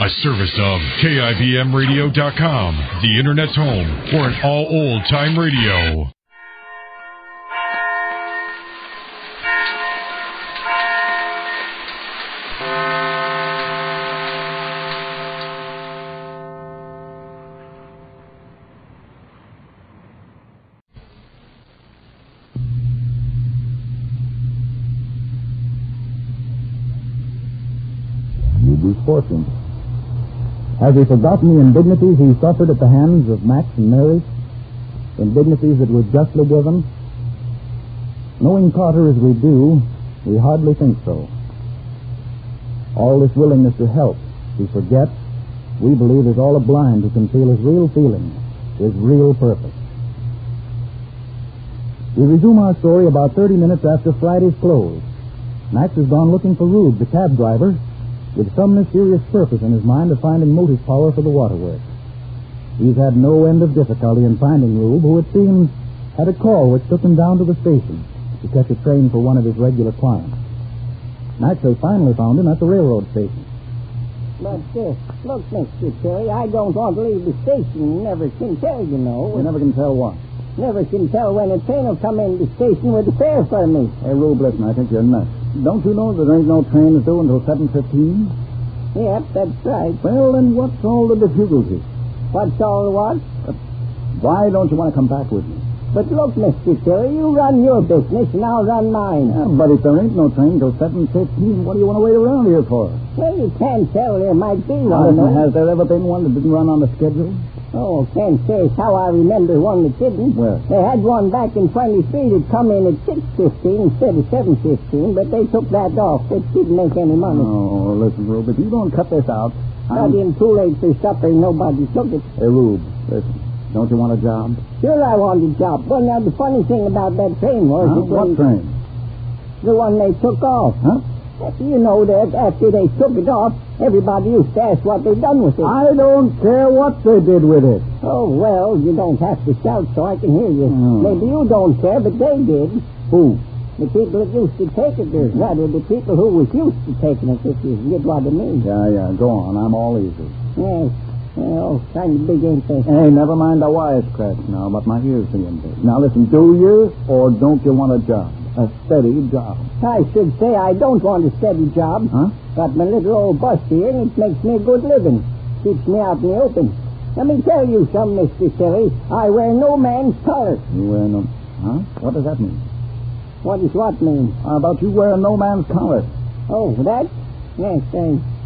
A service of KIBMradio.com, the Internet's home for an all old-time radio. You'd be fortunate. Has he forgotten the indignities he suffered at the hands of Max and Mary? Indignities that were justly given? Knowing Carter as we do, we hardly think so. All this willingness to help, to forget, we believe is all a blind who can feel his real feelings, his real purpose. We resume our story about 30 minutes after Friday's close. Max has gone looking for Rube, the cab driver, with some mysterious purpose in his mind of finding motive power for the waterworks. He's had no end of difficulty in finding Rube, who, it seems, had a call which took him down to the station to catch a train for one of his regular clients. Max has finally found him at the railroad station. But, look, Mr. Terry, I don't want to leave the station. Never can tell, you know. You never can tell what? Never can tell when a train will come in the station with a fare for me. Hey, Rube, listen, I think you're nuts. Don't you know there ain't no train due until 7:15? Yep, that's right. Well, then what's all the difficulty? What's all the what? Why don't you want to come back with me? But look, Mr. Terry, you run your business and I'll run mine. Yeah, but if there ain't no train till 7:15, what do you want to wait around here for? Well, you can't tell. There might be Now, one. listen, has there ever been one that didn't run on the schedule? Oh, can't say as how I remember one that didn't. Where? They had one back in 23 that come in at 6:15 instead of 7:15, but they took that off. It didn't make any money. Oh, listen, Rube, if you don't cut this out... Got in too late for supper and nobody took it. Hey, Rube, listen, don't you want a job? Sure I want a job. Well, now, the funny thing about that train was... Huh? What train? The one they took off. Huh? You know that after they took it off, everybody used to ask what they done with it. I don't care what they did with it. Oh, well, you don't have to shout so I can hear you. Oh. Maybe you don't care, but they did. Who? The people that used to take it, or rather, the people who was used to taking it, if you get what I mean. Yeah, go on. I'm all easy. Yes. Well, kind of big, ain't they? Hey, never mind the wisecracks now, but my ears being big. Now, listen, do you or don't you want a job? A steady job. I should say I don't want a steady job. Huh? Got my little old bus here, and it makes me a good living. Keeps me out in the open. Let me tell you something, Mr. Silly. I wear no man's collar. You wear no... Huh? What does that mean? What does what mean? How about you wearing no man's collar? Oh, that? Yes,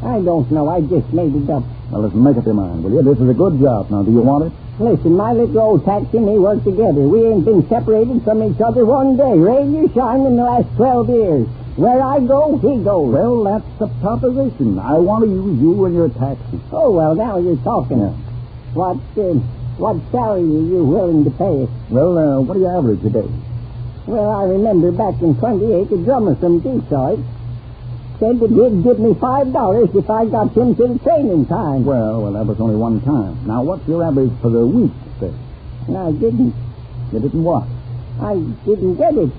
I don't know. I just made it up. Well, listen, make up your mind, will you? This is a good job. Now, do you want it? Listen, my little old taxi and me work together. We ain't been separated from each other one day. Rain or shine in the last 12 years. Where I go, he goes. Well, that's the proposition. I want to use you in your taxi. Oh, well, now you're talking. Yeah. What salary are you willing to pay us? Well, what do you average a day? Well, I remember back in 28, a drummer from Detroit said that he'd give me $5 if I got him to the train in time. Well, that was only one time. Now, what's your average for the week, say? I didn't. You didn't what? I didn't get it.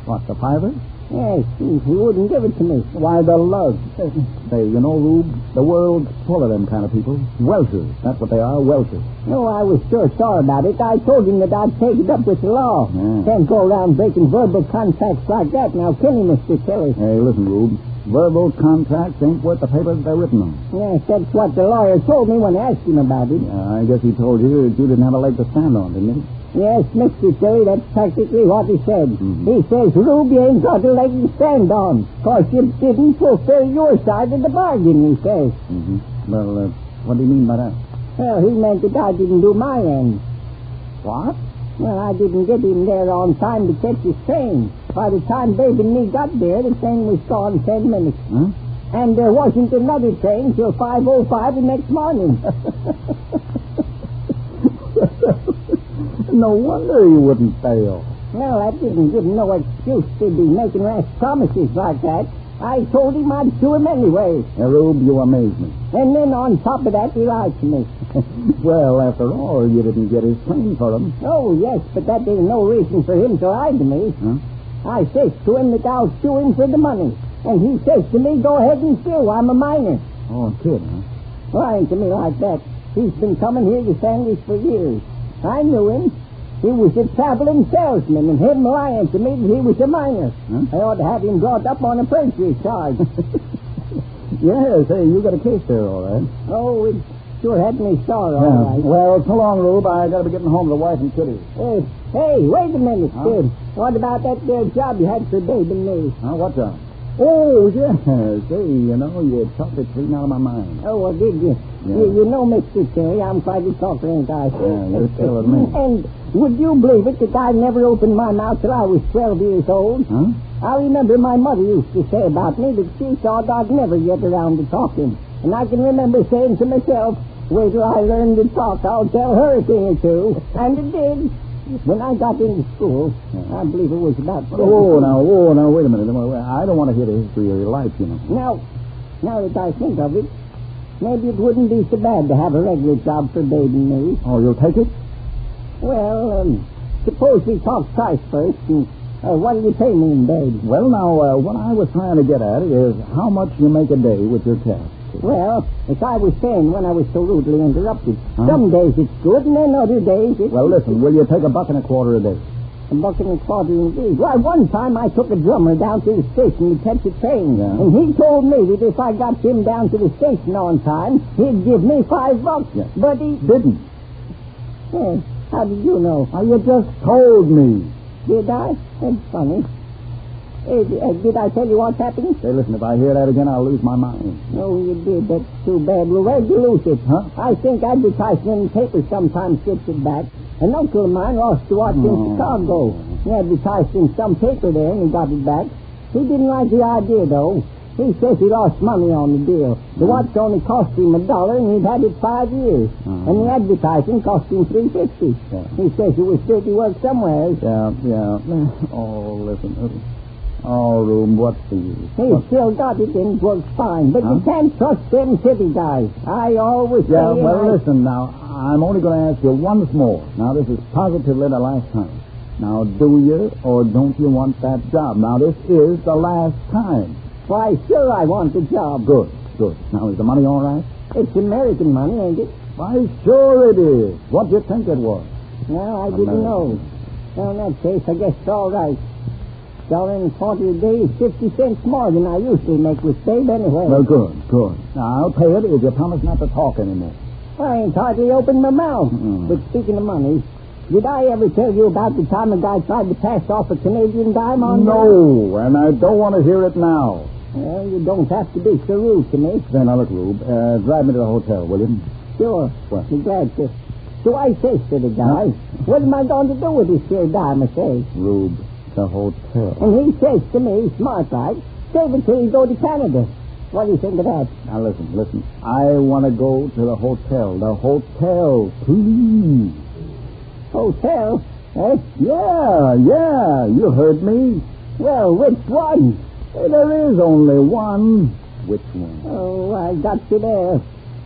What, the $5? Yes, he wouldn't give it to me. Why, the lug. Say, you know, Rube, the world's full of them kind of people. Welchers. That's what they are, welchers. No, I was sure sorry about it. I told him that I'd take it up with the law. Yeah. Can't go around breaking verbal contracts like that. Now, kill him, Mr. Kelly. Hey, listen, Rube. Verbal contracts ain't worth the paper that they're written on. Yes, that's what the lawyer told me when I asked him about it. I guess he told you that you didn't have a leg to stand on, didn't he? Yes, Mr. Terry, that's practically what he said. Mm-hmm. He says, Rube, you ain't got a leg to stand on, 'cause you didn't fulfill your side of the bargain, he says. Mm-hmm. Well, what do you mean by that? Well, he meant that I didn't do my end. What? Well, I didn't get him there on time to catch his train. By the time Babe and me got there, the train was gone 10 minutes. Huh? And there wasn't another train till 5:05 the next morning. No wonder you wouldn't fail. Well, that didn't give him no excuse to be making rash promises like that. I told him I'd sue him anyway. Rube, you amaze me. And then on top of that, he lied to me. Well, after all, you didn't get his train for him. Oh, yes, but that ain't no reason for him to lie to me. Huh? I says to him that I'll sue him for the money. And he says to me, go ahead and sue. I'm a minor. Oh, a kid, huh? lying to me like that. He's been coming here to Sandwich for years. I knew him. He was a traveling salesman, and him lying to me that he was a miner. Huh? I ought to have him brought up on a perjury charge. Yes, hey, you got a case there, all right. Oh, it sure had me sore, all right. Well, so long, Rube. I got to be getting home to the wife and kiddies. Hey, wait a minute, Huh? kid. What about that there job you had for Babe and me? Huh? What job? Oh, yes. Say, you talked it clean out of my mind. Oh, well, did you? Yeah. You know, Mr. Terry, I'm quite a talker, ain't I? Yeah, you're telling me. And would you believe it that I never opened my mouth till I was 12 years old? Huh? I remember my mother used to say about me that she thought I'd never get around to talking. And I can remember saying to myself, wait till I learn to talk, I'll tell her a thing or two. And it did. When I got into school, I believe it was about... Oh, now, wait a minute. I don't want to hear the history of your life, you know. Now that I think of it, maybe it wouldn't be so bad to have a regular job for Babe and me. Oh, you'll take it? Well, suppose we talk price first, and what do you pay me in, Babe? Well, now, what I was trying to get at is how much you make a day with your cash. Well, as I was saying when I was so rudely interrupted, Huh? some days it's good, and then other days it's... Well, listen, will you take $1.25 a day? $1.25 indeed. Why, one time I took a drummer down to the station to catch a train, Yeah. and he told me that if I got him down to the station on time, he'd give me $5. Yeah. But he... Didn't. Yeah, how did you know? Oh, you just told me. Did I? That's funny. Did I tell you what's happened? Say, listen, if I hear that again, I'll lose my mind. No, you did. That's too bad. Well, where'd you lose it? Huh? I think advertising in the paper sometimes gets it back. An uncle of mine lost a watch in Chicago. He advertised in some paper there, and he got it back. He didn't like the idea, though. He says he lost money on the deal. The watch only cost him $1, and he'd had it 5 years. And the advertising cost him $3.50. Yeah. He says it was dirty work somewhere. Yeah. Oh, listen. Oh, Rube, what's the use? He still got it, and it works fine. But you can't trust them city guys. I always say... Yeah, well, listen, now, I'm only going to ask you once more. Now, this is positively the last time. Now, do you or don't you want that job? Now, this is the last time. Why, sure I want the job. Good. Now, is the money all right? It's American money, ain't it? Why, sure it is. What do you think it was? No, I didn't know. Well, in that case, I guess it's all right. $1.40 a day is 50 cents more than I usually make with Babe anyway. Well, good. Now, I'll pay it if you promise not to talk anymore. I ain't hardly opened my mouth. But speaking of money, did I ever tell you about the time a guy tried to pass off a Canadian dime on me? No, and I don't want to hear it now. Well, you don't have to be so rude to me. Then, now, look, Rube, drive me to the hotel, will you? Sure. What? Be glad to. So I says to the guy, what am I going to do with this here dime, I say? Rube, the hotel. And he says to me, smart like, save it till you go to Canada. What do you think of that? Now, listen. I want to go to the hotel. The hotel, please. Hotel? Eh? Yeah, you heard me. Well, which one? There is only one. Which one? Oh, I got you there.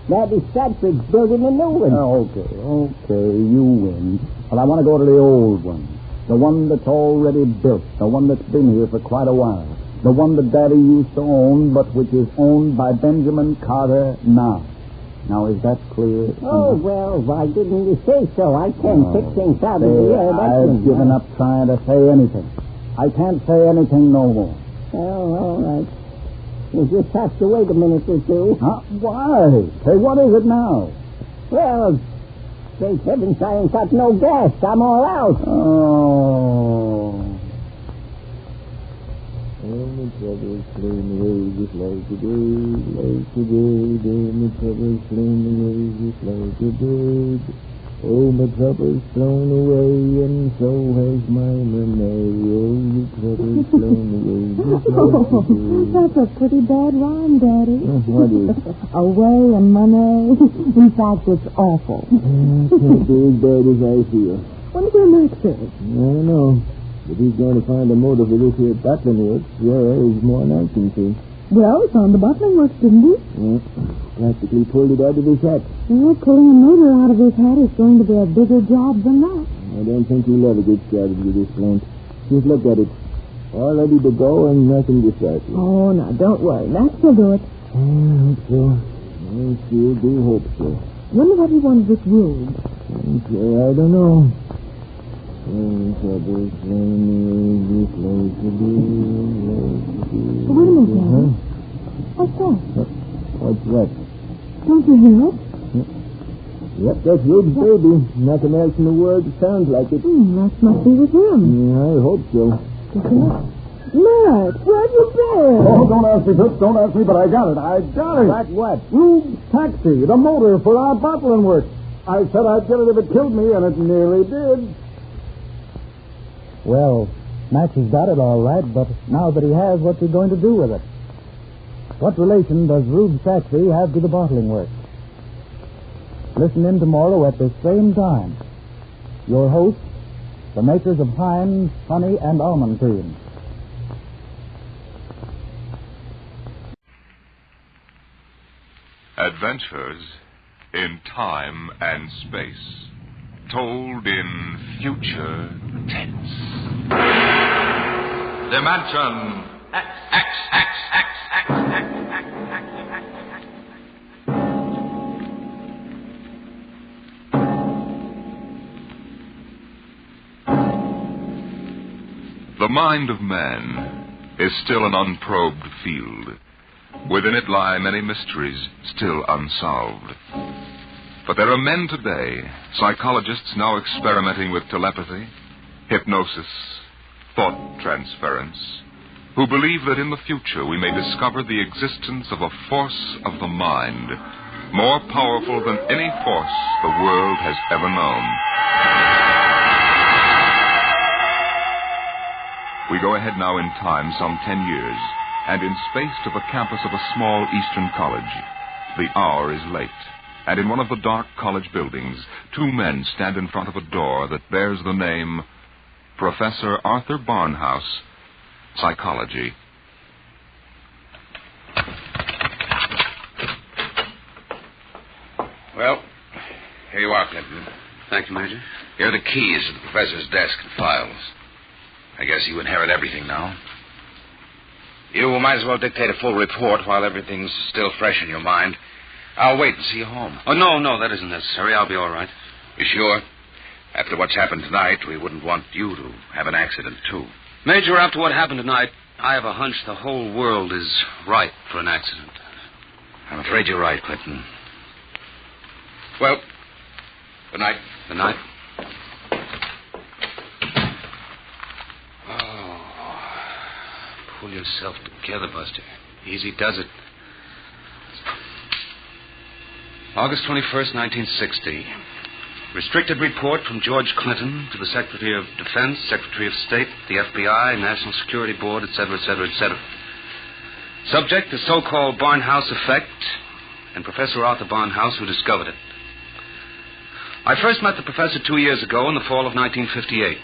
Daddy Stratford's building a new one. Okay, you win. But I want to go to the old one. The one that's already built. The one that's been here for quite a while. The one that Daddy used to own, but which is owned by Benjamin Carter now. Now, is that clear? Oh, well, why didn't you say so? I can't pick things out of the air. I've given up trying to say anything. I can't say anything no more. Well, all right. You just have to wait a minute or two. Huh? Why? Say, what is it now? Well, great heavens, I ain't got no gas. I'm all out. Oh. My troubles flown away just like a bird, my troubles flown away just like a bird. Oh, my troubles flown away, and so has my money. Oh, your troubles flown away just like a bird. That's a pretty bad rhyme, Daddy. What is? Away and money. In fact, it's awful. It can't be as bad as I feel. When's your next day? I don't know. If he's going to find a motor for this here battling works, is more than I can see. Well, he found the bottling works, didn't he? Yeah, practically pulled it out of his hat. Well, pulling a motor out of his hat is going to be a bigger job than that. I don't think he'll ever get started with this plant. Just look at it. All ready to go and nothing to start with. Oh, now, don't worry. Max will do it. I hope so. I sure do hope so. Wonder what he wanted with Rube. Okay, I don't know. Trouble, Wait a minute, Daddy. What's that? What's that? Don't you hear it? Yep, that's Rube's baby. Nothing else in the world that sounds like it. That must be with him. Yeah, I hope so. Matt, where'd you been? Oh, don't ask me, Toots. Don't ask me, but I got it. I got it. Got what? Rube's taxi, the motor for our bottling work. I said I'd get it if it killed me, and it nearly did. Well, Max has got it all right, but now that he has, what's he going to do with it? What relation does Rube's taxi have to the bottling work? Listen in tomorrow at the same time. Your hosts, the makers of Heinz, Honey, and Almond Cream. Adventures in time and space, told in future tense. Dimension X. The mind of man is still an unprobed field. Within it lie many mysteries still unsolved. But there are men today, psychologists now experimenting with telepathy, hypnosis, thought transference, who believe that in the future we may discover the existence of a force of the mind, more powerful than any force the world has ever known. We go ahead now in time some 10 years, and in space to the campus of a small eastern college. The hour is late, and in one of the dark college buildings, two men stand in front of a door that bears the name Professor Arthur Barnhouse, Psychology. Well, here you are, Clinton. Thank you, Major. Here are the keys to the professor's desk and files. I guess you inherit everything now. You might as well dictate a full report while everything's still fresh in your mind. I'll wait and see you home. Oh, no, that isn't necessary. I'll be all right. You sure? After what's happened tonight, we wouldn't want you to have an accident, too. Major, after what happened tonight, I have a hunch the whole world is ripe for an accident. I'm afraid you're right, Clinton. Well, good night. Good night. Pull yourself together, Buster. Easy does it. August 21st, 1960. Restricted report from George Clinton to the Secretary of Defense, Secretary of State, the FBI, National Security Board, etc., etc., etc. Subject, the so-called Barnhouse effect, and Professor Arthur Barnhouse, who discovered it. I first met the professor 2 years ago in the fall of 1958.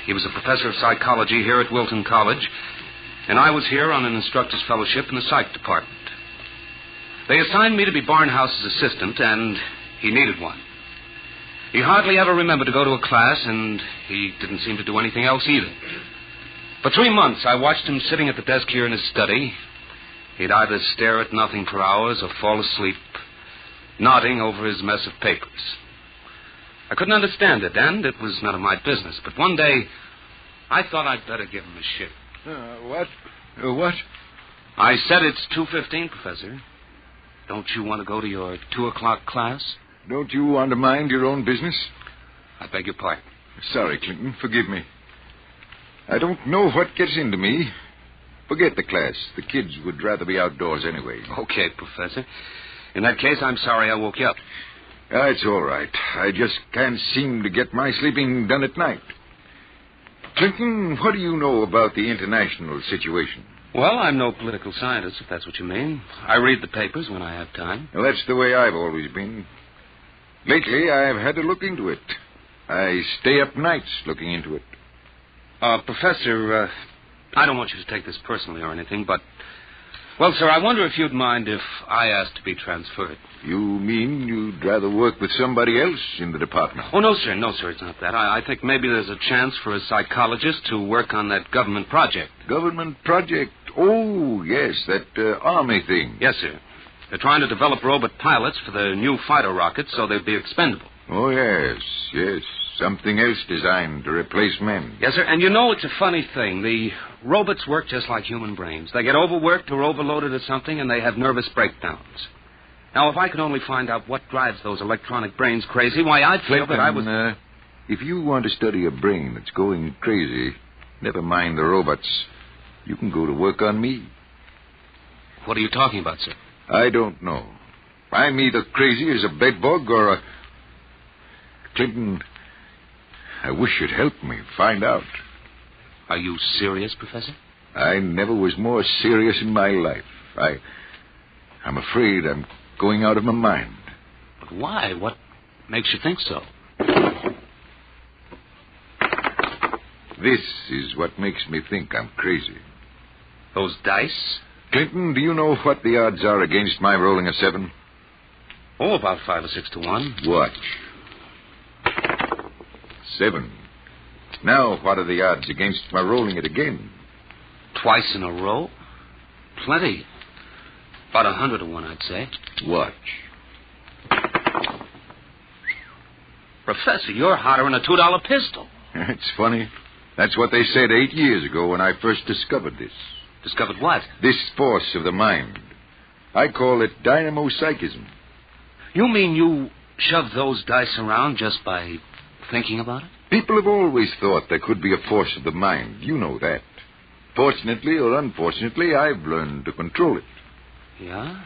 He was a professor of psychology here at Wilton College, and I was here on an instructor's fellowship in the psych department. They assigned me to be Barnhouse's assistant, and he needed one. He hardly ever remembered to go to a class, and he didn't seem to do anything else either. For 3 months, I watched him sitting at the desk here in his study. He'd either stare at nothing for hours or fall asleep, nodding over his mess of papers. I couldn't understand it, and it was none of my business. But one day, I thought I'd better give him a shift. What? What? I said it's 2:15, Professor. Don't you want to go to your 2 o'clock class? Don't you want to mind your own business? I beg your pardon. Sorry, Clinton. Forgive me. I don't know what gets into me. Forget the class. The kids would rather be outdoors anyway. Okay, Professor. In that case, I'm sorry I woke you up. It's all right. I just can't seem to get my sleeping done at night. Clinton, what do you know about the international situation? Well, I'm no political scientist, if that's what you mean. I read the papers when I have time. Well, that's the way I've always been. Lately, I've had to look into it. I stay up nights looking into it. Professor, I don't want you to take this personally or anything, but... Well, sir, I wonder if you'd mind if I asked to be transferred. You mean you'd rather work with somebody else in the department? Oh, no, sir, it's not that. I think maybe there's a chance for a psychologist to work on that government project. Government project? Oh, yes, that army thing. Yes, sir. They're trying to develop robot pilots for the new fighter rockets so they'll be expendable. Oh, yes. Something else designed to replace men. Yes, sir. And you know, it's a funny thing. The robots work just like human brains. They get overworked or overloaded or something, and they have nervous breakdowns. Now, if I could only find out what drives those electronic brains crazy, why, I'd feel that I was... If you want to study a brain that's going crazy, never mind the robots. You can go to work on me. What are you talking about, sir? I don't know. I'm either crazy as a bedbug or a... Clinton, I wish you'd help me find out. Are you serious, Professor? I never was more serious in my life. I'm afraid I'm going out of my mind. But why? What makes you think so? This is what makes me think I'm crazy. Those dice? Clinton, do you know what the odds are against my rolling a 7? Oh, about 5 or 6 to 1. Watch. 7. Now, what are the odds against my rolling it again? Twice in a row? Plenty. About 100 to 1, I'd say. Watch. Professor, you're hotter than a $2 pistol. It's funny. That's what they said 8 years ago when I first discovered this. Discovered what? This force of the mind. I call it dynamo-psychism. You mean you shove those dice around just by thinking about it? People have always thought there could be a force of the mind. You know that. Fortunately or unfortunately, I've learned to control it. Yeah?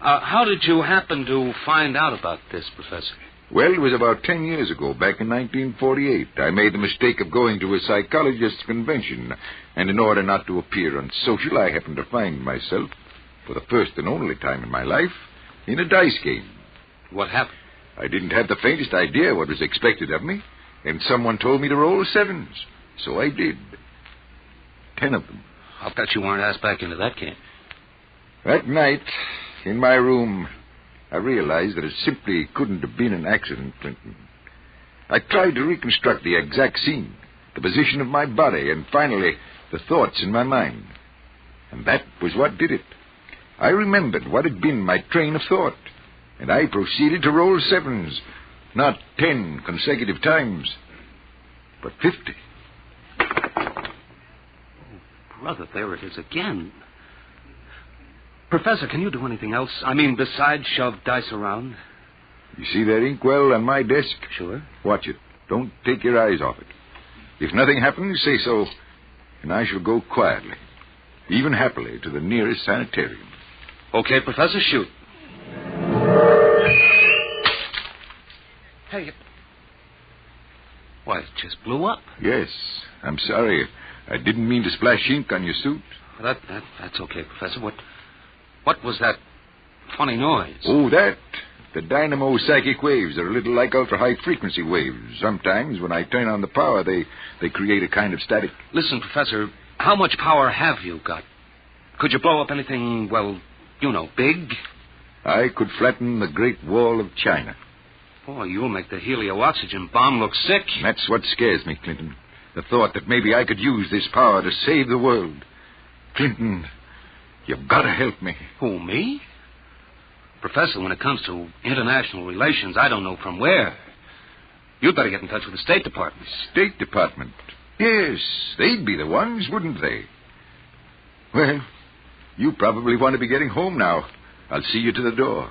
How did you happen to find out about this, Professor? Well, it was about 10 years ago, back in 1948. I made the mistake of going to a psychologist's convention, and in order not to appear unsocial, I happened to find myself, for the first and only time in my life, in a dice game. What happened? I didn't have the faintest idea what was expected of me, and someone told me to roll 7s. So I did. 10 of them. I'll bet you weren't asked back into that game. That night, in my room, I realized that it simply couldn't have been an accident, Clinton. I tried to reconstruct the exact scene, the position of my body, and finally, the thoughts in my mind. And that was what did it. I remembered what had been my train of thought, and I proceeded to roll 7s, not 10 consecutive times, but 50. Oh, brother, there it is again. Professor, can you do anything else? I mean, besides shove dice around? You see that inkwell on my desk? Sure. Watch it. Don't take your eyes off it. If nothing happens, say so, and I shall go quietly, even happily, to the nearest sanitarium. Okay, Professor, shoot. Hey, why, it just blew up. Yes, I'm sorry. I didn't mean to splash ink on your suit. That's okay, Professor. What was that funny noise? Oh, that. The dynamo psychic waves are a little like ultra-high frequency waves. Sometimes, when I turn on the power, they create a kind of static. Listen, Professor, how much power have you got? Could you blow up anything, well, you know, big? I could flatten the Great Wall of China. Boy, you'll make the helio-oxygen bomb look sick. That's what scares me, Clinton. The thought that maybe I could use this power to save the world. Clinton, you've got to help me. Who, me? Professor, when it comes to international relations, I don't know from where. You'd better get in touch with the State Department. State Department? Yes, they'd be the ones, wouldn't they? Well, you probably want to be getting home now. I'll see you to the door.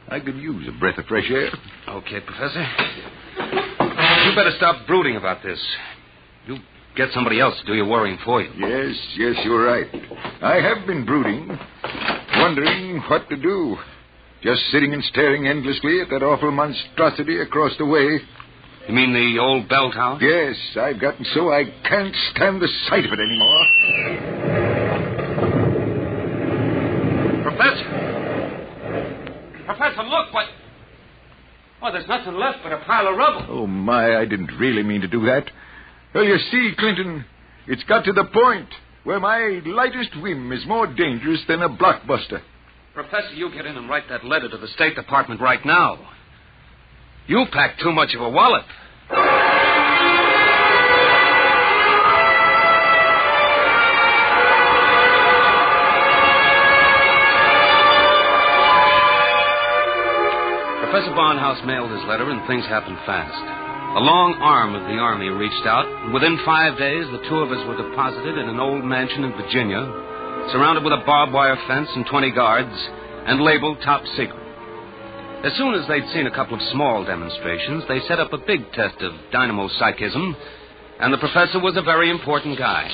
I could use a breath of fresh air. Okay, Professor. You better stop brooding about this. You get somebody else to do your worrying for you. Yes, you're right. I have been brooding, wondering what to do. Just sitting and staring endlessly at that awful monstrosity across the way. You mean the old bell tower? Yes, I've gotten so I can't stand the sight of it anymore. Professor, look, what... Well, there's nothing left but a pile of rubble. Oh, my, I didn't really mean to do that. Well, you see, Clinton, it's got to the point where my lightest whim is more dangerous than a blockbuster. Professor, you get in and write that letter to the State Department right now. You packed too much of a wallet. Professor Barnhouse mailed his letter, and things happened fast. A long arm of the Army reached out, and within 5 days, the two of us were deposited in an old mansion in Virginia, surrounded with a barbed wire fence and 20 guards, and labeled top secret. As soon as they'd seen a couple of small demonstrations, they set up a big test of dynamo psychism, and the professor was a very important guy.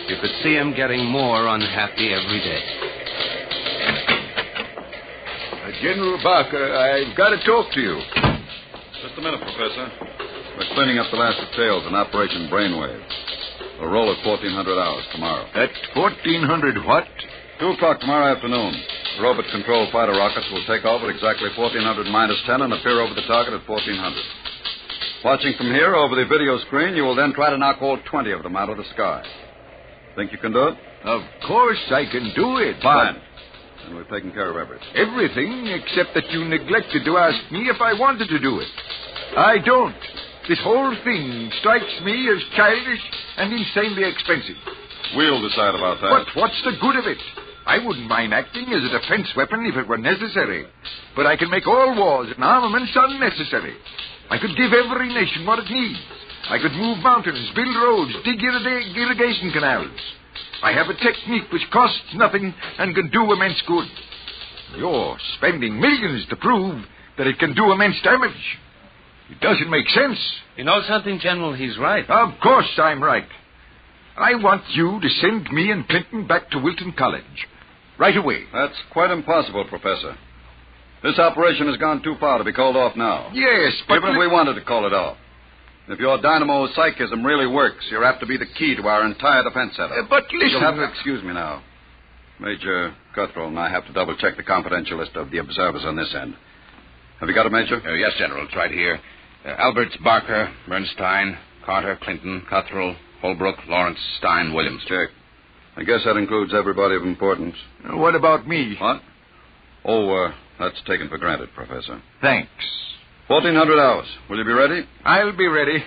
You could see him getting more unhappy every day. General Barker, I've got to talk to you. Just a minute, Professor. We're cleaning up the last details in Operation Brainwave. We'll roll at 1400 hours tomorrow. At 1400 what? 2 o'clock tomorrow afternoon. The robot-controlled fighter rockets will take off at exactly 1400 minus 10 and appear over the target at 1400. Watching from here over the video screen, you will then try to knock all 20 of them out of the sky. Think you can do it? Of course I can do it. Fine. And we've taken care of everything. Everything except that you neglected to ask me if I wanted to do it. I don't. This whole thing strikes me as childish and insanely expensive. We'll decide about that. But what's the good of it? I wouldn't mind acting as a defense weapon if it were necessary. But I can make all wars and armaments unnecessary. I could give every nation what it needs. I could move mountains, build roads, dig irrigation canals. I have a technique which costs nothing and can do immense good. You're spending millions to prove that it can do immense damage. It doesn't make sense. You know something, General? He's right. Of course I'm right. I want you to send me and Clinton back to Wilton College. Right away. That's quite impossible, Professor. This operation has gone too far to be called off now. Yes, but... Even if we wanted to call it off. If your dynamo psychism really works, you're apt to be the key to our entire defense setup. But listen... You'll have to excuse me now. Major Cuthrell and I have to double-check the confidential list of the observers on this end. Have you got it, Major? Yes, General. It's right here. Alberts, Barker, Bernstein, Carter, Clinton, Cuthrell, Holbrook, Lawrence, Stein, Williams. Check. I guess that includes everybody of importance. What about me? What? Oh, that's taken for granted, Professor. Thanks. 1400 hours. Will you be ready? I'll be ready.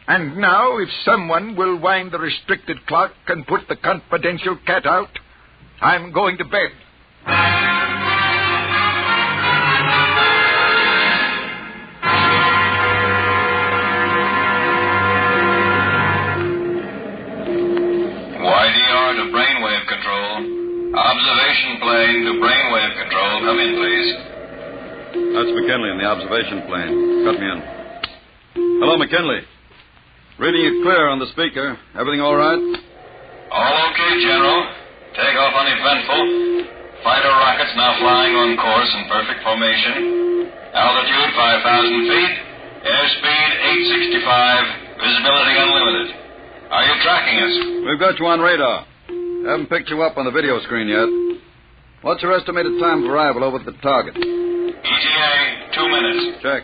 And now, if someone will wind the restricted clock and put the confidential cat out, I'm going to bed. YDR to brainwave control. Observation plane to brainwave control. Come in, please. That's McKinley in the observation plane. Cut me in. Hello, McKinley. Reading you clear on the speaker. Everything all right? All okay, General. Takeoff uneventful. Fighter rockets now flying on course in perfect formation. Altitude 5,000 feet. Airspeed 865. Visibility unlimited. Are you tracking us? We've got you on radar. Haven't picked you up on the video screen yet. What's your estimated time of arrival over at the target? ETA, 2 minutes. Check.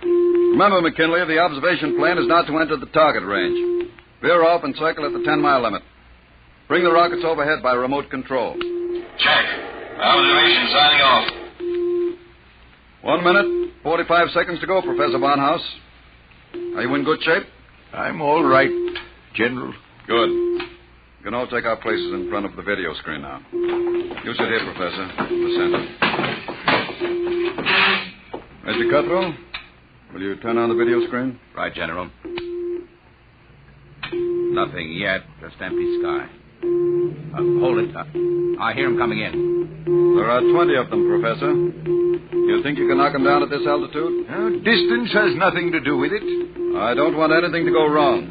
Remember, McKinley, the observation plane is not to enter the target range. Veer off and circle at the 10-mile limit. Bring the rockets overhead by remote control. Check. Observation signing off. 1 minute, 45 seconds to go, Professor Barnhouse. Are you in good shape? I'm all right, General. Good. You can all take our places in front of the video screen now. You sit here, Professor, in the center. Major Cuthrell, will you turn on the video screen? Right, General. Nothing yet. Just empty sky. Hold it. I hear him coming in. There are 20 of them, Professor. You think you can knock them down at this altitude? Distance has nothing to do with it. I don't want anything to go wrong.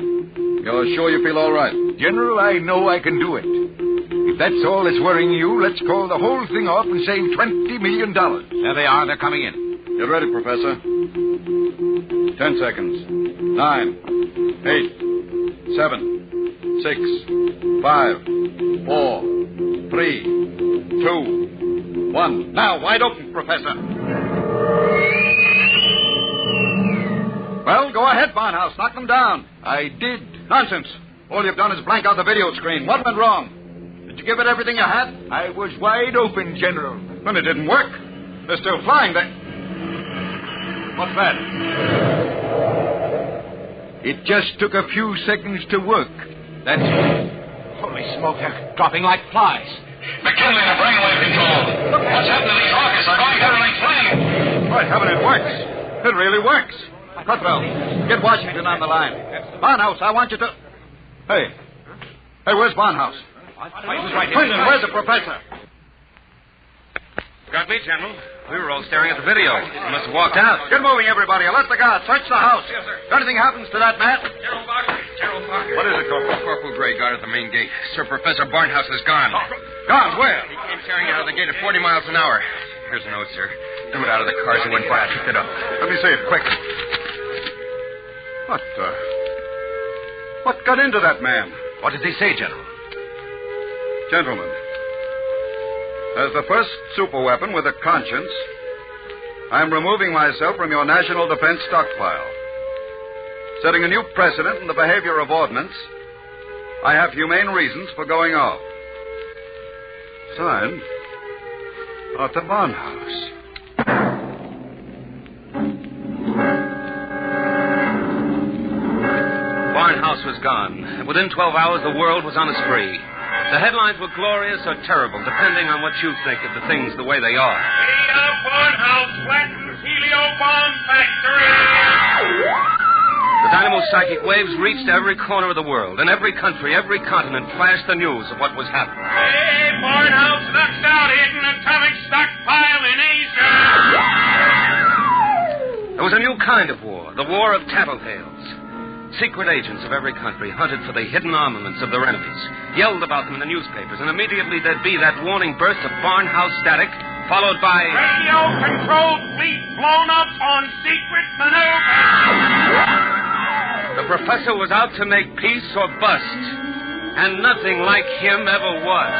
You're sure you feel all right? General, I know I can do it. If that's all that's worrying you, let's call the whole thing off and save $20 million. There they are. They're coming in. Get ready, Professor. 10 seconds. 9, 8, 7, 6, 5, 4, 3, 2, 1. Now, wide open, Professor. Well, go ahead, Barnhouse. Knock them down. I did. Nonsense. All you've done is blank out the video screen. What went wrong? Did you give it everything you had? I was wide open, General. Then it didn't work. They're still flying. What's that? It just took a few seconds to work. That's all. Holy smoke, they're dropping like flies. McKinley to brainwave control. What's happened to these rockets? They're going down like flames. By heaven, it works. It really works. Cutwell, get Washington on the line. Barnhouse, I want you to... Hey, where's Barnhouse? Clinton, where's the professor? Got me, General. We were all staring at the video. He must have walked out. Get moving, everybody. Let the guards search the house. Yes, sir. If anything happens to that man... General Parker. What is it, Corporal? Corporal Gray guard at the main gate. Sir Professor Barnhouse is gone. Gone? Where? He came tearing out of the gate at 40 miles an hour. Here's a note, sir. Threw it out of the cars and went by. I picked it up. Let me see it, quick. What got into that man? What did they say, General? Gentlemen, as the first superweapon with a conscience, I'm removing myself from your national defense stockpile. Setting a new precedent in the behavior of ordnance, I have humane reasons for going off. Signed, Arthur Barnhouse. Barnhouse was gone. Within 12 hours, the world was on a spree. The headlines were glorious or terrible, depending on what you think of the things the way they are. Barnhouse flattens helio bomb factory. The dynamo's psychic waves reached every corner of the world. In every country, every continent flashed the news of what was happening. Hey, Barnhouse knocks out hidden atomic stockpile in Asia. There was a new kind of war, the war of tattletales. Secret agents of every country hunted for the hidden armaments of their enemies, yelled about them in the newspapers, and immediately there'd be that warning burst of Barnhouse static, followed by... Radio-controlled fleet blown up on secret maneuver. The professor was out to make peace or bust, and nothing like him ever was.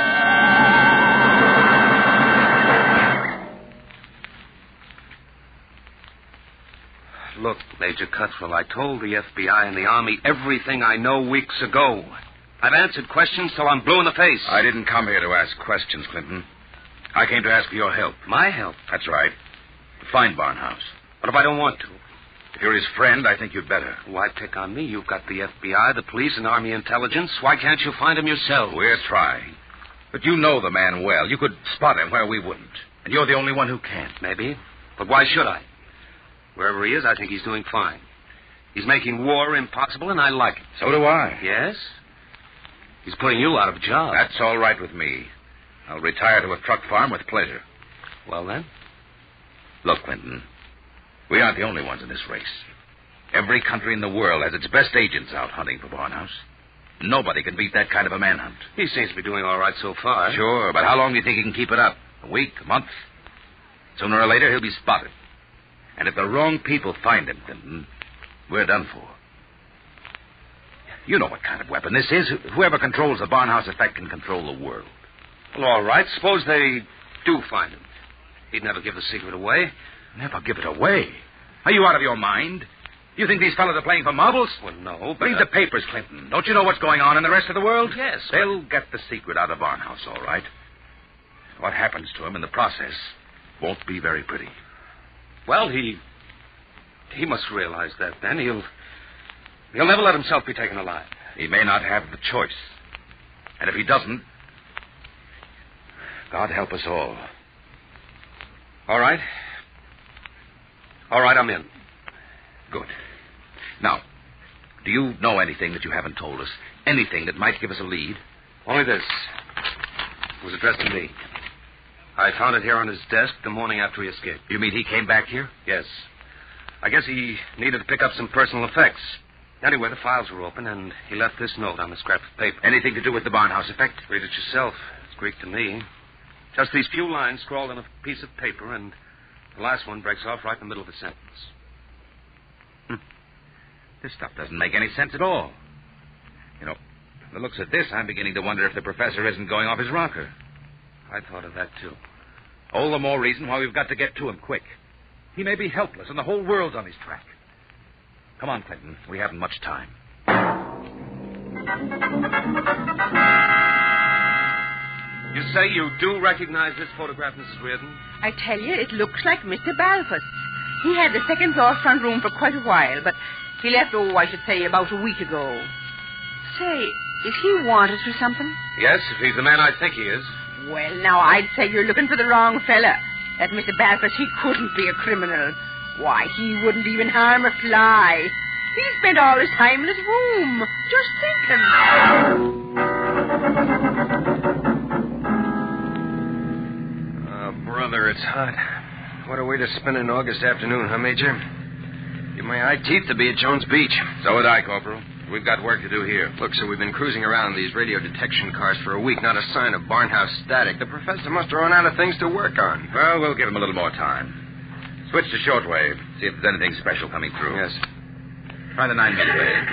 Look, Major Cutwell, I told the FBI and the Army everything I know weeks ago. I've answered questions till I'm blue in the face. I didn't come here to ask questions, Clinton. I came to ask for your help. My help? That's right. To find Barnhouse. What if I don't want to? If you're his friend, I think you'd better. Why pick on me? You've got the FBI, the police, and Army intelligence. Why can't you find him yourself? We're trying. But you know the man well. You could spot him where we wouldn't. And you're the only one who can. Maybe. But why should I? Wherever he is, I think he's doing fine. He's making war impossible, and I like it. So do I. Yes? He's putting you out of a job. That's all right with me. I'll retire to a truck farm with pleasure. Well, then? Look, Clinton, we aren't the only ones in this race. Every country in the world has its best agents out hunting for Barnhouse. Nobody can beat that kind of a manhunt. He seems to be doing all right so far. Sure, but how long do you think he can keep it up? A week? A month? Sooner or later, he'll be spotted. And if the wrong people find him, Clinton, we're done for. You know what kind of weapon this is. Whoever controls the Barnhouse effect can control the world. Well, all right. Suppose they do find him. He'd never give the secret away. Never give it away? Are you out of your mind? You think these fellows are playing for marbles? Well, no, but... Read the papers, Clinton. Don't you know what's going on in the rest of the world? Yes. They'll get the secret out of Barnhouse, all right. What happens to him in the process won't be very pretty. Well, he must realize that then. He'll never let himself be taken alive. He may not have the choice. And if he doesn't, God help us all. All right. All right, I'm in. Good. Now, do you know anything that you haven't told us? Anything that might give us a lead? Only this. It was addressed to me. I found it here on his desk the morning after he escaped. You mean he came back here? Yes. I guess he needed to pick up some personal effects. Anyway, the files were open, and he left this note on the scrap of paper. Anything to do with the Barnhouse effect? Read it yourself. It's Greek to me. Just these few lines scrawled on a piece of paper, and the last one breaks off right in the middle of the sentence. This stuff doesn't make any sense at all. You know, from the looks of this, I'm beginning to wonder if the professor isn't going off his rocker. I thought of that, too. All the more reason why we've got to get to him quick. He may be helpless, and the whole world's on his track. Come on, Clinton. We haven't much time. You say you do recognize this photograph, Mrs. Reardon? I tell you, it looks like Mr. Balfour's. He had the second-floor front room for quite a while, but he left, I should say, about a week ago. Say, is he wanted for something? Yes, if he's the man I think he is. Well, now, I'd say you're looking for the wrong fella. That Mr. Balfour, he couldn't be a criminal. Why, he wouldn't even harm a fly. He spent all his time in his room, just thinking. Oh, brother, it's hot. What a way to spend an August afternoon, huh, Major? Give my eye teeth to be at Jones Beach. So would I, Corporal. We've got work to do here. Look, sir, we've been cruising around these radio detection cars for a week. Not a sign of Barnhouse static. The professor must have run out of things to work on. Well, we'll give him a little more time. Switch to shortwave. See if there's anything special coming through. Yes. Try the 9-meter wave.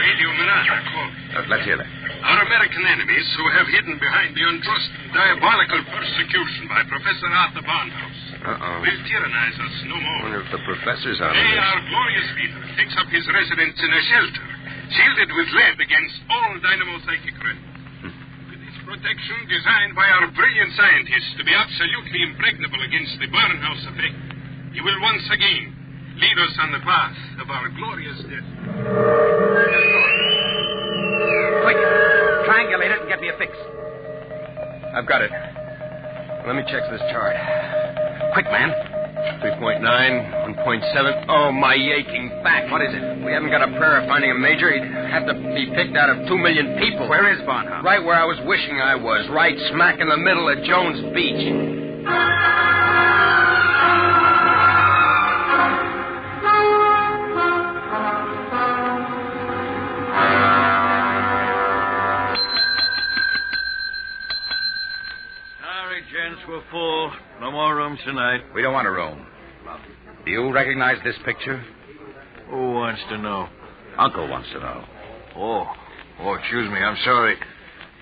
Radio Manana, call. Let's hear that. Our American enemies who have hidden behind the unjust and diabolical persecution by Professor Arthur Barnhouse will tyrannize us no more. I wonder if the professor's on Today, this. our glorious leader takes up his residence in a shelter, shielded with lead against all dynamo-psychic rays. With this protection designed by our brilliant scientists to be absolutely impregnable against the Barnhouse effect, he will once again lead us on the path of our glorious death. Quick, triangulate it and get me a fix. I've got it. Let me check this chart. Quick, man. 3.9, 1.7. Oh, my aching back. What is it? We haven't got a prayer of finding a major. He'd have to be picked out of 2 million people. Where is Barnhouse? Right where I was wishing I was. Right smack in the middle of Jones Beach. We're full. No more rooms tonight. We don't want a room. Do you recognize this picture? Who wants to know? Uncle wants to know. Oh, excuse me. I'm sorry.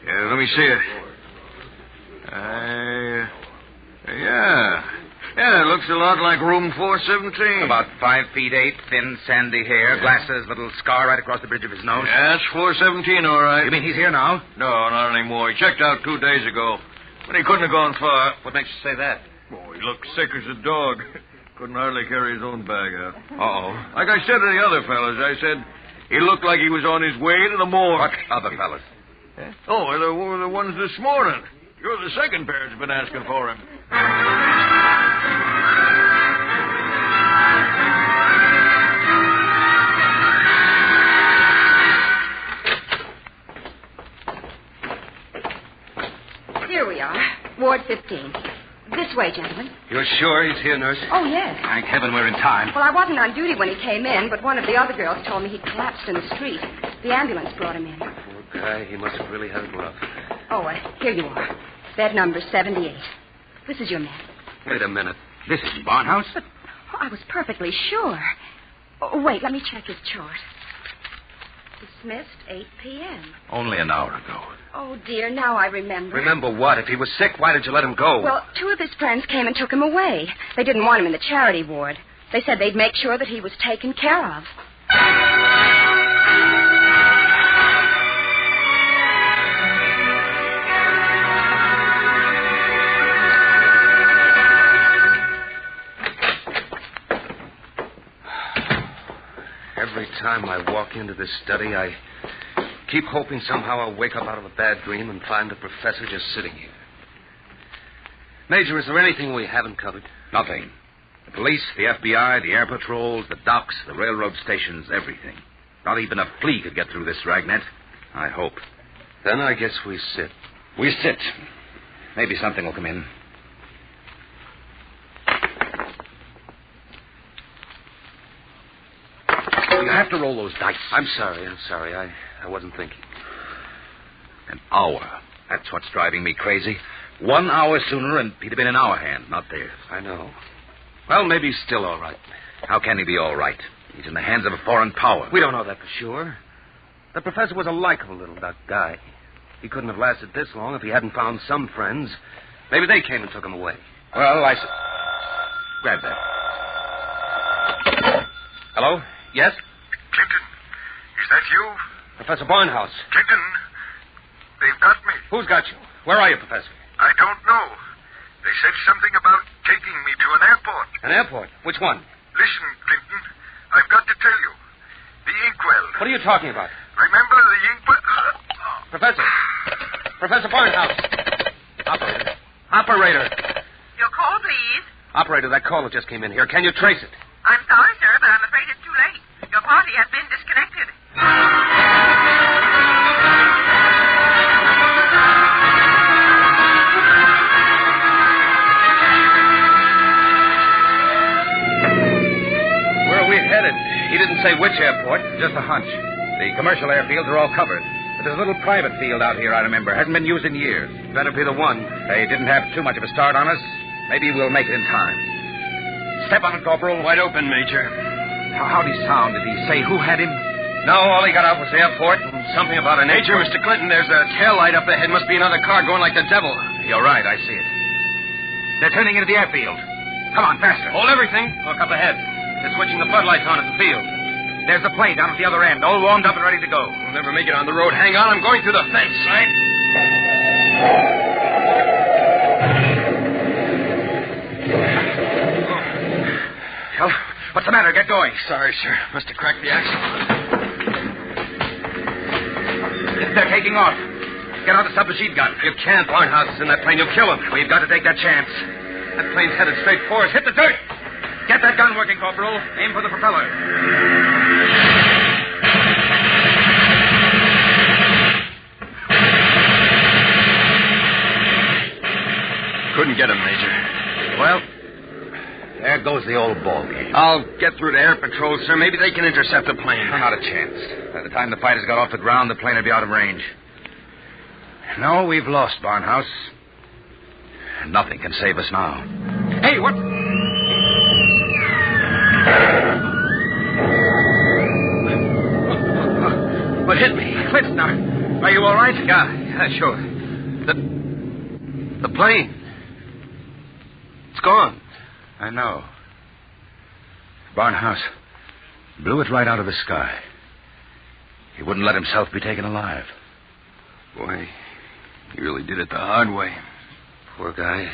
Let me see it. Yeah, it looks a lot like room 417. About 5 feet 8, thin, sandy hair, glasses, little scar right across the bridge of his nose. Yeah, that's 417, all right. You mean he's here now? No, not anymore. He checked out 2 days ago. But he couldn't have gone far. What makes you say that? Oh, he looked sick as a dog. Couldn't hardly carry his own bag out. Uh-oh. Like I said to the other fellas, I said he looked like he was on his way to the morgue. What other fellas? Oh, the ones this morning. You're the second pair that's been asking for him. Here we are, Ward 15. This way, gentlemen. You're sure he's here, nurse? Oh, yes. Thank heaven we're in time. Well, I wasn't on duty when he came in, but one of the other girls told me he collapsed in the street. The ambulance brought him in. Poor guy. He must have really had it rough. Oh, here you are. Bed number 78. This is your man. Wait a minute. This isn't Barnhouse. But I was perfectly sure. Oh, wait, let me check his chart. Dismissed 8 p.m. Only an hour ago. Oh, dear, now I remember. Remember what? If he was sick, why did you let him go? Well, 2 of his friends came and took him away. They didn't want him in the charity ward. They said they'd make sure that he was taken care of. Every time I walk into this study, I keep hoping somehow I'll wake up out of a bad dream and find the professor just sitting here. Major, is there anything we haven't covered? Nothing. The police, the FBI, the air patrols, the docks, the railroad stations, everything. Not even a flea could get through this dragnet. I hope. Then I guess we sit. We sit. Maybe something will come in. You have to roll those dice. I'm sorry. I wasn't thinking. An hour. That's what's driving me crazy. 1 hour sooner and he'd have been in our hand, not theirs. I know. Well, maybe he's still all right. How can he be all right? He's in the hands of a foreign power. We don't know that for sure. The professor was a likable little guy. He couldn't have lasted this long if he hadn't found some friends. Maybe they came and took him away. Well, grab that. Hello? Yes? Clinton, is that you? Professor Barnhouse. Clinton, they've got me. Who's got you? Where are you, Professor? I don't know. They said something about taking me to an airport. An airport? Which one? Listen, Clinton, I've got to tell you. The inkwell. What are you talking about? Remember the inkwell? Professor Barnhouse. Operator. Operator. Your call, please. Operator, that caller just came in here. Can you trace it? I'm sorry, sir, but I'm afraid it's too late. Your party has been disconnected. Where are we headed? He didn't say which airport. Just a hunch. The commercial airfields are all covered. But there's a little private field out here, I remember. Hasn't been used in years. Better be the one. They didn't have too much of a start on us. Maybe we'll make it in time. Step on it, Corporal. Wide open, Major. How'd he sound? Did he say who had him? No, all he got out was airport and something about an Major, Mr. Clinton, there's a tail light up ahead. Must be another car going like the devil. You're right, I see it. They're turning into the airfield. Come on, faster. Hold everything. Look up ahead. They're switching the floodlights on at the field. There's the plane down at the other end, all warmed up and ready to go. We'll never make it on the road. Hang on, I'm going through the fence, right? Well, what's the matter? Get going. Sorry, sir. Must have cracked the axle. They're taking off. Get out the submachine gun. You can't. Barnhouse is in that plane. You'll kill him. We've got to take that chance. That plane's headed straight for us. Hit the dirt. Get that gun working, Corporal. Aim for the propeller. Couldn't get him, Major. Well, there goes the old ball game. I'll get through to Air Patrol, sir. Maybe they can intercept the plane. Not a chance. By the time the fighters got off the ground, the plane would be out of range. No, we've lost, Barnhouse. Nothing can save us now. Hey, what? What hit me? Clinton, are you all right? Yeah, sure. The plane. It's gone. I know. Barnhouse blew it right out of the sky. He wouldn't let himself be taken alive. Boy, he really did it the hard way. Poor guy.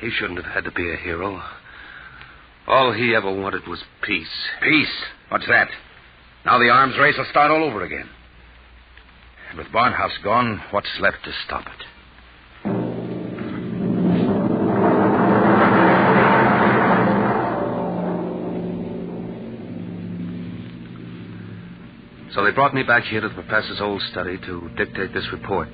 He shouldn't have had to be a hero. All he ever wanted was peace. Peace? What's that? Now the arms race will start all over again. And with Barnhouse gone, what's left to stop it? So they brought me back here to the professor's old study to dictate this report.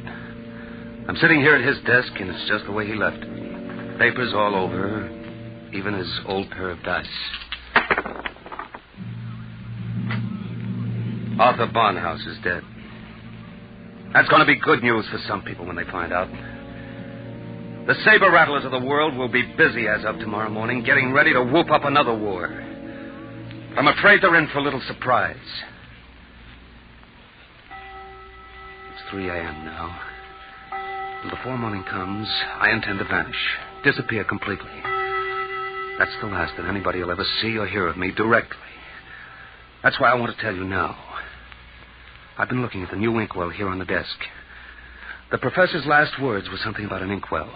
I'm sitting here at his desk, and it's just the way he left it. Papers all over, even his old pair of dice. Arthur Barnhouse is dead. That's going to be good news for some people when they find out. The saber rattlers of the world will be busy as of tomorrow morning, getting ready to whoop up another war. I'm afraid they're in for a little surprise. It's 3 a.m. now. And before morning comes, I intend to vanish, disappear completely. That's the last that anybody will ever see or hear of me directly. That's why I want to tell you now. I've been looking at the new inkwell here on the desk. The professor's last words were something about an inkwell.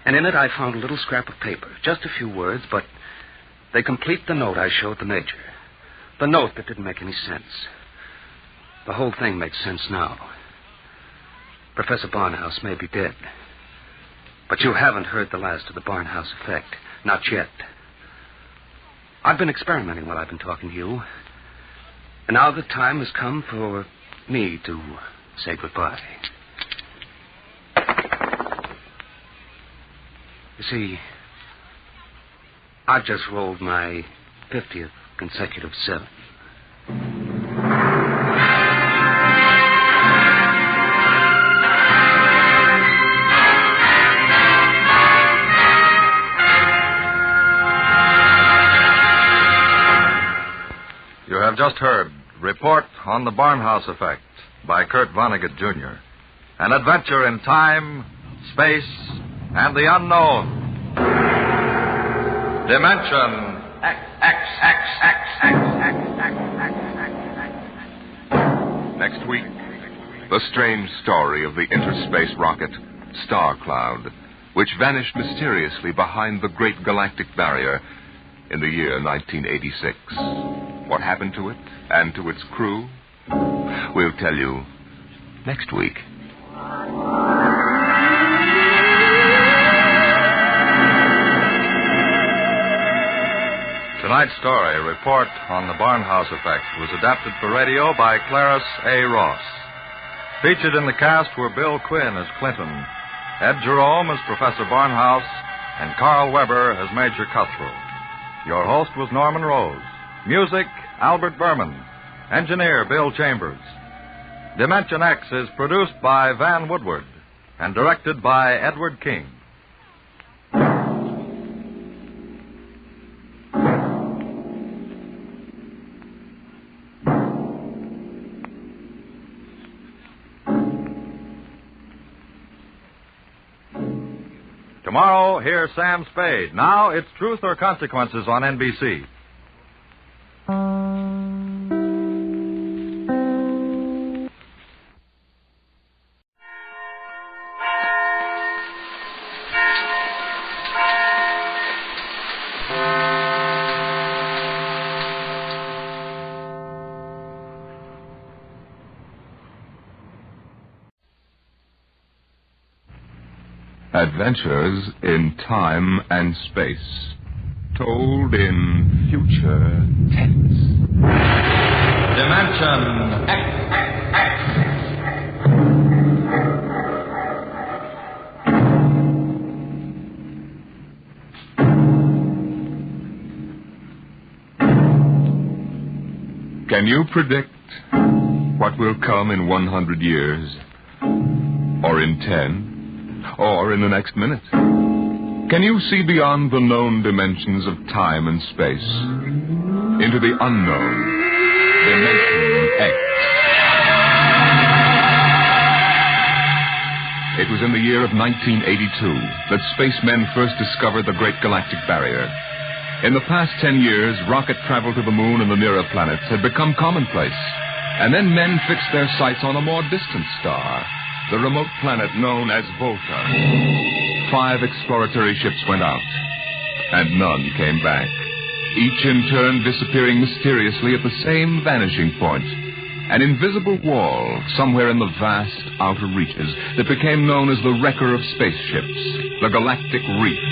And in it I found a little scrap of paper. Just a few words, but they complete the note I showed the major. The note that didn't make any sense. The whole thing makes sense now. Professor Barnhouse may be dead. But you haven't heard the last of the Barnhouse effect. Not yet. I've been experimenting while I've been talking to you. And now the time has come for me to say goodbye. You see, I've just rolled my 50th consecutive 7. You have just heard Report on the Barnhouse Effect by Kurt Vonnegut, Jr. An adventure in time, space, and the unknown. Dimension Next week, the strange story of the interspace rocket Star Cloud, which vanished mysteriously behind the Great Galactic Barrier in the year 1986. What happened to it and to its crew? We'll tell you next week. Tonight's story, Report on the Barnhouse Effect, was adapted for radio by Clarice A. Ross. Featured in the cast were Bill Quinn as Clinton, Ed Jerome as Professor Barnhouse, and Carl Weber as Major Cutthroat. Your host was Norman Rose. Music, Albert Berman. Engineer, Bill Chambers. Dimension X is produced by Van Woodward and directed by Edward King. Tomorrow, hear Sam Spade. Now, it's Truth or Consequences on NBC. Adventures in Time and Space, told in future tense. Dimension X. Can you predict what will come in 100 years? Or in 10? Or in the next minute? Can you see beyond the known dimensions of time and space into the unknown Dimension X? It was in the year of 1982 that spacemen first discovered the Great Galactic Barrier. In the past 10 years, rocket travel to the moon and the nearer planets had become commonplace. And then men fixed their sights on a more distant star, the remote planet known as Volta. 5 exploratory ships went out, and none came back, each in turn disappearing mysteriously at the same vanishing point, an invisible wall somewhere in the vast outer reaches that became known as the wrecker of spaceships, the Galactic Reef.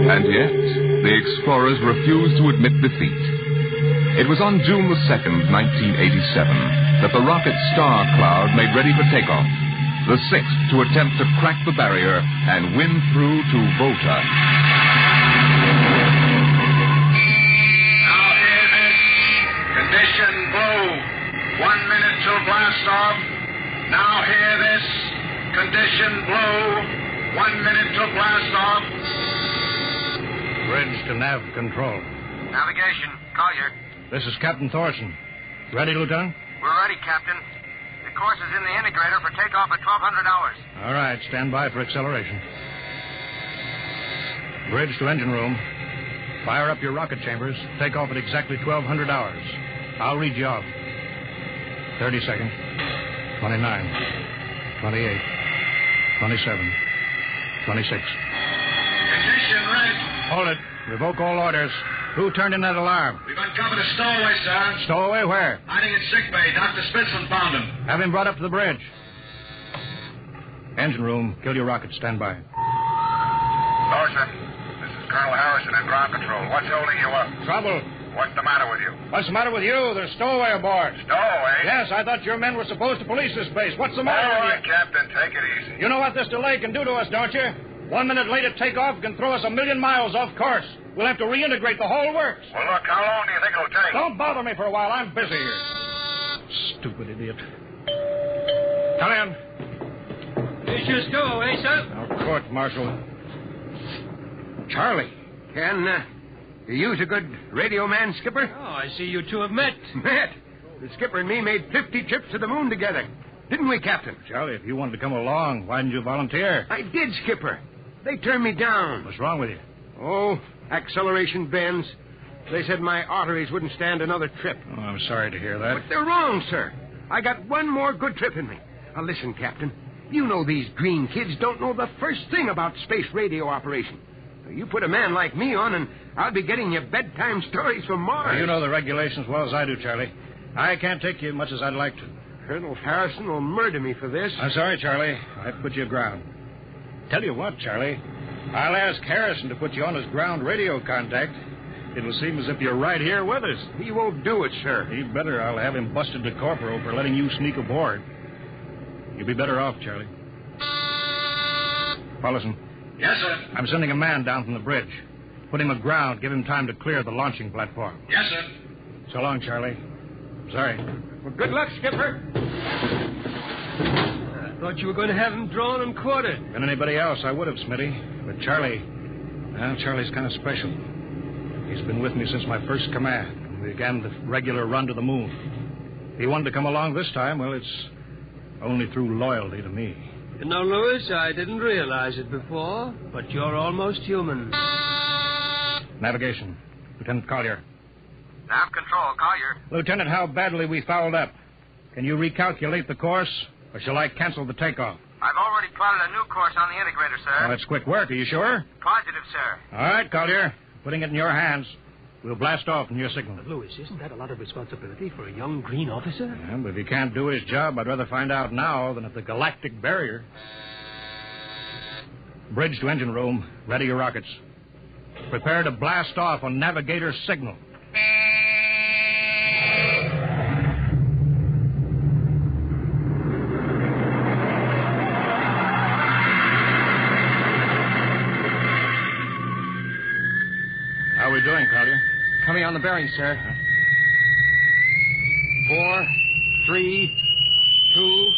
And yet, the explorers refused to admit defeat. It was on June the 2nd, 1987, that the rocket Star Cloud made ready for takeoff, the 6th to attempt to crack the barrier and win through to Volta. Now hear this. Condition blow. 1 minute till blast off. Now hear this. Condition blow. 1 minute till blast off. Bridge to nav control. Navigation, Collier. This is Captain Thorson. Ready, Lieutenant? We're ready, Captain. The course is in the integrator for takeoff at 1200 hours. All right, stand by for acceleration. Bridge to engine room. Fire up your rocket chambers. Take off at exactly 1200 hours. I'll read you off. 30 seconds. 29. 28. 27. 26. Condition red. Hold it. Revoke all orders. Who turned in that alarm? We've uncovered a stowaway, sir. Stowaway where? Hiding in sick bay. Dr. Spitzlin found him. Have him brought up to the bridge. Engine room. Kill your rocket. Stand by. Thorson, this is Colonel Harrison in ground control. What's holding you up? Trouble. What's the matter with you? What's the matter with you? There's stowaway aboard. Stowaway? Yes, I thought your men were supposed to police this base. What's the matter All with right, Captain. Take it easy. you? You know what this delay can do to us, don't you? 1 minute late at takeoff can throw us 1,000,000 miles off course. We'll have to reintegrate the whole works. Well, look, how long do you think it'll take? Don't bother me for a while. I'm busy here. Stupid idiot. Come in. Here's your stowaway, sir. Now, court martial. Charlie. Can you use a good radio man, Skipper? Oh, I see you two have met. Met? The skipper and me made 50 trips to the moon together. Didn't we, Captain? Charlie, if you wanted to come along, why didn't you volunteer? I did, Skipper. They turned me down. What's wrong with you? Oh, acceleration bends. They said my arteries wouldn't stand another trip. Oh, I'm sorry to hear that. But they're wrong, sir. I got one more good trip in me. Now, listen, Captain. You know these green kids don't know the first thing about space radio operation. Now, you put a man like me on, and I'll be getting you bedtime stories from Mars. Well, you know the regulations as well as I do, Charlie. I can't take you as much as I'd like to. Colonel Harrison will murder me for this. I'm sorry, Charlie. I put you aground. Tell you what, Charlie. I'll ask Harrison to put you on as ground radio contact. It'll seem as if you're right here with us. He won't do it, sir. He better. I'll have him busted to corporal for letting you sneak aboard. You'll be better off, Charlie. Paulson. Yes, sir. I'm sending a man down from the bridge. Put him aground. Give him time to clear the launching platform. Yes, sir. So long, Charlie. Sorry. Well, good luck, Skipper. I thought you were going to have him drawn and quartered. Than anybody else, I would have, Smitty. But Charlie's kind of special. He's been with me since my first command. When we began the regular run to the moon. If he wanted to come along this time, well, it's only through loyalty to me. You know, Lewis, I didn't realize it before, but you're almost human. Navigation. Lieutenant Collier. Nav control, Collier. Lieutenant, how badly we fouled up. Can you recalculate the course, or shall I cancel the takeoff? I've already plotted a new course on the integrator, sir. Well, that's quick work. Are you sure? Positive, sir. All right, Collier. Putting it in your hands. We'll blast off from your signal. But, Lewis, isn't that a lot of responsibility for a young green officer? Yeah, but if he can't do his job, I'd rather find out now than at the galactic barrier. Bridge to engine room. Ready your rockets. Prepare to blast off on navigator's signal. How are we doing, Collier? Coming on the bearing, sir. 4, 3, 2,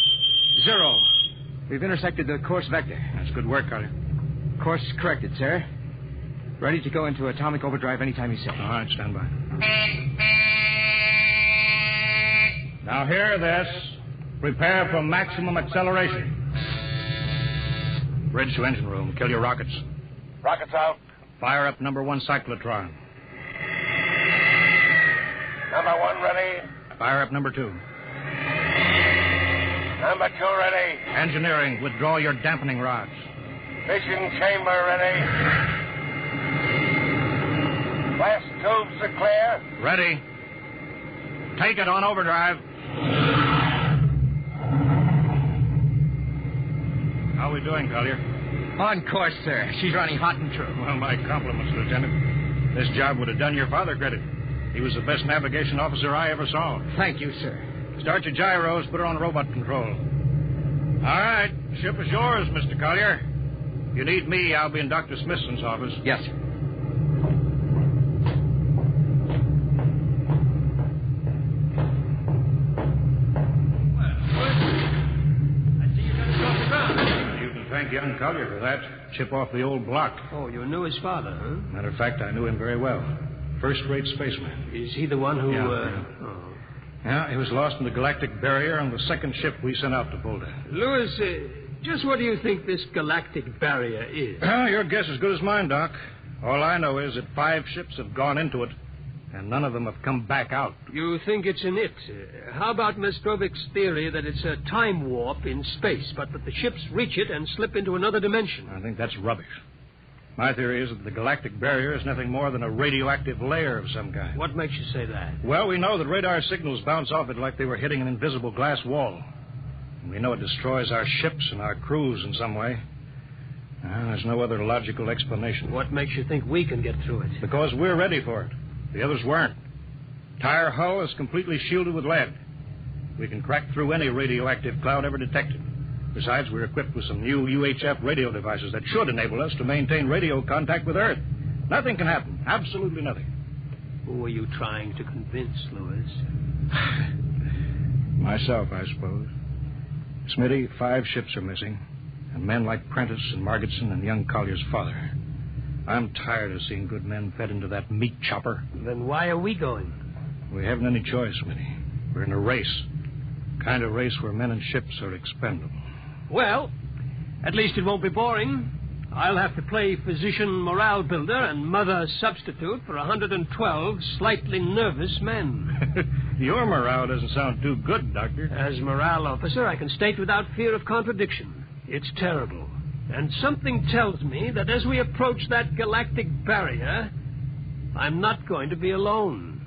0. We've intersected the course vector. That's good work, Collier. Course corrected, sir. Ready to go into atomic overdrive anytime you say. All right, stand by. Now hear this. Prepare for maximum acceleration. Bridge to engine room. Kill your rockets. Rockets out. Fire up number 1 cyclotron. Number 1 ready. Fire up number 2. Number 2 ready. Engineering, withdraw your dampening rods. Fission chamber ready. Blast tubes are clear. Ready. Take it on overdrive. How are we doing, Collier? On course, sir. She's running hot and true. Well, my compliments, Lieutenant. This job would have done your father credit. He was the best navigation officer I ever saw. Thank you, sir. Start your gyros, put her on robot control. All right, ship is yours, Mr. Collier. If you need me, I'll be in Dr. Smithson's office. Yes, sir. Thank young Collier for that. Chip off the old block. Oh, you knew his father, huh? Matter of fact, I knew him very well. First-rate spaceman. Is he the one who, Yeah, he was lost in the galactic barrier on the second ship we sent out to Boulder. Lewis, just what do you think this galactic barrier is? Your guess is as good as mine, Doc. All I know is that 5 ships have gone into it, and none of them have come back out. You think it's an it. How about Mestrovic's theory that it's a time warp in space, but that the ships reach it and slip into another dimension? I think that's rubbish. My theory is that the galactic barrier is nothing more than a radioactive layer of some kind. What makes you say that? Well, we know that radar signals bounce off it like they were hitting an invisible glass wall. And we know it destroys our ships and our crews in some way. There's no other logical explanation. What makes you think we can get through it? Because we're ready for it. The others weren't. Tire hull is completely shielded with lead. We can crack through any radioactive cloud ever detected. Besides, we're equipped with some new UHF radio devices that should enable us to maintain radio contact with Earth. Nothing can happen. Absolutely nothing. Who are you trying to convince, Lewis? Myself, I suppose. Smitty, 5 ships are missing. And men like Prentice and Margetson and young Collier's father. I'm tired of seeing good men fed into that meat chopper. Then why are we going? We haven't any choice, Smitty. We're in a race. Kind of race where men and ships are expendable. Well, at least it won't be boring. I'll have to play physician morale builder and mother substitute for 112 slightly nervous men. Your morale doesn't sound too good, Doctor. As morale officer, I can state without fear of contradiction. It's terrible. And something tells me that as we approach that galactic barrier, I'm not going to be alone.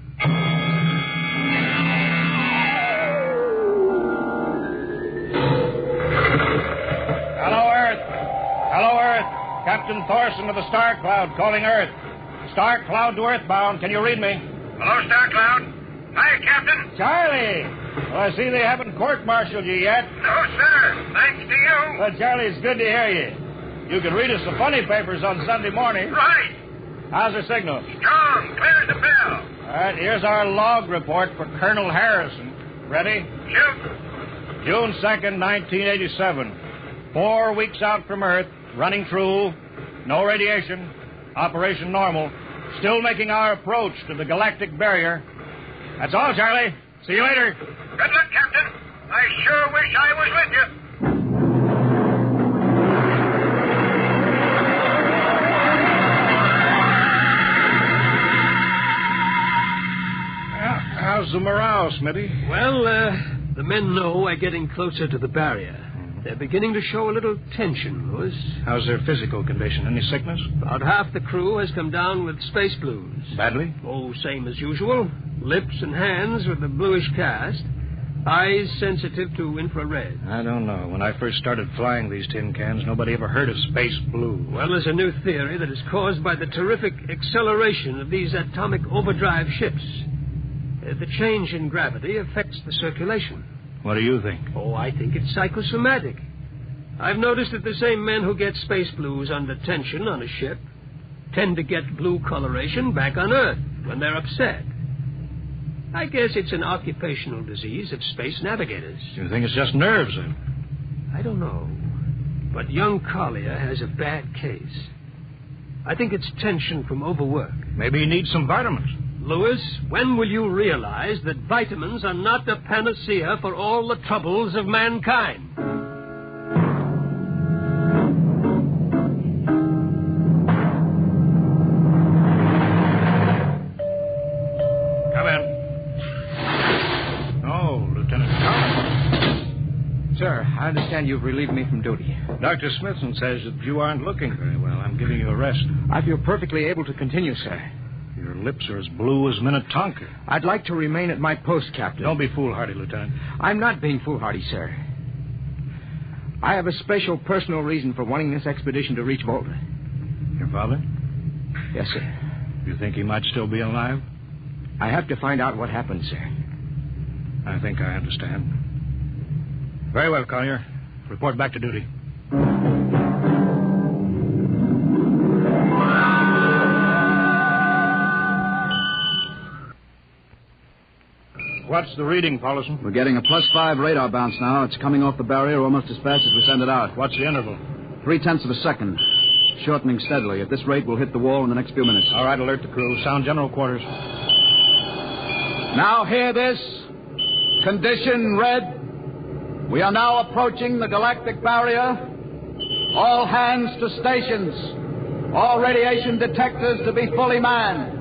Hello, Earth. Hello, Earth. Captain Thorson of the Star Cloud calling Earth. Star Cloud to Earthbound. Can you read me? Hello, Star Cloud. Hi, Captain. Charlie! Well, I see they haven't court-martialed you yet. No, sir. Thanks to you. Well, Charlie, it's good to hear you. You can read us the funny papers on Sunday morning. Right. How's the signal? Strong. Clear as a bell. All right, here's our log report for Colonel Harrison. Ready? Shoot. June 2nd, 1987. 4 weeks out from Earth, running true, no radiation, operation normal, still making our approach to the galactic barrier. That's all, Charlie. See you later. Good luck, Captain. I sure wish I was with you. How's the morale, Smitty? Well, the men know we're getting closer to the barrier. They're beginning to show a little tension, Lewis. How's their physical condition? Any sickness? About half the crew has come down with space blues. Badly? Oh, same as usual. Lips and hands with a bluish cast. Eyes sensitive to infrared. I don't know. When I first started flying these tin cans, nobody ever heard of space blue. Well, there's a new theory that is caused by the terrific acceleration of these atomic overdrive ships. The change in gravity affects the circulation. What do you think? Oh, I think it's psychosomatic. I've noticed that the same men who get space blues under tension on a ship tend to get blue coloration back on Earth when they're upset. I guess it's an occupational disease of space navigators. You think it's just nerves, then? I don't know. But young Collier has a bad case. I think it's tension from overwork. Maybe he needs some vitamins. Lewis, when will you realize that vitamins are not the panacea for all the troubles of mankind? Come in. Oh, Lieutenant Collins. Sir, I understand you've relieved me from duty. Dr. Smithson says that you aren't looking very well. I'm giving you a rest. I feel perfectly able to continue, sir. Your lips are as blue as Minnetonka. I'd like to remain at my post, Captain. Don't be foolhardy, Lieutenant. I'm not being foolhardy, sir. I have a special personal reason for wanting this expedition to reach Volta. Your father? Yes, sir. You think he might still be alive? I have to find out what happened, sir. I think I understand. Very well, Collier. Report back to duty. What's the reading, Paulson? We're getting a +5 radar bounce now. It's coming off the barrier almost as fast as we send it out. What's the interval? 0.3 of a second. Shortening steadily. At this rate, we'll hit the wall in the next few minutes. All right, alert the crew. Sound general quarters. Now hear this. Condition red. We are now approaching the galactic barrier. All hands to stations. All radiation detectors to be fully manned.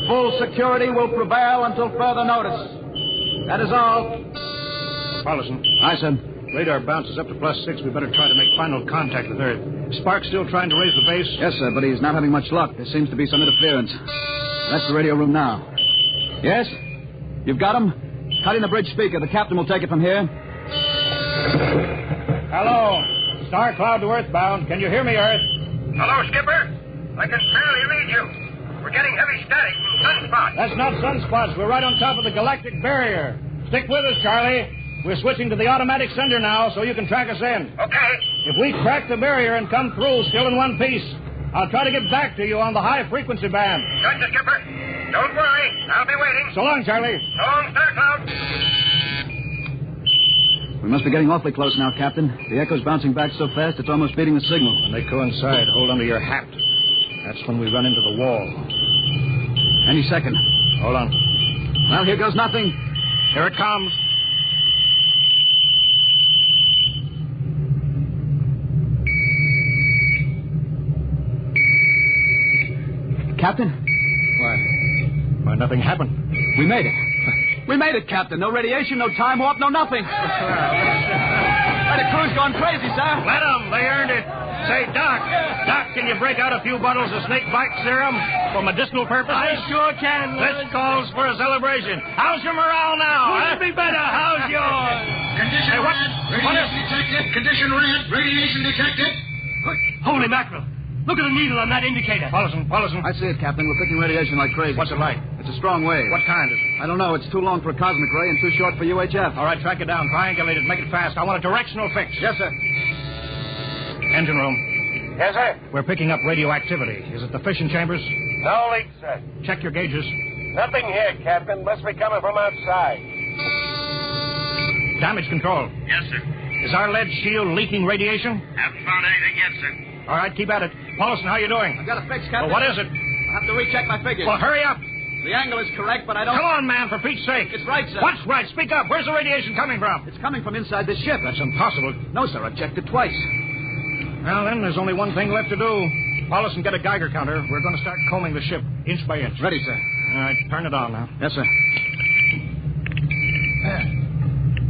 Full security will prevail until further notice. That is all. Paulson. Aye, sir. Radar bounces up to +6. We better try to make final contact with Earth. Spark's still trying to raise the base? Yes, sir, but he's not having much luck. There seems to be some interference. That's the radio room now. Yes? You've got him? Cut in the bridge speaker. The captain will take it from here. Hello. Star Cloud to Earthbound. Can you hear me, Earth? Hello, Skipper. I can barely read you. We're getting heavy static from sunspots. That's not sunspots. We're right on top of the galactic barrier. Stick with us, Charlie. We're switching to the automatic sender now, so you can track us in. Okay. If we crack the barrier and come through still in one piece, I'll try to get back to you on the high-frequency band. Gotcha, Skipper. Don't worry. I'll be waiting. So long, Charlie. So long, Star Cloud. We must be getting awfully close now, Captain. The echo's bouncing back so fast it's almost beating the signal. When they coincide, hold onto your hat. That's when we run into the wall. Any second. Hold on. Well, here goes nothing. Here it comes. Captain? Why, nothing happened. We made it. We made it, Captain. No radiation, no time warp, no nothing. The crew's gone crazy, sir. Let them. They earned it. Say, Doc, can you break out a few bottles of snake bite serum for medicinal purposes? I sure can. This calls for a celebration. How's your morale now? Couldn't be better. How's yours? Condition red. Radiation detected. Condition red. Radiation detected. Holy mackerel. Look at the needle on that indicator. Paulson. I see it, Captain. We're picking radiation like crazy. What's it like? It's a strong wave. What kind is it? I don't know. It's too long for a cosmic ray and too short for UHF. All right, track it down. Triangulate it. Make it fast. I want a directional fix. Yes, sir. Engine room. Yes, sir. We're picking up radioactivity. Is it the fission chambers? No leak, sir. Check your gauges. Nothing here, Captain. Must be coming from outside. Damage control. Yes, sir. Is our lead shield leaking radiation? Haven't found anything yet, sir. All right, keep at it. Paulson, how you doing? I've got a fix, Captain. Well, what is it? I'll have to recheck my figures. Well, hurry up. The angle is correct, but I don't... Come on, man, for Pete's sake. It's right, sir. What's right? Speak up. Where's the radiation coming from? It's coming from inside this ship. That's impossible. No, sir. I've checked it twice. Well, then, there's only one thing left to do. Paulson, get a Geiger counter. We're going to start combing the ship, inch by inch. Ready, sir. All right, turn it on now. Yes, sir.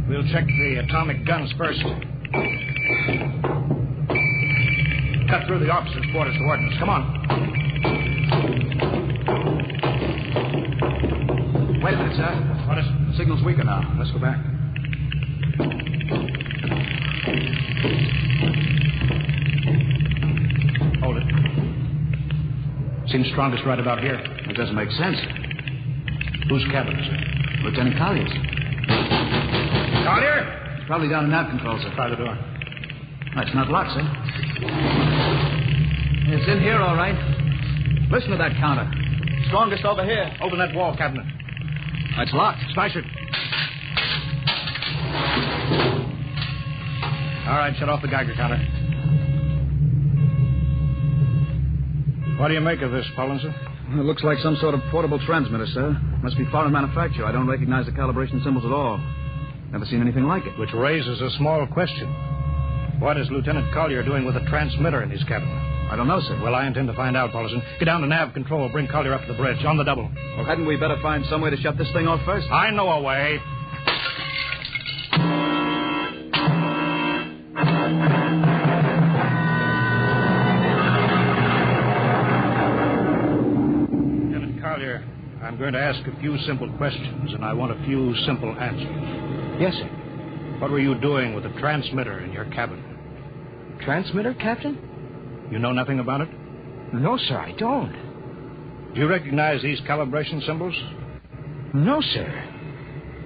We'll check the atomic guns first. Cut through the officers' quarters to ordnance. Come on. Wait a minute, sir. What is it? The signal's weaker now. Let's go back. Hold it. Seems strongest right about here. It doesn't make sense. Whose cabin is it? Lieutenant Collier's. Collier? It's probably down in nav control, sir. Try the door. That's not locked, sir. It's in here, all right. Listen to that counter. Strongest over here. Open that wall cabinet. It's locked. Smash it. All right, shut off the Geiger counter. What do you make of this, Paulson? It looks like some sort of portable transmitter, sir. Must be foreign manufacture. I don't recognize the calibration symbols at all. Never seen anything like it. Which raises a small question. What is Lieutenant Collier doing with a transmitter in his cabin? I don't know, sir. Well, I intend to find out, Paulson. Get down to nav control. Bring Collier up to the bridge. On the double. Well, hadn't we better find some way to shut this thing off first? I know a way. Lieutenant Collier, I'm going to ask a few simple questions, and I want a few simple answers. Yes, sir. What were you doing with the transmitter in your cabin? Transmitter, Captain? You know nothing about it? No, sir, I don't. Do you recognize these calibration symbols? No, sir.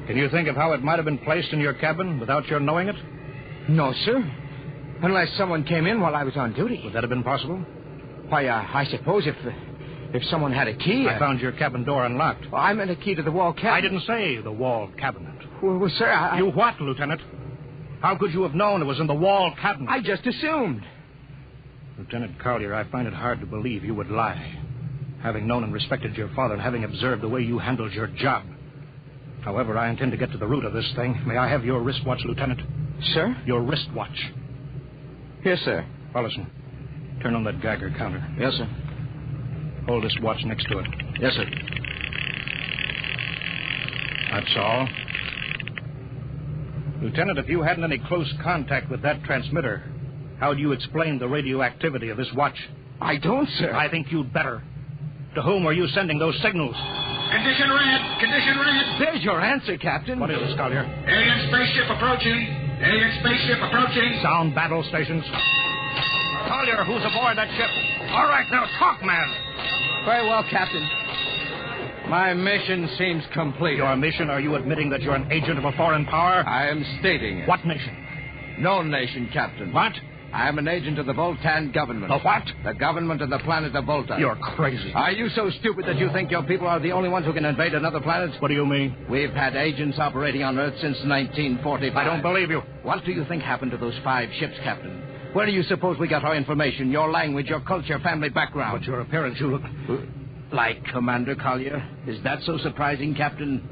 Can you think of how it might have been placed in your cabin without your knowing it? No, sir. Unless someone came in while I was on duty. Would that have been possible? Why, I suppose if someone had a key... I found your cabin door unlocked. Well, I meant a key to the wall cabinet. I didn't say the wall cabinet. Well, sir, You what, Lieutenant? How could you have known it was in the wall cabinet? I just assumed. Lieutenant Collier, I find it hard to believe you would lie. Having known and respected your father and having observed the way you handled your job. However, I intend to get to the root of this thing. May I have your wristwatch, Lieutenant? Sir? Your wristwatch. Yes, sir. Paulson, turn on that Geiger counter. Yes, sir. Hold this watch next to it. Yes, sir. That's all. Lieutenant, if you hadn't any close contact with that transmitter, how do you explain the radioactivity of this watch? I don't, sir. I think you'd better. To whom are you sending those signals? Condition red. Condition red. There's your answer, Captain. What is it, Collier? Alien spaceship approaching. Alien spaceship approaching. Sound battle stations. Collier, who's aboard that ship? All right, now talk, man. Very well, Captain. My mission seems complete. Your mission? Are you admitting that you're an agent of a foreign power? I am stating it. What nation? No nation, Captain. What? I am an agent of the Voltan government. The what? The government of the planet of Volta. You're crazy. Are you so stupid that you think your people are the only ones who can invade another planet? What do you mean? We've had agents operating on Earth since 1945. I don't believe you. What do you think happened to those 5 ships, Captain? Where do you suppose we got our information, your language, your culture, family background? But your appearance, you look... Like Commander Collier? Is that so surprising, Captain?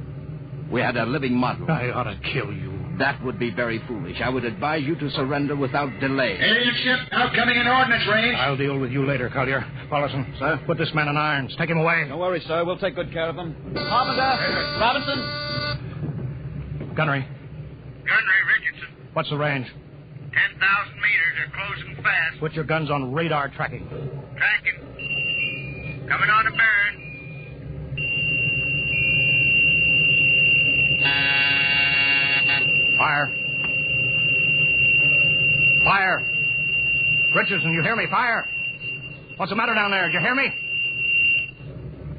We had a living model. I ought to kill you. That would be very foolish. I would advise you to surrender without delay. Alien ship now coming in ordnance range. I'll deal with you later, Collier. Paulson, sir, put this man in irons. Take him away. Don't worry, sir. We'll take good care of him. Carpenter, Robinson. Gunnery. Gunnery Richardson. What's the range? 10,000 meters. They're closing fast. Put your guns on radar tracking. Tracking. Coming on to burn. Fire. Fire. Richardson, you hear me? Fire. What's the matter down there? Did you hear me?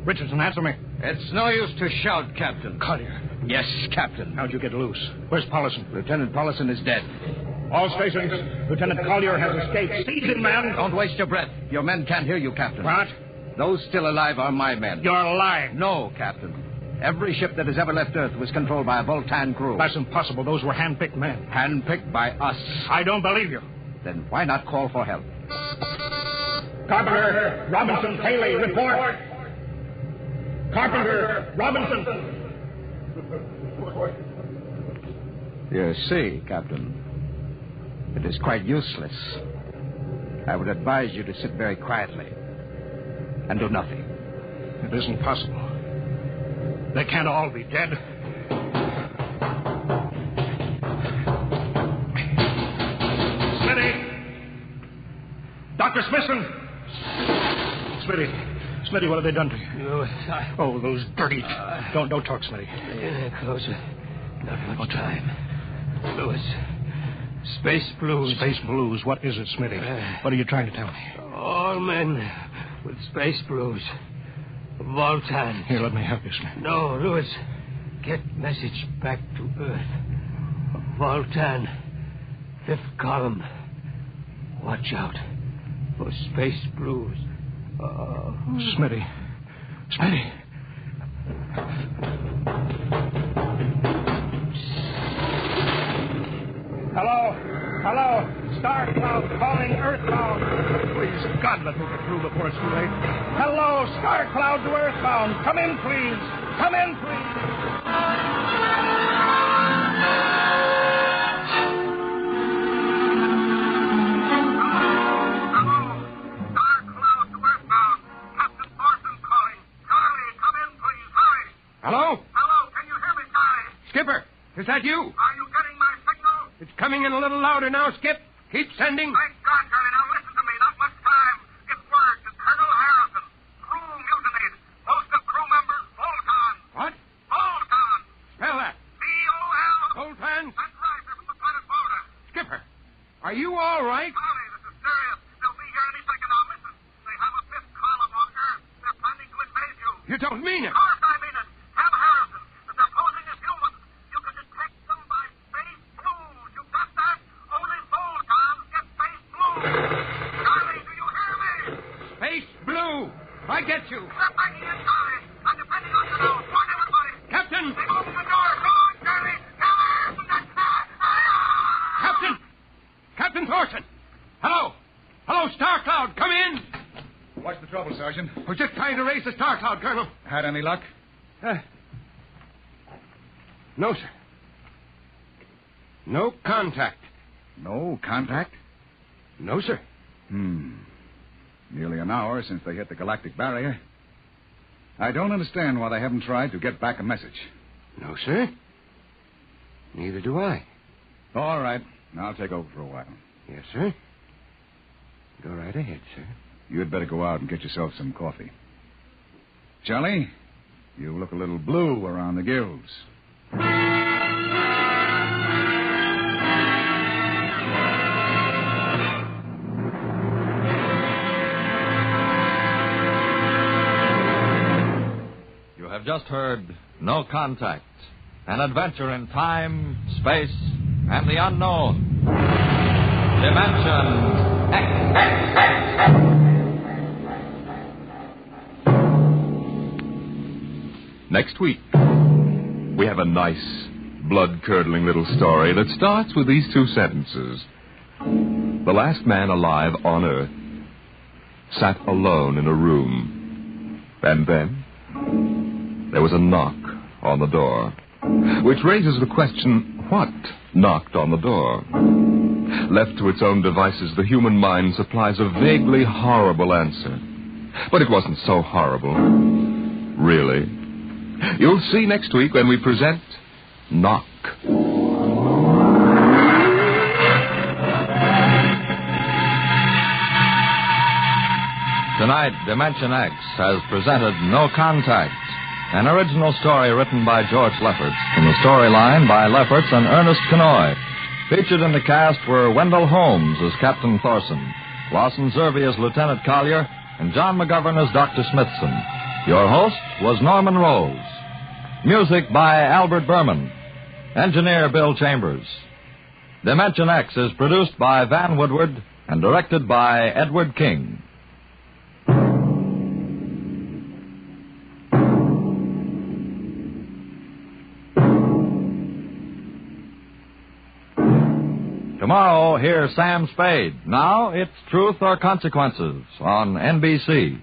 Richardson, answer me. It's no use to shout, Captain. Collier. Yes, Captain. How'd you get loose? Where's Paulison? Lieutenant Paulison is dead. All stations. Lieutenant Collier has escaped. Seize him, man. Don't waste your breath. Your men can't hear you, Captain. What? Those still alive are my men. You're lying. No, Captain. Every ship that has ever left Earth was controlled by a Voltan crew. That's impossible. Those were hand-picked men. Hand-picked by us. I don't believe you. Then why not call for help? Carpenter, Robinson, Haley, report. Carpenter, Robinson. You see, Captain, it is quite useless. I would advise you to sit very quietly and do nothing. It isn't possible. They can't all be dead. Smitty! Dr. Smithson! Smitty, what have they done to you? Lewis, Oh, those dirty... Don't talk, Smitty. Closer. Not much time. Lewis, Space Blues. Space Blues? What is it, Smitty? What are you trying to tell me? All men with Space Blues. Voltan. Here, let me help you, Smitty. No, Lewis. Get message back to Earth. Voltan. 5th column. Watch out for Space Blues. Smitty. Hello. Star Cloud calling Earthbound. Please, God, let me get through before it's too late. Hello, Star Cloud to Earthbound. Come in, please. Hello? Hello, can you hear me, Charlie? Skipper, is that you? Are you getting my signal? It's coming in a little louder now, Skip. Keep sending. Thank God, Charlie. Now listen to me. Not much time. It's word to Colonel Harrison. Crew mutinied. Most of crew members, Voltan. What? Voltan. Spell that. V-O-L. Voltan? That's right. They're from the planet Volta. Skipper, are you all right? Charlie, this is serious. They'll be here any second now. Listen. They have a 5th column on Earth. They're planning to invade you. You don't mean it. Of course I mean it. Have Harrison. But they're posing as humans. You can detect them by Space Blues. You got that? Only Voltans get Space Blues. Charlie, do you hear me? Space Blue. I get you. Step back in, Charlie. I'm depending on you now. Warn everybody. Captain. They open the door. Go on, Charlie. Captain Thorson. Hello, Star Cloud. Come in. What's the trouble, Sergeant? We're just trying to raise the Star Cloud, Colonel. Had any luck? No, sir. No contact. No contact? No, sir. Nearly an hour since they hit the galactic barrier. I don't understand why they haven't tried to get back a message. No, sir. Neither do I. All right. I'll take over for a while. Yes, sir. Go right ahead, sir. You had better go out and get yourself some coffee. Charlie, you look a little blue around the gills. You have just heard No Contact, an adventure in time, space, and the unknown. Dimension X. Next week, we have a nice, blood-curdling little story that starts with these 2 sentences. The last man alive on Earth sat alone in a room. And then there was a knock on the door, which raises the question, what knocked on the door? Left to its own devices, the human mind supplies a vaguely horrible answer. But it wasn't so horrible. Really. You'll see next week when we present Knock. Tonight, Dimension X has presented No Contact, an original story written by George Lefferts, in the storyline by Lefferts and Ernest Kenoy. Featured in the cast were Wendell Holmes as Captain Thorson, Lawson Zervey as Lieutenant Collier, and John McGovern as Dr. Smithson. Your host was Norman Rose. Music by Albert Berman. Engineer Bill Chambers. Dimension X is produced by Van Woodward and directed by Edward King. Tomorrow, hear Sam Spade. Now, it's Truth or Consequences on NBC.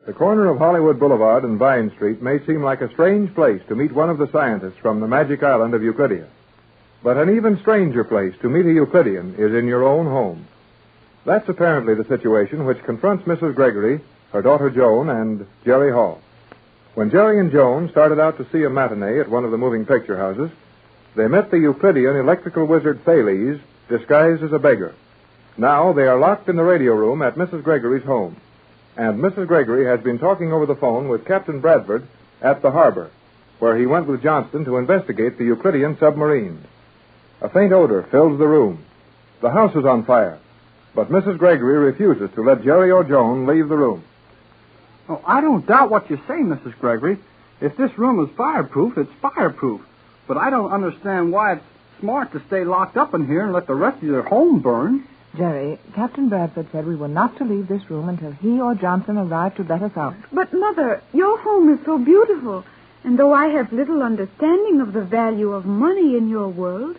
The corner of Hollywood Boulevard and Vine Street may seem like a strange place to meet one of the scientists from the magic island of Euclidia. But an even stranger place to meet a Euclidean is in your own home. That's apparently the situation which confronts Mrs. Gregory, her daughter Joan, and Jerry Hall. When Jerry and Joan started out to see a matinee at one of the moving picture houses, they met the Euclidean electrical wizard Thales, disguised as a beggar. Now they are locked in the radio room at Mrs. Gregory's home. And Mrs. Gregory has been talking over the phone with Captain Bradford at the harbor, where he went with Johnston to investigate the Euclidean submarine. A faint odor fills the room. The house is on fire, but Mrs. Gregory refuses to let Jerry or Joan leave the room. Oh, I don't doubt what you say, Mrs. Gregory. If this room is fireproof, it's fireproof. But I don't understand why it's smart to stay locked up in here and let the rest of your home burn. Jerry, Captain Bradford said we were not to leave this room until he or Johnson arrived to let us out. But, Mother, your home is so beautiful. And though I have little understanding of the value of money in your world,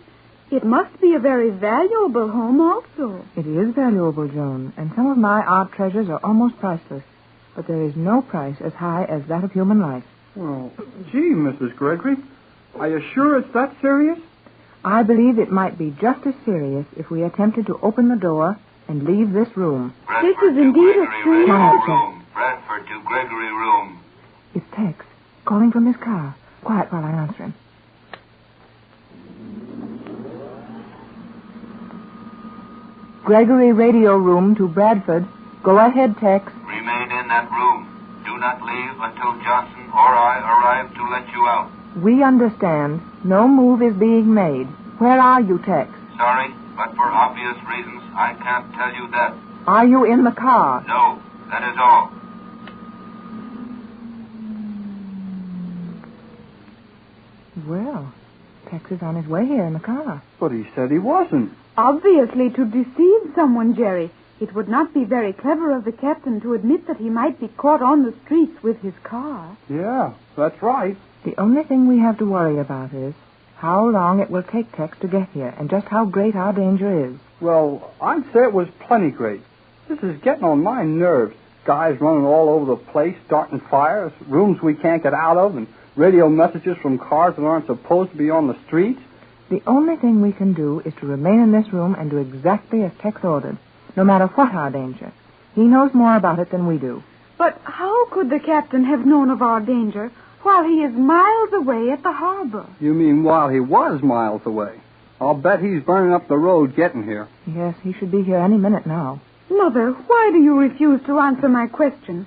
it must be a very valuable home also. It is valuable, Joan, and some of my art treasures are almost priceless. But there is no price as high as that of human life. Well, gee, Mrs. Gregory, are you sure it's that serious? I believe it might be just as serious if we attempted to open the door and leave this room. This is indeed a serious room. Bradford to Gregory room. It's Tex, calling from his car. Quiet while I answer him. Gregory radio room to Bradford. Go ahead, Tex. Remain in that room. Do not leave until Johnson or I arrive to let you out. We understand. No move is being made. Where are you, Tex? Sorry, but for obvious reasons, I can't tell you that. Are you in the car? No, that is all. Well, Tex is on his way here in the car. But he said he wasn't. Obviously, to deceive someone, Jerry. It would not be very clever of the captain to admit that he might be caught on the streets with his car. Yeah, that's right. The only thing we have to worry about is how long it will take Tex to get here and just how great our danger is. Well, I'd say it was plenty great. This is getting on my nerves. Guys running all over the place, starting fires, rooms we can't get out of, and radio messages from cars that aren't supposed to be on the streets. The only thing we can do is to remain in this room and do exactly as Tex ordered, no matter what our danger. He knows more about it than we do. But how could the captain have known of our danger while he is miles away at the harbor? You mean while he was miles away? I'll bet he's burning up the road getting here. Yes, he should be here any minute now. Mother, why do you refuse to answer my question?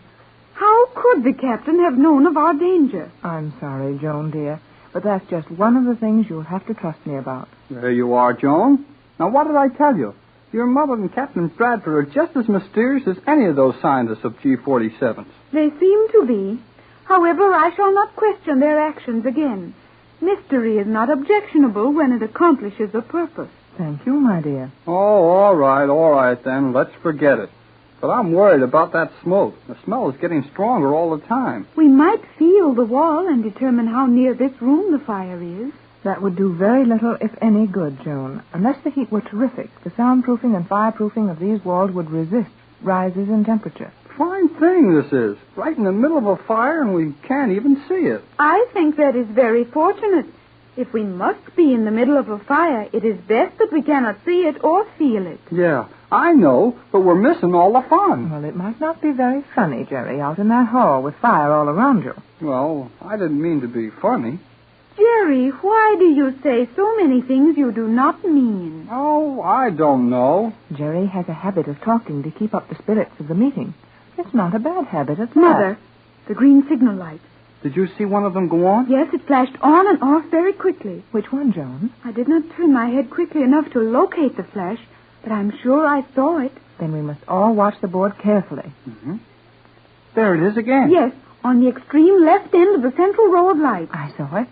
How could the captain have known of our danger? I'm sorry, Joan, dear, but that's just one of the things you'll have to trust me about. There you are, Joan. Now, what did I tell you? Your mother and Captain Bradford are just as mysterious as any of those scientists of G-47s. They seem to be. However, I shall not question their actions again. Mystery is not objectionable when it accomplishes a purpose. Thank you, my dear. Oh, all right, then. Let's forget it. But I'm worried about that smoke. The smell is getting stronger all the time. We might feel the wall and determine how near this room the fire is. That would do very little, if any, good, Joan. Unless the heat were terrific, the soundproofing and fireproofing of these walls would resist rises in temperature. Fine thing this is. Right in the middle of a fire, and we can't even see it. I think that is very fortunate. If we must be in the middle of a fire, it is best that we cannot see it or feel it. Yeah, I know, but we're missing all the fun. Well, it might not be very funny, Jerry, out in that hall with fire all around you. Well, I didn't mean to be funny. Jerry, why do you say so many things you do not mean? Oh, I don't know. Jerry has a habit of talking to keep up the spirits of the meeting. It's not a bad habit at Mother, the green signal light. Did you see one of them go on? Yes, it flashed on and off very quickly. Which one, Joan? I did not turn my head quickly enough to locate the flash, but I'm sure I saw it. Then we must all watch the board carefully. Mm-hmm. There it is again. Yes, on the extreme left end of the central row of lights. I saw it.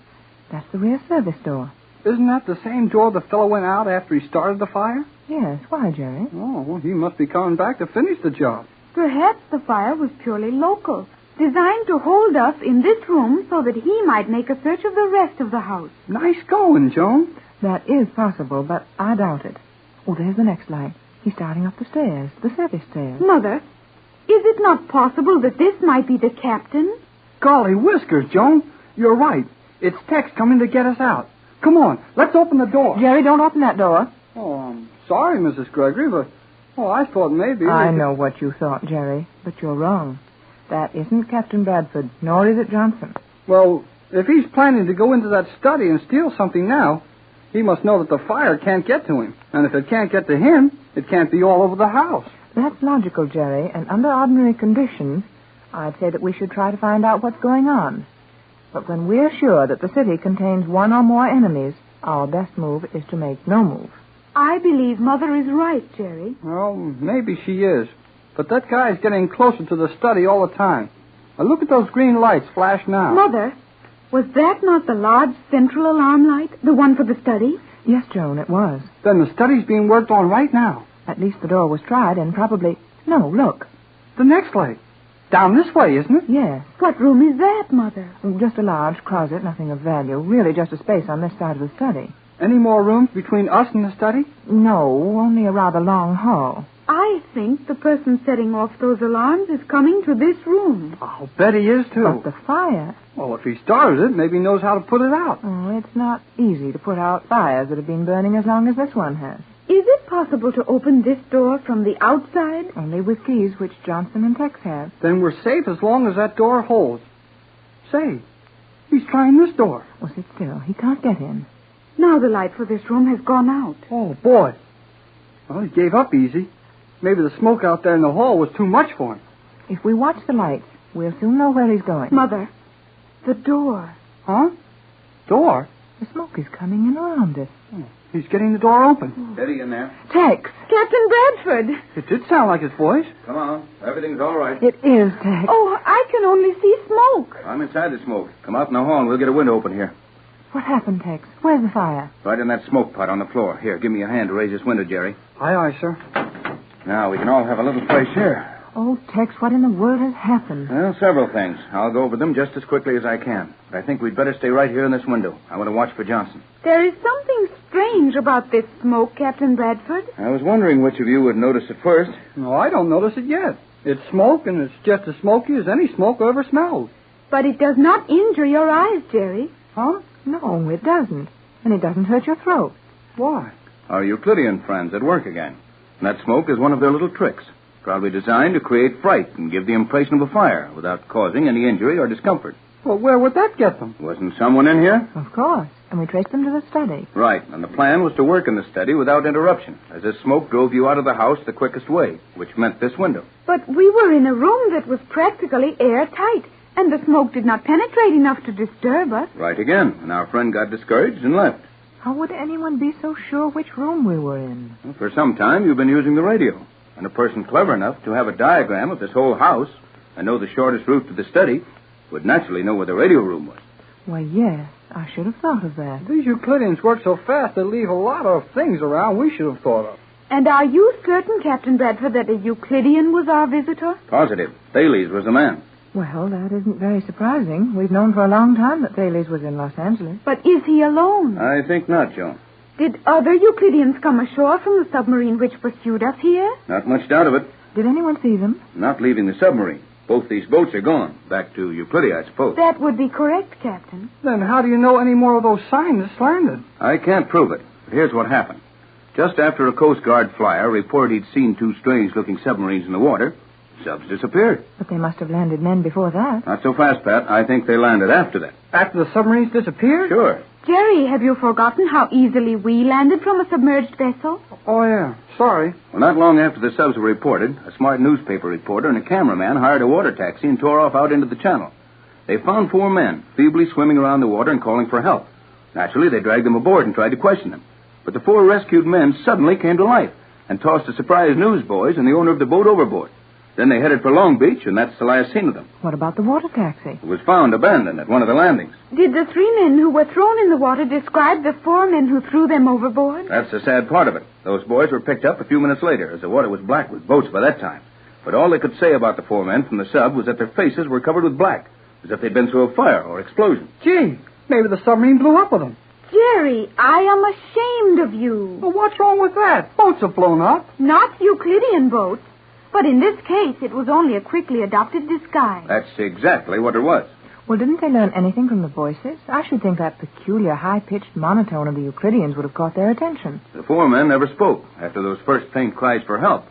That's the rear service door. Isn't that the same door the fellow went out after he started the fire? Yes. Why, Jerry? Oh, well, he must be coming back to finish the job. Perhaps the fire was purely local, designed to hold us in this room so that he might make a search of the rest of the house. Nice going, Joan. That is possible, but I doubt it. Oh, there's the next light. He's starting up the stairs, the service stairs. Mother, is it not possible that this might be the captain? Golly whiskers, Joan. You're right. It's Tex coming to get us out. Come on, let's open the door. Jerry, don't open that door. Oh, I'm sorry, Mrs. Gregory, but I thought maybe... I know what you thought, Jerry, but you're wrong. That isn't Captain Bradford, nor is it Johnson. Well, if he's planning to go into that study and steal something now, he must know that the fire can't get to him. And if it can't get to him, it can't be all over the house. That's logical, Jerry, and under ordinary conditions, I'd say that we should try to find out what's going on. But when we're sure that the city contains one or more enemies, our best move is to make no move. I believe Mother is right, Jerry. Well, maybe she is. But that guy's getting closer to the study all the time. Now, look at those green lights flash now. Mother, was that not the large central alarm light, the one for the study? Yes, Joan, it was. Then the study's being worked on right now. At least the door was tried and probably... No, look. The next light. Down this way, isn't it? Yes. What room is that, Mother? Just a large closet, nothing of value. Really just a space on this side of the study. Any more rooms between us and the study? No, only a rather long hall. I think the person setting off those alarms is coming to this room. I'll bet he is, too. But the fire... Well, if he started it, maybe he knows how to put it out. Oh, it's not easy to put out fires that have been burning as long as this one has. Is it possible to open this door from the outside? Only with keys which Johnson and Tex have. Then we're safe as long as that door holds. Say, he's trying this door. Well, sit still. He can't get in. Now the light for this room has gone out. Oh, boy. Well, he gave up easy. Maybe the smoke out there in the hall was too much for him. If we watch the lights, we'll soon know where he's going. Mother, the door. Huh? Door? The smoke is coming in around it. Oh, he's getting the door open. Steady in there. Tex. Captain Bradford. It did sound like his voice. Come on. Everything's all right. It is, Tex. Oh, I can only see smoke. I'm inside the smoke. Come out in the hall and we'll get a window open here. What happened, Tex? Where's the fire? Right in that smoke pot on the floor. Here, give me a hand to raise this window, Jerry. Aye, aye, sir. Now, we can all have a little place here. Oh, Tex, what in the world has happened? Well, several things. I'll go over them just as quickly as I can. But I think we'd better stay right here in this window. I want to watch for Johnson. There is something strange about this smoke, Captain Bradford. I was wondering which of you would notice it first. No, I don't notice it yet. It's smoke, and it's just as smoky as any smoke I ever smelled. But it does not injure your eyes, Jerry. Huh? No, it doesn't. And it doesn't hurt your throat. Why? Our Euclidean friends at work again. And that smoke is one of their little tricks. Probably designed to create fright and give the impression of a fire without causing any injury or discomfort. Well, where would that get them? Wasn't someone in here? Of course. And we traced them to the study. Right. And the plan was to work in the study without interruption, as this smoke drove you out of the house the quickest way, which meant this window. But we were in a room that was practically airtight, and the smoke did not penetrate enough to disturb us. Right again. And our friend got discouraged and left. How would anyone be so sure which room we were in? Well, for some time, you've been using the radio. And a person clever enough to have a diagram of this whole house and know the shortest route to the study would naturally know where the radio room was. Why, yes. I should have thought of that. These Euclideans work so fast they leave a lot of things around we should have thought of. And are you certain, Captain Bradford, that a Euclidean was our visitor? Positive. Thales was the man. Well, that isn't very surprising. We've known for a long time that Thales was in Los Angeles. But is he alone? I think not, Joan. Did other Euclideans come ashore from the submarine which pursued us here? Not much doubt of it. Did anyone see them? Not leaving the submarine. Both these boats are gone. Back to Euclidia, I suppose. That would be correct, Captain. Then how do you know any more of those scientists landed? I can't prove it. But here's what happened. Just after a Coast Guard flyer reported he'd seen two strange-looking submarines in the water, Subs disappeared. But they must have landed men before that. Not so fast, Pat. I think they landed after that. After the submarines disappeared? Sure. Jerry, have you forgotten how easily we landed from a submerged vessel? Oh, yeah. Sorry. Well, not long after the subs were reported, a smart newspaper reporter and a cameraman hired a water taxi and tore off out into the channel. They found 4 men, feebly swimming around the water and calling for help. Naturally, they dragged them aboard and tried to question them. But the 4 rescued men suddenly came to life and tossed the surprised newsboys and the owner of the boat overboard. Then they headed for Long Beach, and that's the last seen of them. What about the water taxi? It was found abandoned at one of the landings. Did the 3 men who were thrown in the water describe the 4 men who threw them overboard? That's the sad part of it. Those boys were picked up a few minutes later, as the water was black with boats by that time. But all they could say about the 4 men from the sub was that their faces were covered with black, as if they'd been through a fire or explosion. Gee, maybe the submarine blew up with them. Jerry, I am ashamed of you. Well, what's wrong with that? Boats have blown up. Not Euclidean boats. But in this case, it was only a quickly adopted disguise. That's exactly what it was. Well, didn't they learn anything from the voices? I should think that peculiar high-pitched monotone of the Euclideans would have caught their attention. The 4 men never spoke after those first faint cries for help.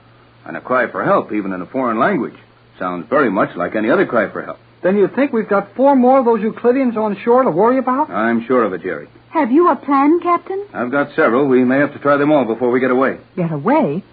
And a cry for help, even in a foreign language, sounds very much like any other cry for help. Then you think we've got 4 more of those Euclideans on shore to worry about? I'm sure of it, Jerry. Have you a plan, Captain? I've got several. We may have to try them all before we get away. Get away?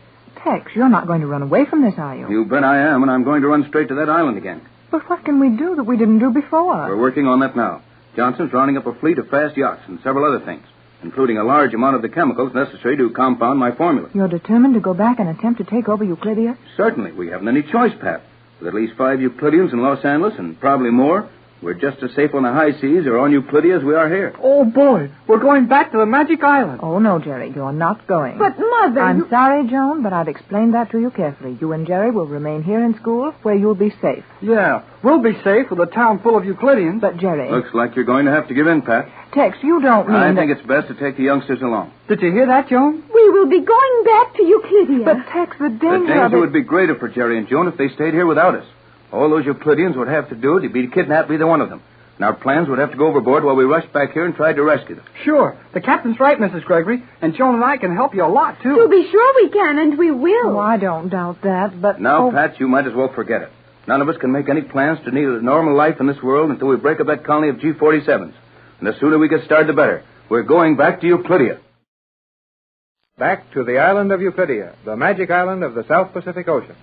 Tex, you're not going to run away from this, are you? You bet I am, and I'm going to run straight to that island again. But what can we do that we didn't do before? We're working on that now. Johnson's rounding up a fleet of fast yachts and several other things, including a large amount of the chemicals necessary to compound my formula. You're determined to go back and attempt to take over Euclidia? Certainly. We haven't any choice, Pat. With at least 5 Euclideans in Los Angeles and probably more, we're just as safe on the high seas or on Euclidia as we are here. Oh, boy. We're going back to the Magic Island. Oh, no, Jerry. You're not going. But, Mother... I'm sorry, Joan, but I've explained that to you carefully. You and Jerry will remain here in school where you'll be safe. Yeah, we'll be safe with a town full of Euclideans. But, Jerry... Looks like you're going to have to give in, Pat. Tex, you don't mean I think it's best to take the youngsters along. Did you hear that, Joan? We will be going back to Euclidia. But, Tex, the danger The danger of it... would be greater for Jerry and Joan if they stayed here without us. All those Euclideans would have to do to be to kidnap either one of them. And our plans would have to go overboard while we rushed back here and tried to rescue them. Sure. The captain's right, Mrs. Gregory. And Joan and I can help you a lot, too. To be sure we can, and we will. Oh, I don't doubt that, but... Now, Pat, you might as well forget it. None of us can make any plans to lead a normal life in this world until we break up that colony of G-47s. And the sooner we get started, the better. We're going back to Euclidia. Back to the island of Euclidia, the magic island of the South Pacific Ocean.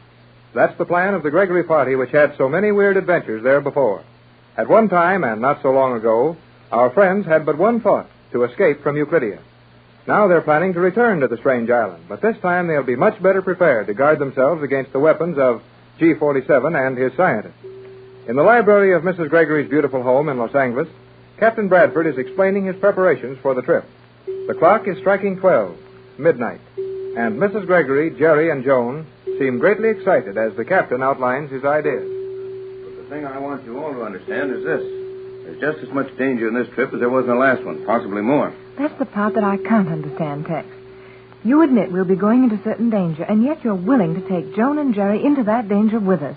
That's the plan of the Gregory party, which had so many weird adventures there before. At one time, and not so long ago, our friends had but one thought, to escape from Euclidia. Now they're planning to return to the strange island, but this time they'll be much better prepared to guard themselves against the weapons of G-47 and his scientists. In the library of Mrs. Gregory's beautiful home in Los Angeles, Captain Bradford is explaining his preparations for the trip. The clock is striking 12, midnight, and Mrs. Gregory, Jerry, and Joan seem greatly excited as the captain outlines his ideas. The thing I want you all to understand is this. There's just as much danger in this trip as there was in the last one, possibly more. That's the part that I can't understand, Tex. You admit we'll be going into certain danger, and yet you're willing to take Joan and Jerry into that danger with us.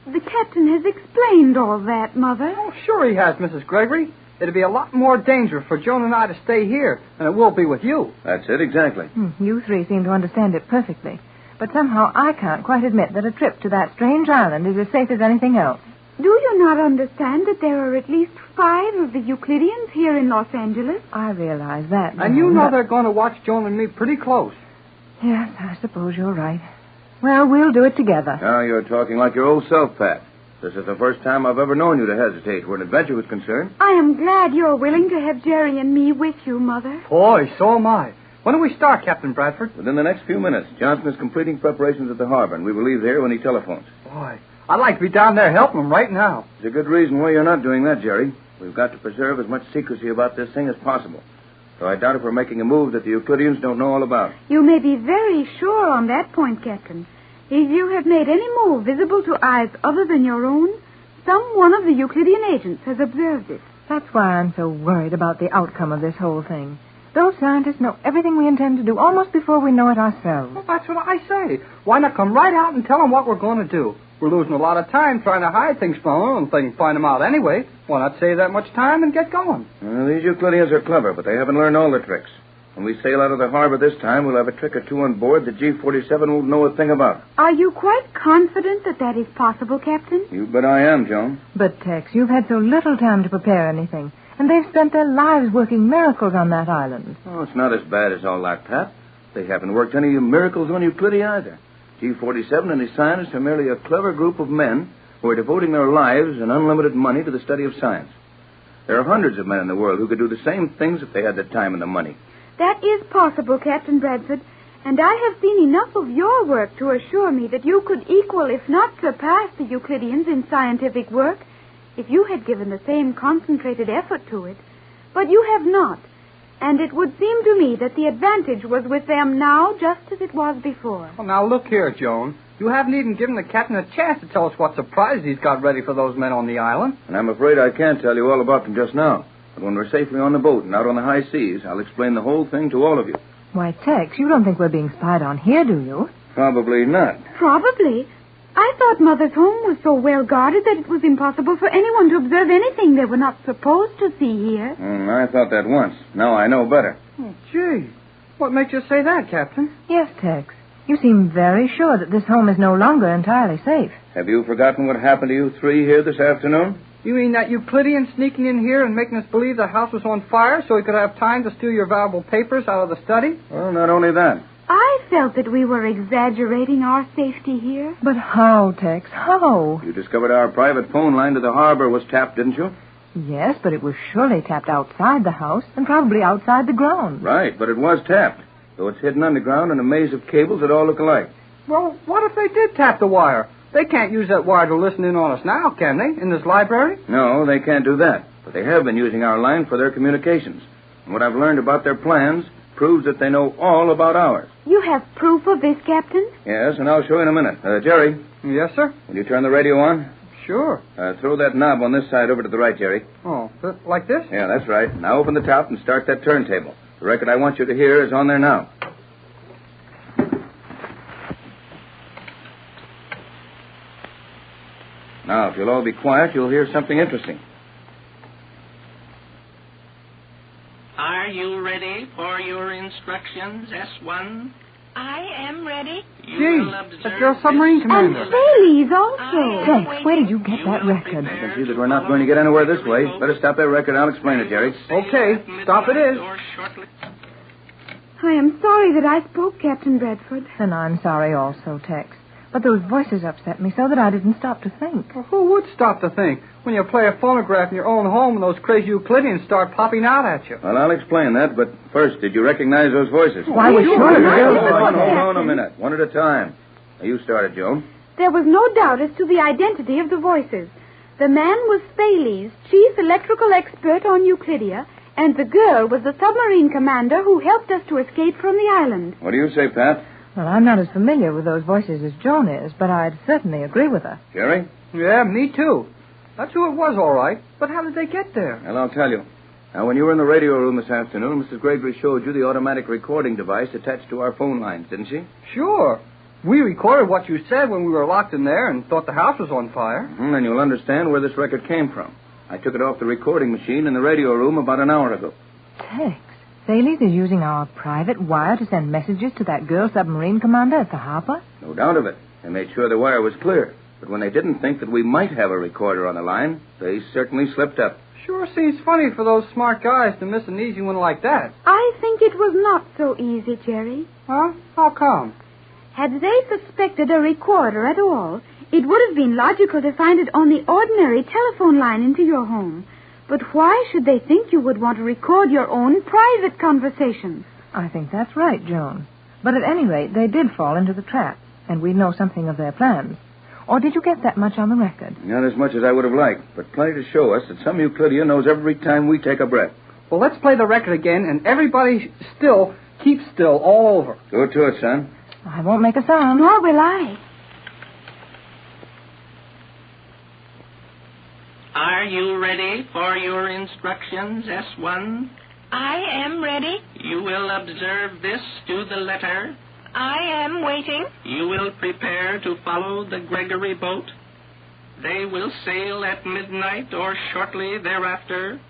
The captain has explained all that, Mother. Oh, sure he has, Mrs. Gregory. It'd be a lot more danger for Joan and I to stay here than it will be with you. That's it, exactly. You 3 seem to understand it perfectly. But somehow I can't quite admit that a trip to that strange island is as safe as anything else. Do you not understand that there are at least 5 of the Euclideans here in Los Angeles? I realize that. And you know they're going to watch Joan and me pretty close. Yes, I suppose you're right. Well, we'll do it together. Now you're talking like your old self, Pat. This is the first time I've ever known you to hesitate where an adventure was concerned. I am glad you're willing to have Jerry and me with you, Mother. Boy, so am I. When do we start, Captain Bradford? Within the next few minutes. Johnson is completing preparations at the harbor, and we will leave there when he telephones. Boy, I'd like to be down there helping him right now. There's a good reason why you're not doing that, Jerry. We've got to preserve as much secrecy about this thing as possible. So I doubt if we're making a move that the Euclideans don't know all about. You may be very sure on that point, Captain. If you have made any move visible to eyes other than your own, some one of the Euclidean agents has observed it. That's why I'm so worried about the outcome of this whole thing. Those scientists know everything we intend to do almost before we know it ourselves. Well, that's what I say. Why not come right out and tell them what we're going to do? We're losing a lot of time trying to hide things from them, and if they can find them out anyway, why not save that much time and get going? These Euclideans are clever, but they haven't learned all the tricks. When we sail out of the harbor this time, we'll have a trick or two on board that G-47 won't know a thing about. Are you quite confident that that is possible, Captain? You bet I am, Joan. But, Tex, you've had so little time to prepare anything. And they've spent their lives working miracles on that island. Oh, it's not as bad as all that, Pat. They haven't worked any miracles on Euclidia either. G-47 and his scientists are merely a clever group of men who are devoting their lives and unlimited money to the study of science. There are hundreds of men in the world who could do the same things if they had the time and the money. That is possible, Captain Bradford. And I have seen enough of your work to assure me that you could equal, if not surpass, the Euclideans in scientific work if you had given the same concentrated effort to it. But you have not. And it would seem to me that the advantage was with them now just as it was before. Well, now look here, Joan. You haven't even given the captain a chance to tell us what surprises he's got ready for those men on the island. And I'm afraid I can't tell you all about them just now. But when we're safely on the boat and out on the high seas, I'll explain the whole thing to all of you. Why, Tex, you don't think we're being spied on here, do you? Probably not. Probably. I thought Mother's home was so well guarded that it was impossible for anyone to observe anything they were not supposed to see here. I thought that once. Now I know better. Oh, gee. What makes you say that, Captain? Yes, Tex. You seem very sure that this home is no longer entirely safe. Have you forgotten what happened to you three here this afternoon? You mean that Euclidean sneaking in here and making us believe the house was on fire so he could have time to steal your valuable papers out of the study? Well, not only that. I felt that we were exaggerating our safety here. But how, Tex? How? You discovered our private phone line to the harbor was tapped, didn't you? Yes, but it was surely tapped outside the house and probably outside the ground. Right, but it was tapped. Though it's hidden underground in a maze of cables that all look alike. Well, what if they did tap the wire? They can't use that wire to listen in on us now, can they, in this library? No, they can't do that. But they have been using our line for their communications. And what I've learned about their plans proves that they know all about ours. You have proof of this, Captain? Yes, and I'll show you in a minute. Jerry. Yes, sir? Will you turn the radio on? Sure. Throw that knob on this side over to the right, Jerry. Oh, like this? Yeah, that's right. Now open the top and start that turntable. The record I want you to hear is on there now. Now, if you'll all be quiet, you'll hear something interesting. Are you ready for your instructions, S1? I am ready. Gee, that's your submarine commander. And Bailey's also. Tex, where did you get that record? I can see that we're not going to get anywhere this way. Better stop that record. I'll explain it, Jerry. Okay, stop it is. I am sorry that I spoke, Captain Bradford. And I'm sorry also, Tex. But those voices upset me so that I didn't stop to think. Well, who would stop to think when you play a phonograph in your own home and those crazy Euclideans start popping out at you? Well, I'll explain that, but first, did you recognize those voices? Why, we sure Hold on a minute. One at a time. Now, you started, Joan. There was no doubt as to the identity of the voices. The man was Thales, chief electrical expert on Euclidia, and the girl was the submarine commander who helped us to escape from the island. What do you say, Pat? Well, I'm not as familiar with those voices as Joan is, but I'd certainly agree with her. Jerry? Yeah, me too. That's who it was, all right. But how did they get there? Well, I'll tell you. Now, when you were in the radio room this afternoon, Mrs. Gregory showed you the automatic recording device attached to our phone lines, didn't she? Sure. We recorded what you said when we were locked in there and thought the house was on fire. And you'll understand where this record came from. I took it off the recording machine in the radio room about an hour ago. Tex, Thales is using our private wire to send messages to that girl submarine commander at the harbor? No doubt of it. They made sure the wire was clear. But when they didn't think that we might have a recorder on the line, they certainly slipped up. Sure seems funny for those smart guys to miss an easy one like that. I think it was not so easy, Jerry. Huh? How come? Had they suspected a recorder at all, it would have been logical to find it on the ordinary telephone line into your home. But why should they think you would want to record your own private conversations? I think that's right, Joan. But at any rate, they did fall into the trap, and we know something of their plans. Or did you get that much on the record? Not as much as I would have liked, but plenty to show us that some Euclidean knows every time we take a breath. Well, let's play the record again, and everybody keep still all over. Go to it, son. I won't make a sound. Nor will I. Are you ready for your instructions, S1? I am ready. You will observe this to the letter. I am waiting. You will prepare to follow the Gregory boat. They will sail at midnight or shortly thereafter.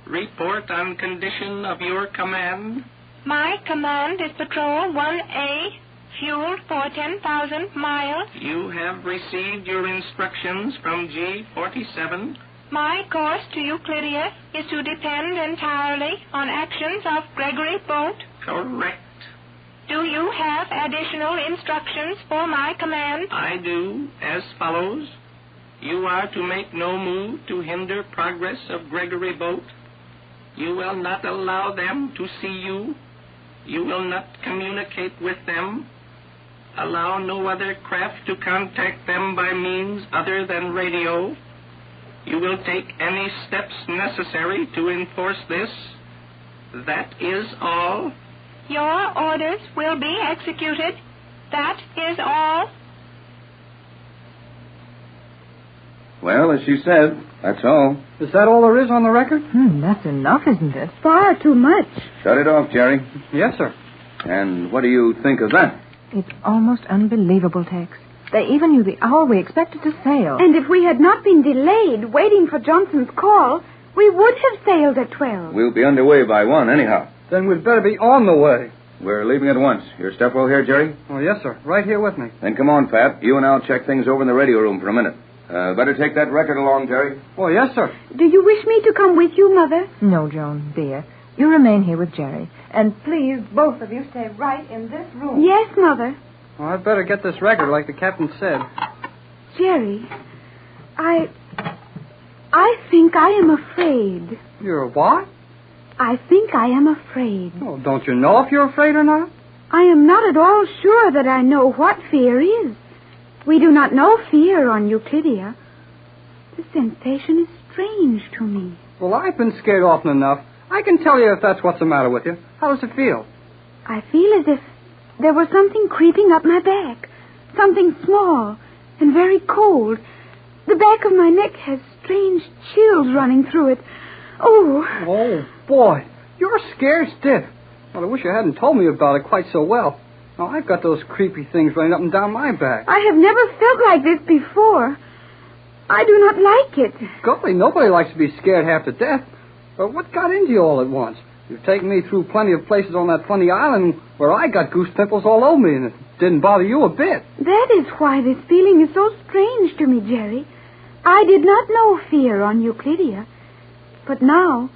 Report on condition of your command. My command is Patrol 1A, fueled for 10,000 miles. You have received your instructions from G47. My course to Euclidia is to depend entirely on actions of Gregory Bolt. Correct. Do you have additional instructions for my command? I do, as follows. You are to make no move to hinder progress of Gregory Bolt. You will not allow them to see you. You will not communicate with them. Allow no other craft to contact them by means other than radio. You will take any steps necessary to enforce this. That is all. Your orders will be executed. That is all. Well, as she said, that's all. Is that all there is on the record? That's enough, isn't it? Far too much. Shut it off, Jerry. Yes, sir. And what do you think of that? It's almost unbelievable, Tex. They even knew the hour we expected to sail. And if we had not been delayed waiting for Johnson's call, we would have sailed at 12. We'll be underway by 1 anyhow. Then we'd better be on the way. We're leaving at once. Your step well here, Jerry? Oh, yes, sir. Right here with me. Then come on, Pat. You and I'll check things over in the radio room for a minute. Better take that record along, Jerry. Oh, yes, sir. Do you wish me to come with you, Mother? No, Joan, dear. You remain here with Jerry. And please, both of you stay right in this room. Yes, Mother. Well, I'd better get this record like the captain said. Jerry, I think I am afraid. You're what? I think I am afraid. Oh, don't you know if you're afraid or not? I am not at all sure that I know what fear is. We do not know fear on Euclidia. The sensation is strange to me. Well, I've been scared often enough. I can tell you if that's what's the matter with you. How does it feel? I feel as if there was something creeping up my back. Something small and very cold. The back of my neck has strange chills running through it. Oh, boy. You're scared stiff. Well, I wish you hadn't told me about it quite so well. Now, I've got those creepy things running up and down my back. I have never felt like this before. I do not like it. Golly, nobody likes to be scared half to death. But what got into you all at once? You've taken me through plenty of places on that funny island where I got goose pimples all over me, and it didn't bother you a bit. That is why this feeling is so strange to me, Jerry. I did not know fear on Euclidia. But now,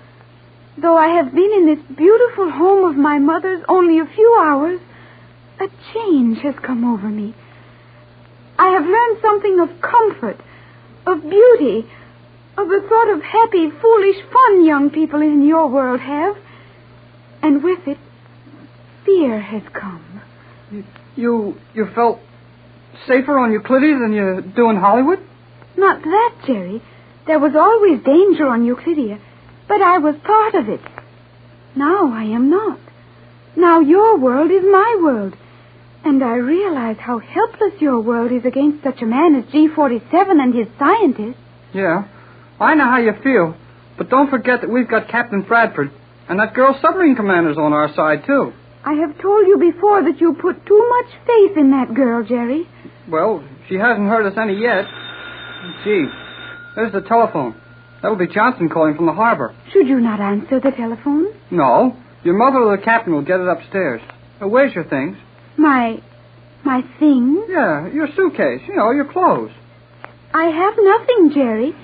though I have been in this beautiful home of my mother's only a few hours, a change has come over me. I have learned something of comfort, of beauty, of the sort of happy, foolish fun young people in your world have. And with it, fear has come. You felt safer on Euclidia than you do in Hollywood? Not that, Jerry. There was always danger on Euclidia, but I was part of it. Now I am not. Now your world is my world. And I realize how helpless your world is against such a man as G47 and his scientists. Yeah, I know how you feel. But don't forget that we've got Captain Bradford, and that girl submarine commander's on our side, too. I have told you before that you put too much faith in that girl, Jerry. Well, she hasn't hurt us any yet. Gee, there's the telephone. That'll be Johnson calling from the harbor. Should you not answer the telephone? No. Your mother or the captain will get it upstairs. Where's your things? My things? Yeah, your suitcase. You know, your clothes. I have nothing, Jerry.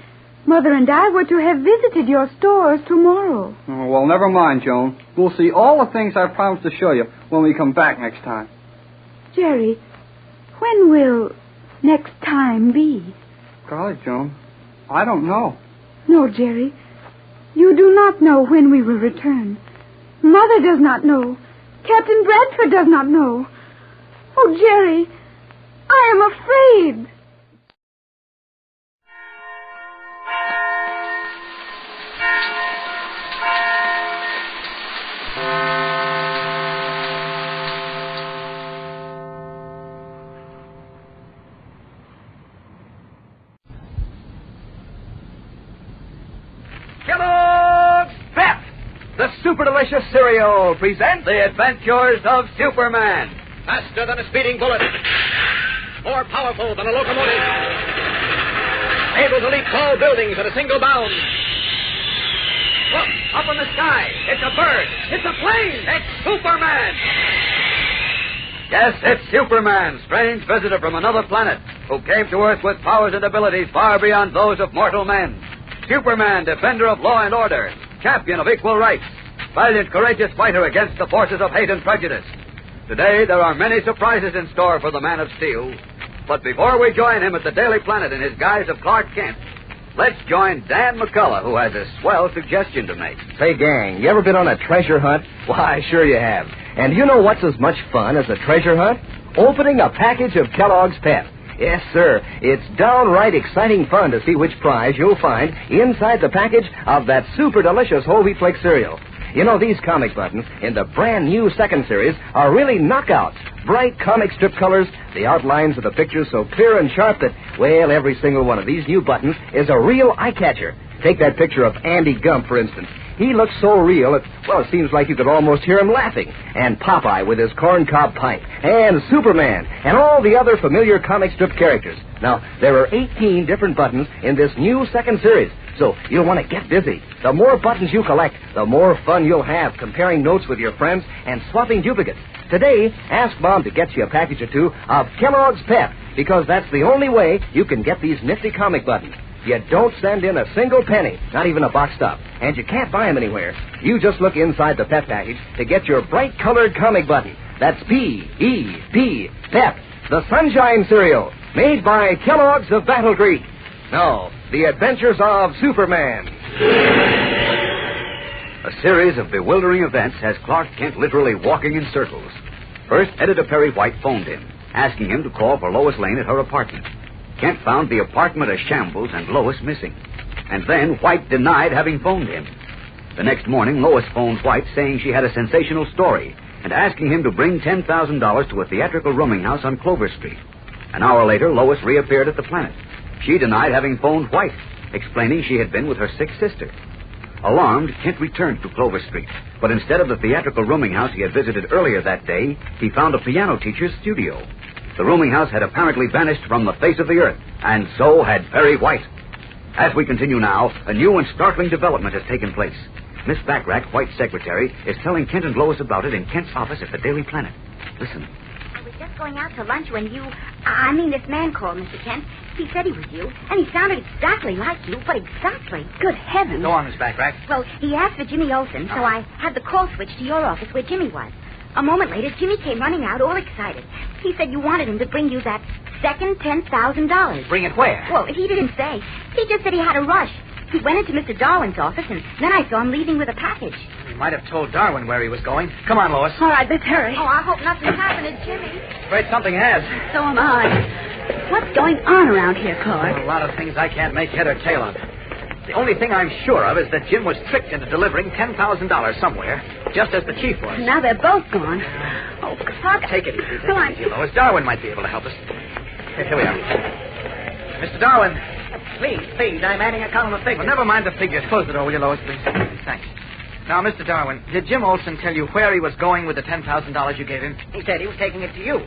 Mother and I were to have visited your stores tomorrow. Oh, well, never mind, Joan. We'll see all the things I promised to show you when we come back next time. Jerry, when will next time be? Golly, Joan, I don't know. No, Jerry. You do not know when we will return. Mother does not know. Captain Bradford does not know. Oh, Jerry, I am afraid. Kellogg's Pep, the super delicious cereal, presents The Adventures of Superman. Faster than a speeding bullet, more powerful than a locomotive, able to leap tall buildings at a single bound. Look, up in the sky. It's a bird. It's a plane. It's Superman. Yes, it's Superman, strange visitor from another planet, who came to Earth with powers and abilities far beyond those of mortal men. Superman, defender of law and order, champion of equal rights, valiant, courageous fighter against the forces of hate and prejudice. Today, there are many surprises in store for the Man of Steel. But before we join him at the Daily Planet in his guise of Clark Kent, let's join Dan McCullough, who has a swell suggestion to make. Say, gang, you ever been on a treasure hunt? Why, sure you have. And you know what's as much fun as a treasure hunt? Opening a package of Kellogg's Pep. Yes, sir. It's downright exciting fun to see which prize you'll find inside the package of that super delicious whole wheat flake cereal. You know, these comic buttons in the brand new second series are really knockouts. Bright comic strip colors, the outlines of the pictures so clear and sharp that, well, every single one of these new buttons is a real eye-catcher. Take that picture of Andy Gump, for instance. He looks so real, it seems like you could almost hear him laughing. And Popeye with his corncob pipe. And Superman. And all the other familiar comic strip characters. Now, there are 18 different buttons in this new second series. So you'll want to get busy. The more buttons you collect, the more fun you'll have comparing notes with your friends and swapping duplicates. Today, ask Mom to get you a package or two of Kellogg's Pep, because that's the only way you can get these nifty comic buttons. You don't send in a single penny, not even a box top, and you can't buy them anywhere. You just look inside the Pep package to get your bright-colored comic button. That's P-E-P, Pep, the Sunshine Cereal, made by Kellogg's of Battle Creek. Now, the adventures of Superman. A series of bewildering events has Clark Kent literally walking in circles. First, Editor Perry White phoned him, asking him to call for Lois Lane at her apartment. Kent found the apartment a shambles and Lois missing. And then White denied having phoned him. The next morning, Lois phoned White saying she had a sensational story and asking him to bring $10,000 to a theatrical rooming house on Clover Street. An hour later, Lois reappeared at the Planet. She denied having phoned White, explaining she had been with her sick sister. Alarmed, Kent returned to Clover Street, but instead of the theatrical rooming house he had visited earlier that day, he found a piano teacher's studio. The rooming house had apparently vanished from the face of the earth, and so had Perry White. As we continue now, a new and startling development has taken place. Miss Backrack, White's secretary, is telling Kent and Lois about it in Kent's office at the Daily Planet. Listen. I was just going out to lunch when this man called, Mr. Kent. He said he was you, and he sounded exactly like you, but exactly. Good heavens. Go on, Miss Backrack. Well, he asked for Jimmy Olsen, so I had the call switch to your office where Jimmy was. A moment later, Jimmy came running out, all excited. He said you wanted him to bring you that second $10,000. Bring it where? Well, he didn't say. He just said he had a rush. He went into Mr. Darwin's office, and then I saw him leaving with a package. He might have told Darwin where he was going. Come on, Lois. All right, let's hurry. Oh, I hope nothing's happened to Jimmy. Afraid something has. So am I. What's going on around here, Clark? A lot of things I can't make head or tail of. The only thing I'm sure of is that Jim was tricked into delivering $10,000 somewhere, just as the chief was. Now they're both gone. Oh, Clark. Take it easy. Come on. Easy, Lois. Darwin might be able to help us. Here we are. Mr. Darwin. Please, I'm adding a column of figures. Well, never mind the figures. Close the door, will you, Lois, please? Thanks. Now, Mr. Darwin, did Jim Olsen tell you where he was going with the $10,000 you gave him? He said he was taking it to you.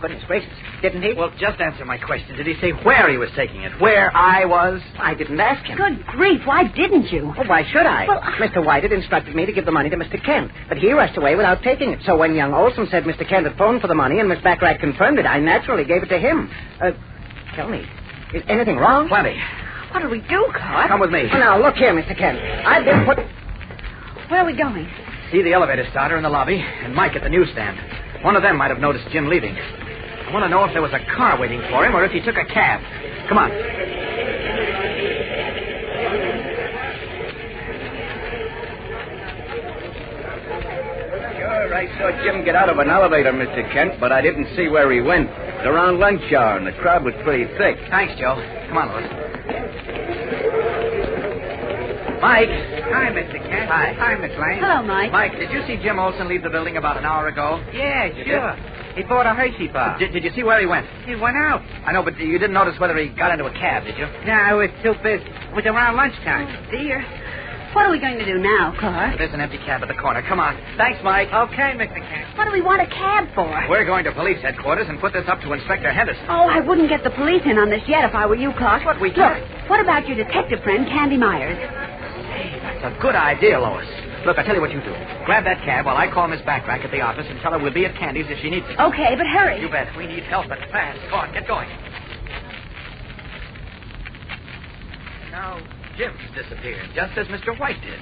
Goodness gracious, didn't he? Well, just answer my question. Did he say where he was taking it? Where I was? I didn't ask him. Good grief, why didn't you? Oh, why should I? Well, Mr. White had instructed me to give the money to Mr. Kent, but he rushed away without taking it. So when young Olsen said Mr. Kent had phoned for the money and Miss Backrack confirmed it, I naturally gave it to him. Tell me, is anything wrong? Plenty. What did we do, Clark? Come with me. Oh, now, look here, Mr. Kent. I've been put... Where are we going? See the elevator starter in the lobby and Mike at the newsstand. One of them might have noticed Jim leaving. I want to know if there was a car waiting for him or if he took a cab. Come on. Sure, I saw Jim get out of an elevator, Mr. Kent, but I didn't see where he went. It was around lunch hour, and the crowd was pretty thick. Thanks, Joe. Come on, Lois. Mike. Hi, Mr. Kent. Hi. Hi, Miss Lane. Hello, Mike. Mike, did you see Jim Olsen leave the building about an hour ago? Yeah, You sure. He bought a Hershey bar. Did you see where he went? He went out. I know, but you didn't notice whether he got into a cab, did you? No, I was too busy. It was around lunchtime. Oh, dear. What are we going to do now, Clark? There's an empty cab at the corner. Come on. Thanks, Mike. Okay, Mr. Kent. What do we want a cab for? We're going to police headquarters and put this up to Inspector Henderson. Oh, I wouldn't get the police in on this yet if I were you, Clark. What we Look, what about your detective friend, Candy Myers? Hey, It's a good idea, Lois. Look, I'll tell you what you do. Grab that cab while I call Miss Backrack at the office and tell her we'll be at Candy's if she needs it. Okay, but hurry. You bet. We need help, but fast. Go on, get going. Now, Jim's disappeared, just as Mr. White did.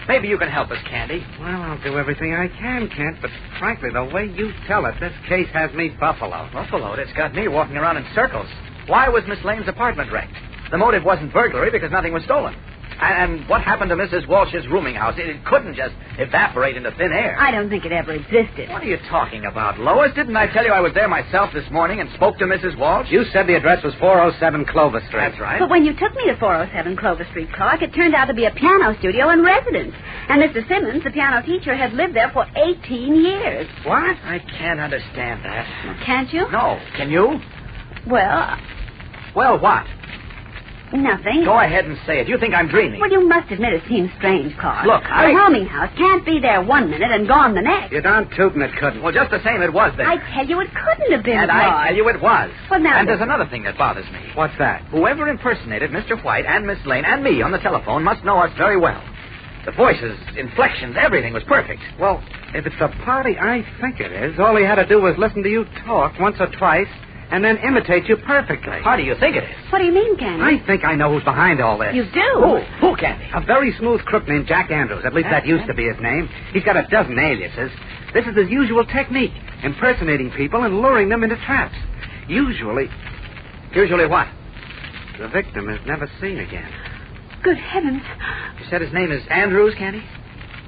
Maybe you can help us, Candy. Well, I'll do everything I can, Kent, but frankly, the way you tell it, this case has me buffaloed. Buffaloed? It's got me walking around in circles. Why was Miss Lane's apartment wrecked? The motive wasn't burglary because nothing was stolen. And what happened to Mrs. Walsh's rooming house? It couldn't just evaporate into thin air. I don't think it ever existed. What are you talking about, Lois? Didn't I tell you I was there myself this morning and spoke to Mrs. Walsh? You said the address was 407 Clover Street. That's right. But when you took me to 407 Clover Street, Clark, it turned out to be a piano studio and residence. And Mr. Simmons, the piano teacher, had lived there for 18 years. What? I can't understand that. Can't you? No. Can you? Well... Well, what? Nothing. Go ahead and say it. You think I'm dreaming. Well, you must admit it seems strange, Clark. Look, The rooming house can't be there 1 minute and gone the next. You're darn tootin' it couldn't. Well, just the same, it was there. I tell you, it couldn't have been, And Clark. I tell you it was. Well, now... And there's another thing that bothers me. What's that? Whoever impersonated Mr. White and Miss Lane and me on the telephone must know us very well. The voices, inflections, everything was perfect. Well, if it's the party I think it is, all he had to do was listen to you talk once or twice and then imitate you perfectly. How do you think it is? What do you mean, Candy? I think I know who's behind all this. You do? Who, Candy? A very smooth crook named Jack Andrews. At least that used to be his name. He's got a dozen aliases. This is his usual technique, impersonating people and luring them into traps. Usually what? The victim is never seen again. Good heavens. You said his name is Andrews, Candy?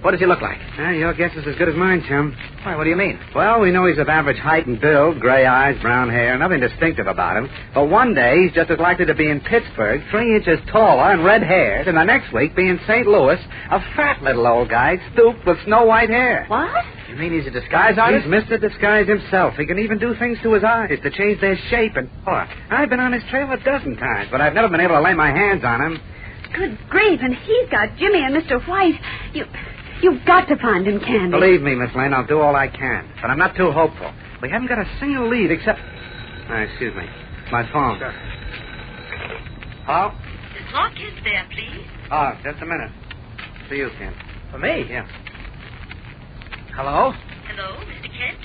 What does he look like? Your guess is as good as mine, chum. Why, what do you mean? Well, we know he's of average height and build, gray eyes, brown hair, nothing distinctive about him. But one day, he's just as likely to be in Pittsburgh, 3 inches taller and red-haired, and the next week be in St. Louis, a fat little old guy, stooped with snow-white hair. What? You mean he's a disguise artist? He's Mr. Disguise himself. He can even do things to his eyes to change their shape and color. I've been on his trail a dozen times, but I've never been able to lay my hands on him. Good grief, and he's got Jimmy and Mr. White. You've got to find him, Candy. Believe me, Miss Lane, I'll do all I can. But I'm not too hopeful. We haven't got a single lead except... excuse me. My phone. Sure. Hello? Is Clark Kent there, please? Oh, just a minute. For you, Kent. For me? Yeah. Hello? Hello, Mr. Kent?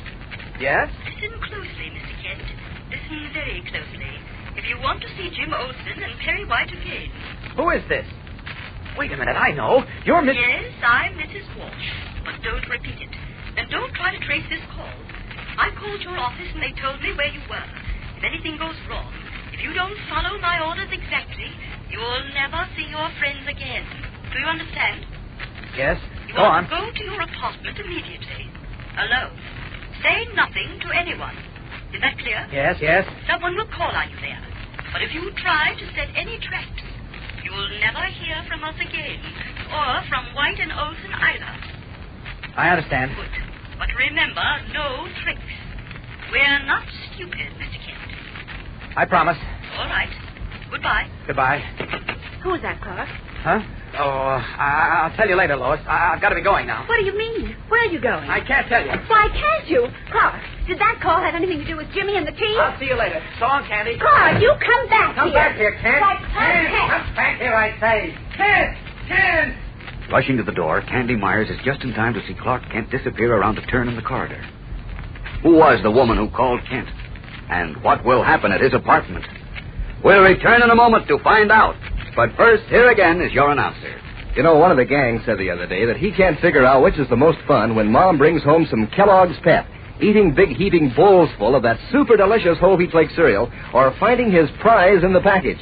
Yes? Listen closely, Mr. Kent. Listen very closely. If you want to see Jim Olsen and Perry White again. Who is this? Wait a minute, I know. You're Miss... Yes, I'm Mrs. Walsh. But don't repeat it. And don't try to trace this call. I called your office and they told me where you were. If anything goes wrong, if you don't follow my orders exactly, you'll never see your friends again. Do you understand? Yes. You are to go to your apartment immediately. Alone. Say nothing to anyone. Is that clear? Yes. Someone will call on you there. But if you try to set any traps, you will never hear from us again, or from White and Olsen either. I understand. Good. But remember, no tricks. We're not stupid, Mr. Kent. I promise. All right. Goodbye. Goodbye. Who is that, Clark? Huh? Oh, I'll tell you later, Lois. I've got to be going now. What do you mean? Where are you going? I can't tell you. Why can't you? Clark, did that call have anything to do with Jimmy and the key? I'll see you later. So long, Candy. Clark, you come back Come here. back here, Kent. Kent. Come back here, I say. Kent! Rushing to the door, Candy Myers is just in time to see Clark Kent disappear around a turn in the corridor. Who was the woman who called Kent? And what will happen at his apartment? We'll return in a moment to find out. But first, here again is your announcer. You know, one of the gang said the other day that he can't figure out which is the most fun when Mom brings home some Kellogg's Pep, eating big heaping bowls full of that super delicious whole wheat flake cereal, or finding his prize in the package.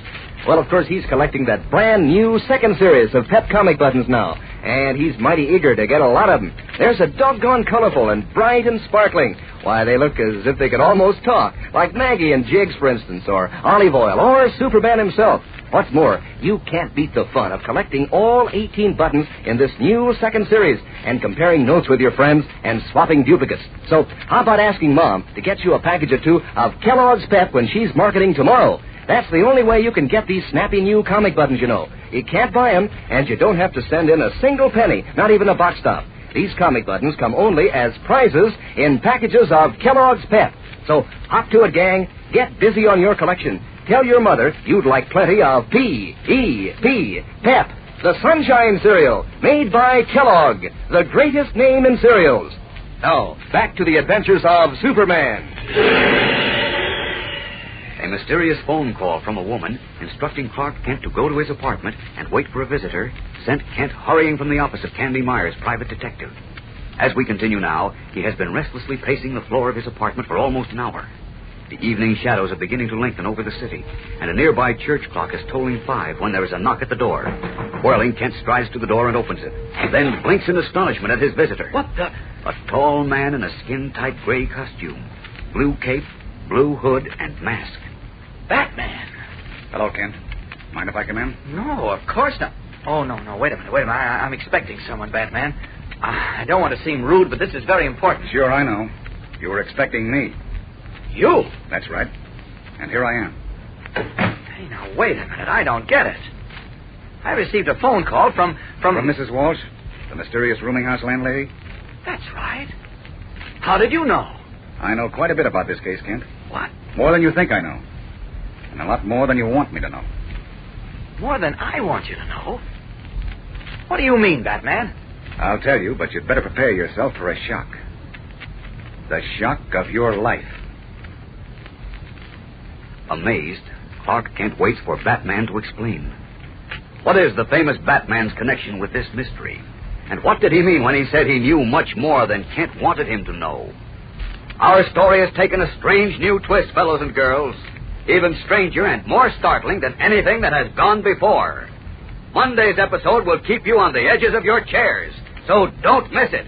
Well, of course, he's collecting that brand new second series of Pep comic buttons now, and he's mighty eager to get a lot of them. They're so doggone colorful and bright and sparkling. Why, they look as if they could almost talk, like Maggie and Jiggs, for instance, or Olive Oil, or Superman himself. What's more, you can't beat the fun of collecting all 18 buttons in this new second series and comparing notes with your friends and swapping duplicates. So how about asking Mom to get you a package or two of Kellogg's Pep when she's marketing tomorrow? That's the only way you can get these snappy new comic buttons, you know. You can't buy them, and you don't have to send in a single penny, not even a box stop. These comic buttons come only as prizes in packages of Kellogg's Pep. So hop to it, gang. Get busy on your collection. Tell your mother you'd like plenty of P-E-P, Pep, the Sunshine Cereal, made by Kellogg, the greatest name in cereals. Now, back to the adventures of Superman. A mysterious phone call from a woman instructing Clark Kent to go to his apartment and wait for a visitor sent Kent hurrying from the office of Candy Myers, private detective. As we continue now, he has been restlessly pacing the floor of his apartment for almost an hour. The evening shadows are beginning to lengthen over the city, and a nearby church clock is tolling 5 when there is a knock at the door. Whirling, Kent strides to the door and opens it, then blinks in astonishment at his visitor. What the? A tall man in a skin-tight gray costume, blue cape, blue hood, and mask. Batman. Hello, Kent. Mind if I come in? No, of course not. Oh, no, wait a minute. I'm expecting someone, Batman. I don't want to seem rude, but this is very important. Sure, I know. You were expecting me. You? That's right. And here I am. Hey, now, wait a minute. I don't get it. I received a phone call from Mrs. Walsh, the mysterious rooming house landlady? That's right. How did you know? I know quite a bit about this case, Kent. What? More than you think I know. And a lot more than you want me to know. More than I want you to know? What do you mean, Batman? I'll tell you, but you'd better prepare yourself for a shock. The shock of your life. Amazed, Clark Kent waits for Batman to explain. What is the famous Batman's connection with this mystery? And what did he mean when he said he knew much more than Kent wanted him to know? Our story has taken a strange new twist, fellows and girls. Even stranger and more startling than anything that has gone before. Monday's episode will keep you on the edges of your chairs, so don't miss it.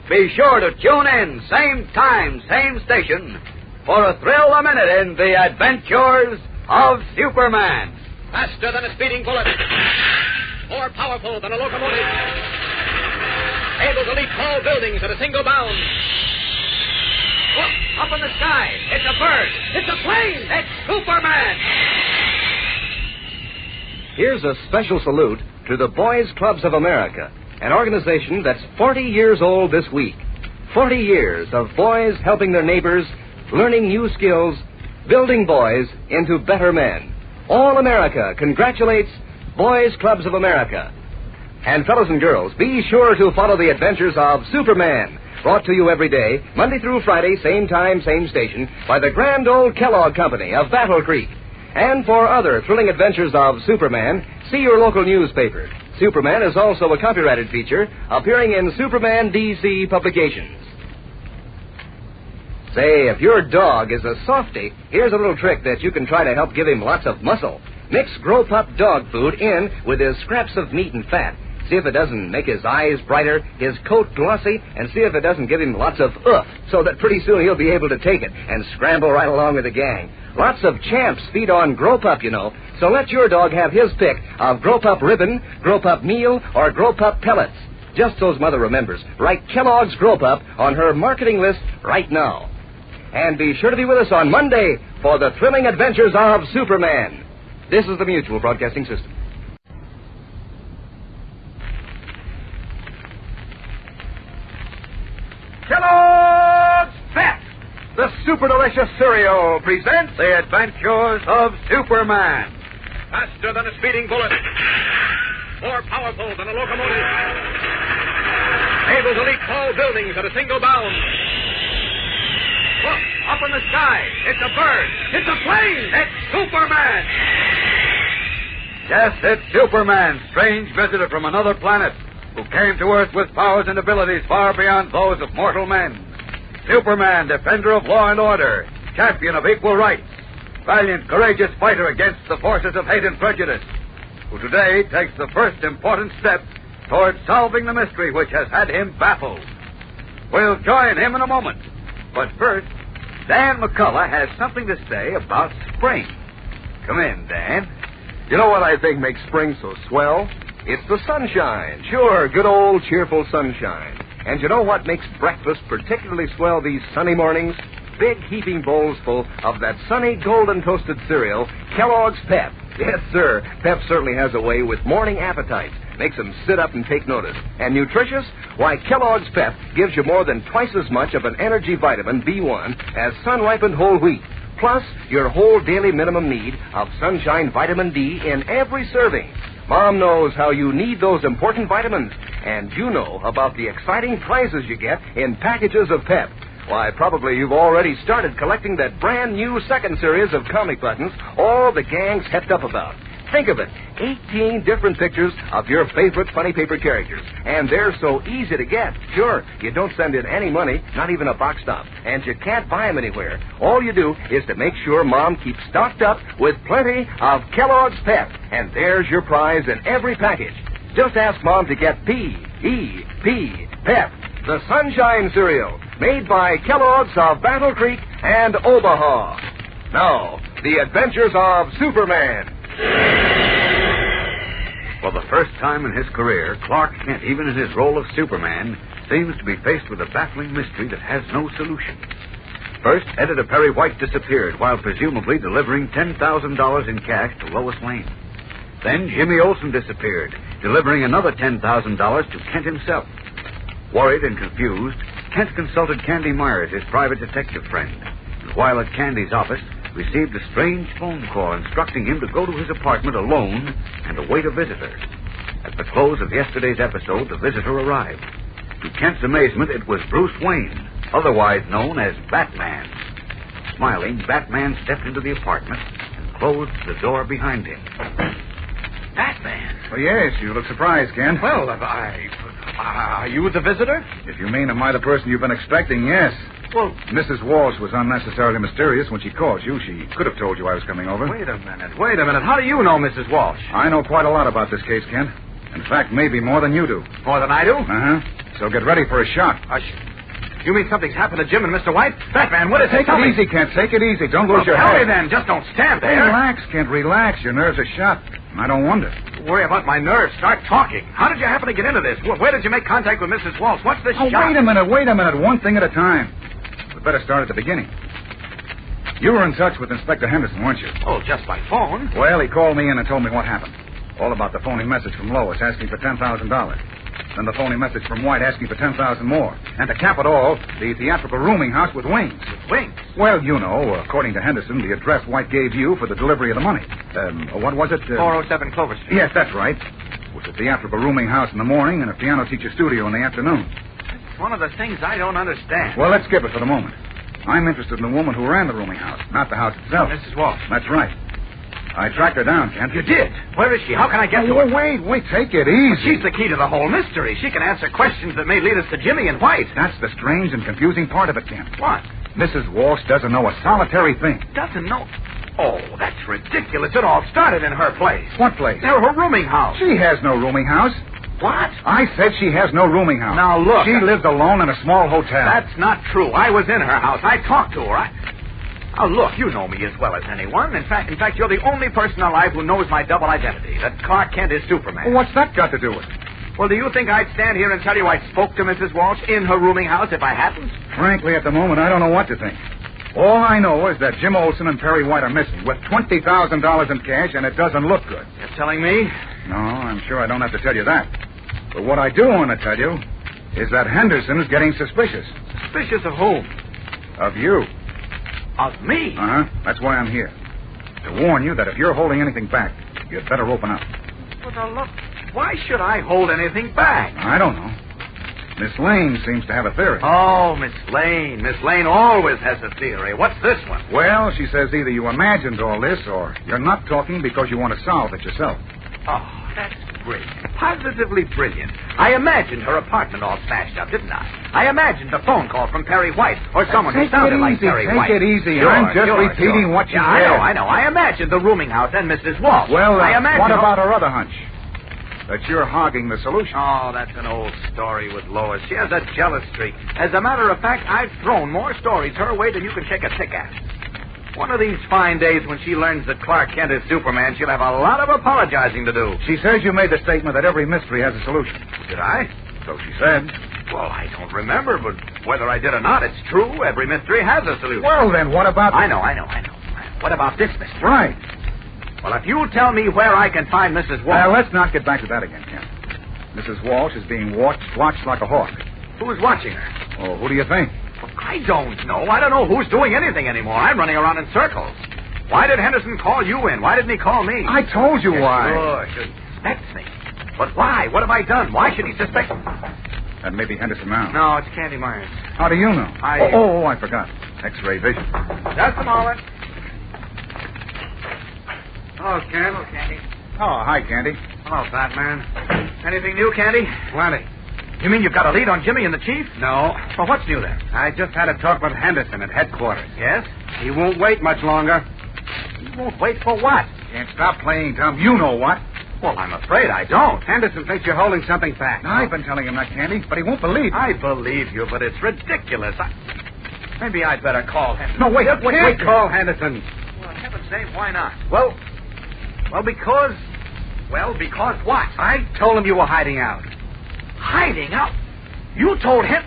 Be sure to tune in, same time, same station, for a thrill a minute in the adventures of Superman. Faster than a speeding bullet. More powerful than a locomotive. Able to leap tall buildings at a single bound. Look, up in the sky. It's a bird. It's a plane. It's Superman. Here's a special salute to the Boys Clubs of America, an organization that's 40 years old this week. 40 years of boys helping their neighbors, learning new skills, building boys into better men. All America congratulates Boys Clubs of America. And fellows and girls, be sure to follow the adventures of Superman, brought to you every day, Monday through Friday, same time, same station, by the grand old Kellogg Company of Battle Creek. And for other thrilling adventures of Superman, see your local newspaper. Superman is also a copyrighted feature appearing in Superman DC publications. Say, if your dog is a softy, here's a little trick that you can try to help give him lots of muscle. Mix Grow Pup dog food in with his scraps of meat and fat. See if it doesn't make his eyes brighter, his coat glossy, and see if it doesn't give him lots of oof, so that pretty soon he'll be able to take it and scramble right along with the gang. Lots of champs feed on Grow Pup, you know, so let your dog have his pick of Grow Pup Ribbon, Grow Pup Meal, or Grow Pup Pellets. Just so his mother remembers, write Kellogg's Grow Pup on her marketing list right now. And be sure to be with us on Monday for the thrilling adventures of Superman. This is the Mutual Broadcasting System. Kellogg's Pep, the super delicious cereal, presents The Adventures of Superman. Faster than a speeding bullet. More powerful than a locomotive. Able to leap tall buildings at a single bound. Look, up in the sky. It's a bird. It's a plane. It's Superman. Yes, it's Superman, strange visitor from another planet, who came to Earth with powers and abilities far beyond those of mortal men. Superman, defender of law and order, champion of equal rights, valiant, courageous fighter against the forces of hate and prejudice, who today takes the first important step towards solving the mystery which has had him baffled. We'll join him in a moment. But first, Dan McCullough has something to say about spring. Come in, Dan. You know what I think makes spring so swell? It's the sunshine. Sure, good old cheerful sunshine. And you know what makes breakfast particularly swell these sunny mornings? Big heaping bowls full of that sunny golden toasted cereal, Kellogg's Pep. Yes, sir. Pep certainly has a way with morning appetites. Makes them sit up and take notice. And nutritious? Why, Kellogg's Pep gives you more than twice as much of an energy vitamin B1 as sun-ripened whole wheat. Plus, your whole daily minimum need of sunshine vitamin D in every serving. Mom knows how you need those important vitamins, and you know about the exciting prizes you get in packages of Pep. Why, probably you've already started collecting that brand new second series of comic buttons all the gang's hepped up about. Think of it, 18 different pictures of your favorite funny paper characters. And they're so easy to get. Sure, you don't send in any money, not even a box stop. And you can't buy them anywhere. All you do is to make sure Mom keeps stocked up with plenty of Kellogg's Pep. And there's your prize in every package. Just ask Mom to get P.E.P. Pep, the Sunshine Cereal, made by Kellogg's of Battle Creek and Omaha. Now, the adventures of Superman. For the first time in his career, Clark Kent, even in his role of Superman, seems to be faced with a baffling mystery that has no solution. First, Editor Perry White disappeared while presumably delivering $10,000 in cash to Lois Lane. Then Jimmy Olsen disappeared, delivering another $10,000 to Kent himself. Worried and confused, Kent consulted Candy Myers, his private detective friend, and while at Candy's office, received a strange phone call instructing him to go to his apartment alone and await a visitor. At the close of yesterday's episode, the visitor arrived. To Kent's amazement, it was Bruce Wayne, otherwise known as Batman. Smiling, Batman stepped into the apartment and closed the door behind him. Batman? Well, yes, you look surprised, Kent. Well, are you the visitor? If you mean, am I the person you've been expecting, yes. Well, Mrs. Walsh was unnecessarily mysterious when she called you. She could have told you I was coming over. Wait a minute. How do you know Mrs. Walsh? I know quite a lot about this case, Kent. In fact, maybe more than you do. More than I do? Uh-huh. So get ready for a shock. You mean something's happened to Jim and Mr. White? Batman, what is it? Take it easy, Kent. Take it easy. Don't lose your head. Tell me then. Just don't stand there. Relax, Kent. Relax. Your nerves are shot. I don't wonder. Don't worry about my nerves. Start talking. How did you happen to get into this? Where did you make contact with Mrs. Walsh? What's the shock? Wait a minute. One thing at a time. We'd better start at the beginning. You were in touch with Inspector Henderson, weren't you? Oh, just by phone? Well, he called me in and told me what happened. All about the phony message from Lois asking for $10,000. Then the phony message from White asking for $10,000 more. And to cap it all, the theatrical rooming house with wings. With wings? Well, you know, according to Henderson, the address White gave you for the delivery of the money. What was it? 407 Clover Street. Yes, that's right. It was a theatrical rooming house in the morning and a piano teacher studio in the afternoon. It's one of the things I don't understand. Well, let's skip it for the moment. I'm interested in the woman who ran the rooming house, not the house itself. Mrs. Walsh. That's right. I tracked her down, Kent. You did? Where is she? How can I get to her? Wait, take it easy. Well, she's the key to the whole mystery. She can answer questions that may lead us to Jimmy and White. That's the strange and confusing part of it, Kent. What? Mrs. Walsh doesn't know a solitary thing. Doesn't know? Oh, that's ridiculous. It all started in her place. What place? Her rooming house. She has no rooming house. What? I said she has no rooming house. Now, look. She lives alone in a small hotel. That's not true. I was in her house. I talked to her. Now, look, you know me as well as anyone. In fact, you're the only person alive who knows my double identity, that Clark Kent is Superman. Well, what's that got to do with it? Well, do you think I'd stand here and tell you I spoke to Mrs. Walsh in her rooming house if I hadn't? Frankly, at the moment, I don't know what to think. All I know is that Jim Olsen and Perry White are missing with $20,000 in cash, and it doesn't look good. You're telling me? No, I'm sure I don't have to tell you that. But what I do want to tell you is that Henderson's getting suspicious. Suspicious of whom? Of you. Of me? Uh-huh. That's why I'm here. To warn you that if you're holding anything back, you'd better open up. Well, now, look, why should I hold anything back? I don't know. Miss Lane seems to have a theory. Oh, Miss Lane. Miss Lane always has a theory. What's this one? Well, she says either you imagined all this or you're not talking because you want to solve it yourself. Oh, that's brilliant. Positively brilliant. I imagined her apartment all smashed up, didn't I? I imagined the phone call from Perry White or someone who sounded like Perry White. Take it easy. Sure, I'm just repeating what you said. I know. I imagined the rooming house and Mrs. Walsh. Well, what about her her other hunch? That you're hogging the solution. Oh, that's an old story with Lois. She has a jealous streak. As a matter of fact, I've thrown more stories her way than you can shake a stick at. One of these fine days when she learns that Clark Kent is Superman, she'll have a lot of apologizing to do. She says you made the statement that every mystery has a solution. Did I? So she said. Well, I don't remember, but whether I did or not, it's true. Every mystery has a solution. Well, then, what about... I know. What about this mystery? Right. Well, if you tell me where I can find Mrs. Walsh... Well, let's not get back to that again, Kent. Mrs. Walsh is being watched like a hawk. Who's watching her? Oh, who do you think? Well, I don't know. I don't know who's doing anything anymore. I'm running around in circles. Why did Henderson call you in? Why didn't he call me? I told you why. Sure. suspects me. But why? What have I done? Why should he suspect me? That may be Henderson now. No, it's Candy Myers. How do you know? I forgot. X-ray vision. Just a moment. Hello, Ken. Hello, Candy. Oh, hi, Candy. Hello, fat man. Anything new, Candy? Plenty. You mean you've got a lead on Jimmy and the chief? No. Well, what's new then? I just had a talk with Henderson at headquarters. Yes? He won't wait much longer. He won't wait for what? Can't stop playing, Tom. You know what. Well, I'm afraid I don't. Henderson thinks you're holding something back. I've been telling him that, Candy, but he won't believe. I believe you, but it's ridiculous. Maybe I'd better call Henderson. No, wait. Wait, call Henderson. Well, heaven's sake, why not? Well, because what? I told him you were hiding out. Hiding out? You told him?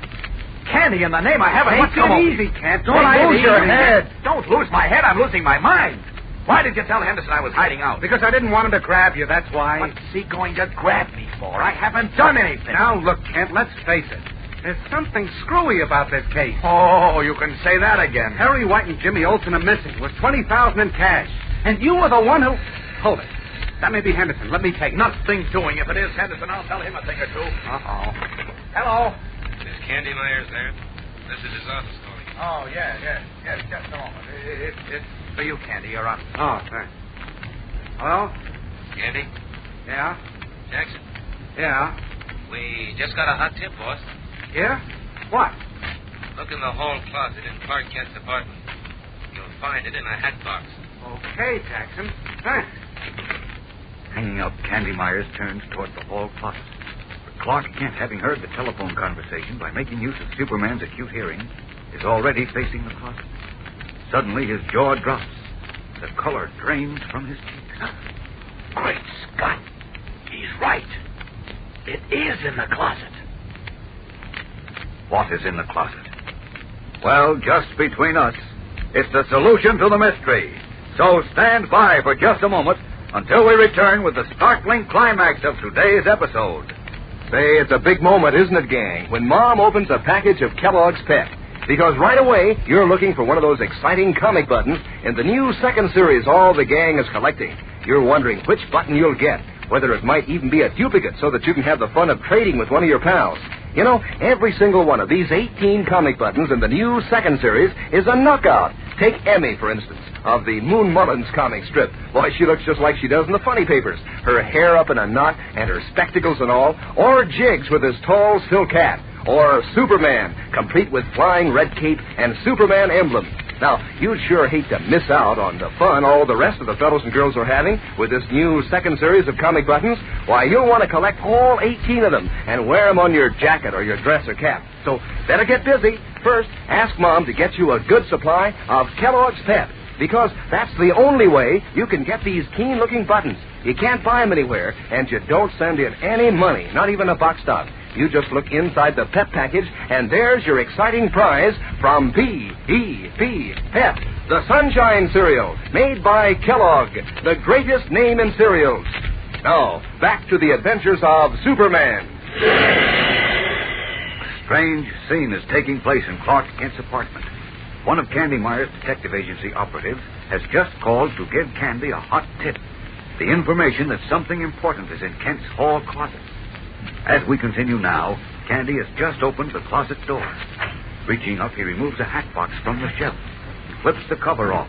Candy, in the name of heaven, what's Take it easy, Kent. Don't lose your head. Don't lose my head. I'm losing my mind. Why did you tell Henderson I was hiding out? Because I didn't want him to grab you, that's why. What's he going to grab me for? I haven't done anything. Now, look, Kent, let's face it. There's something screwy about this case. Oh, you can say that again. Harry White and Jimmy Olsen are missing with $20,000 in cash. And you were the one who... Hold it. That may be Henderson. Let me take Nothing doing. If it is Henderson, I'll tell him a thing or two. Uh-oh. Hello? Is Candy Myers there? This is his office calling. Oh, yes. Just a moment. It's for you, Candy. You're on. Oh, thanks. Hello? Candy? Yeah? Jackson? Yeah? We just got a hot tip, boss. Yeah? What? Look in the hall closet in Clark Kent's apartment. You'll find it in a hat box. Okay, Jackson. Thanks. Hanging up, Candy Myers turns toward the hall closet. But Clark Kent, having heard the telephone conversation by making use of Superman's acute hearing, is already facing the closet. Suddenly, his jaw drops. The color drains from his cheeks. Great Scott. He's right. It is in the closet. What is in the closet? Well, just between us, it's the solution to the mystery. So stand by for just a moment until we return with the startling climax of today's episode. Say, it's a big moment, isn't it, gang, when Mom opens a package of Kellogg's Pep. Because right away, you're looking for one of those exciting comic buttons in the new second series all the gang is collecting. You're wondering which button you'll get, whether it might even be a duplicate so that you can have the fun of trading with one of your pals. You know, every single one of these 18 comic buttons in the new second series is a knockout. Take Emmy, for instance, of the Moon Mullins comic strip. Boy, she looks just like she does in the funny papers. Her hair up in a knot and her spectacles and all. Or Jiggs with his tall silk hat. Or Superman, complete with flying red cape and Superman emblem. Now, you'd sure hate to miss out on the fun all the rest of the fellows and girls are having with this new second series of comic buttons. Why, you'll want to collect all 18 of them and wear them on your jacket or your dress or cap. So, better get busy. First, ask Mom to get you a good supply of Kellogg's Pep, because that's the only way you can get these keen-looking buttons. You can't buy them anywhere, and you don't send in any money, not even a box stop. You just look inside the Pep package, and there's your exciting prize from P.E.P. Pep, the Sunshine Cereal, made by Kellogg, the greatest name in cereals. Now, back to the adventures of Superman. A strange scene is taking place in Clark Kent's apartment. One of Candy Myers' detective agency operatives has just called to give Candy a hot tip. The information that something important is in Kent's hall closet. As we continue now, Candy has just opened the closet door. Reaching up, he removes a hat box from the shelf. He flips the cover off.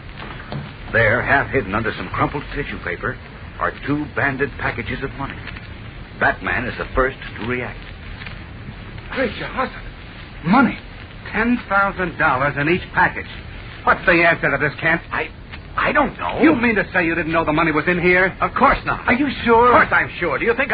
There, half hidden under some crumpled tissue paper, are 2 banded packages of money. Batman is the first to react. Great Jehoshaphat. Money. $10,000 in each package. What's the answer to this, Kent? I don't know. You mean to say you didn't know the money was in here? Of course not. Are you sure? Of course I'm sure. Do you think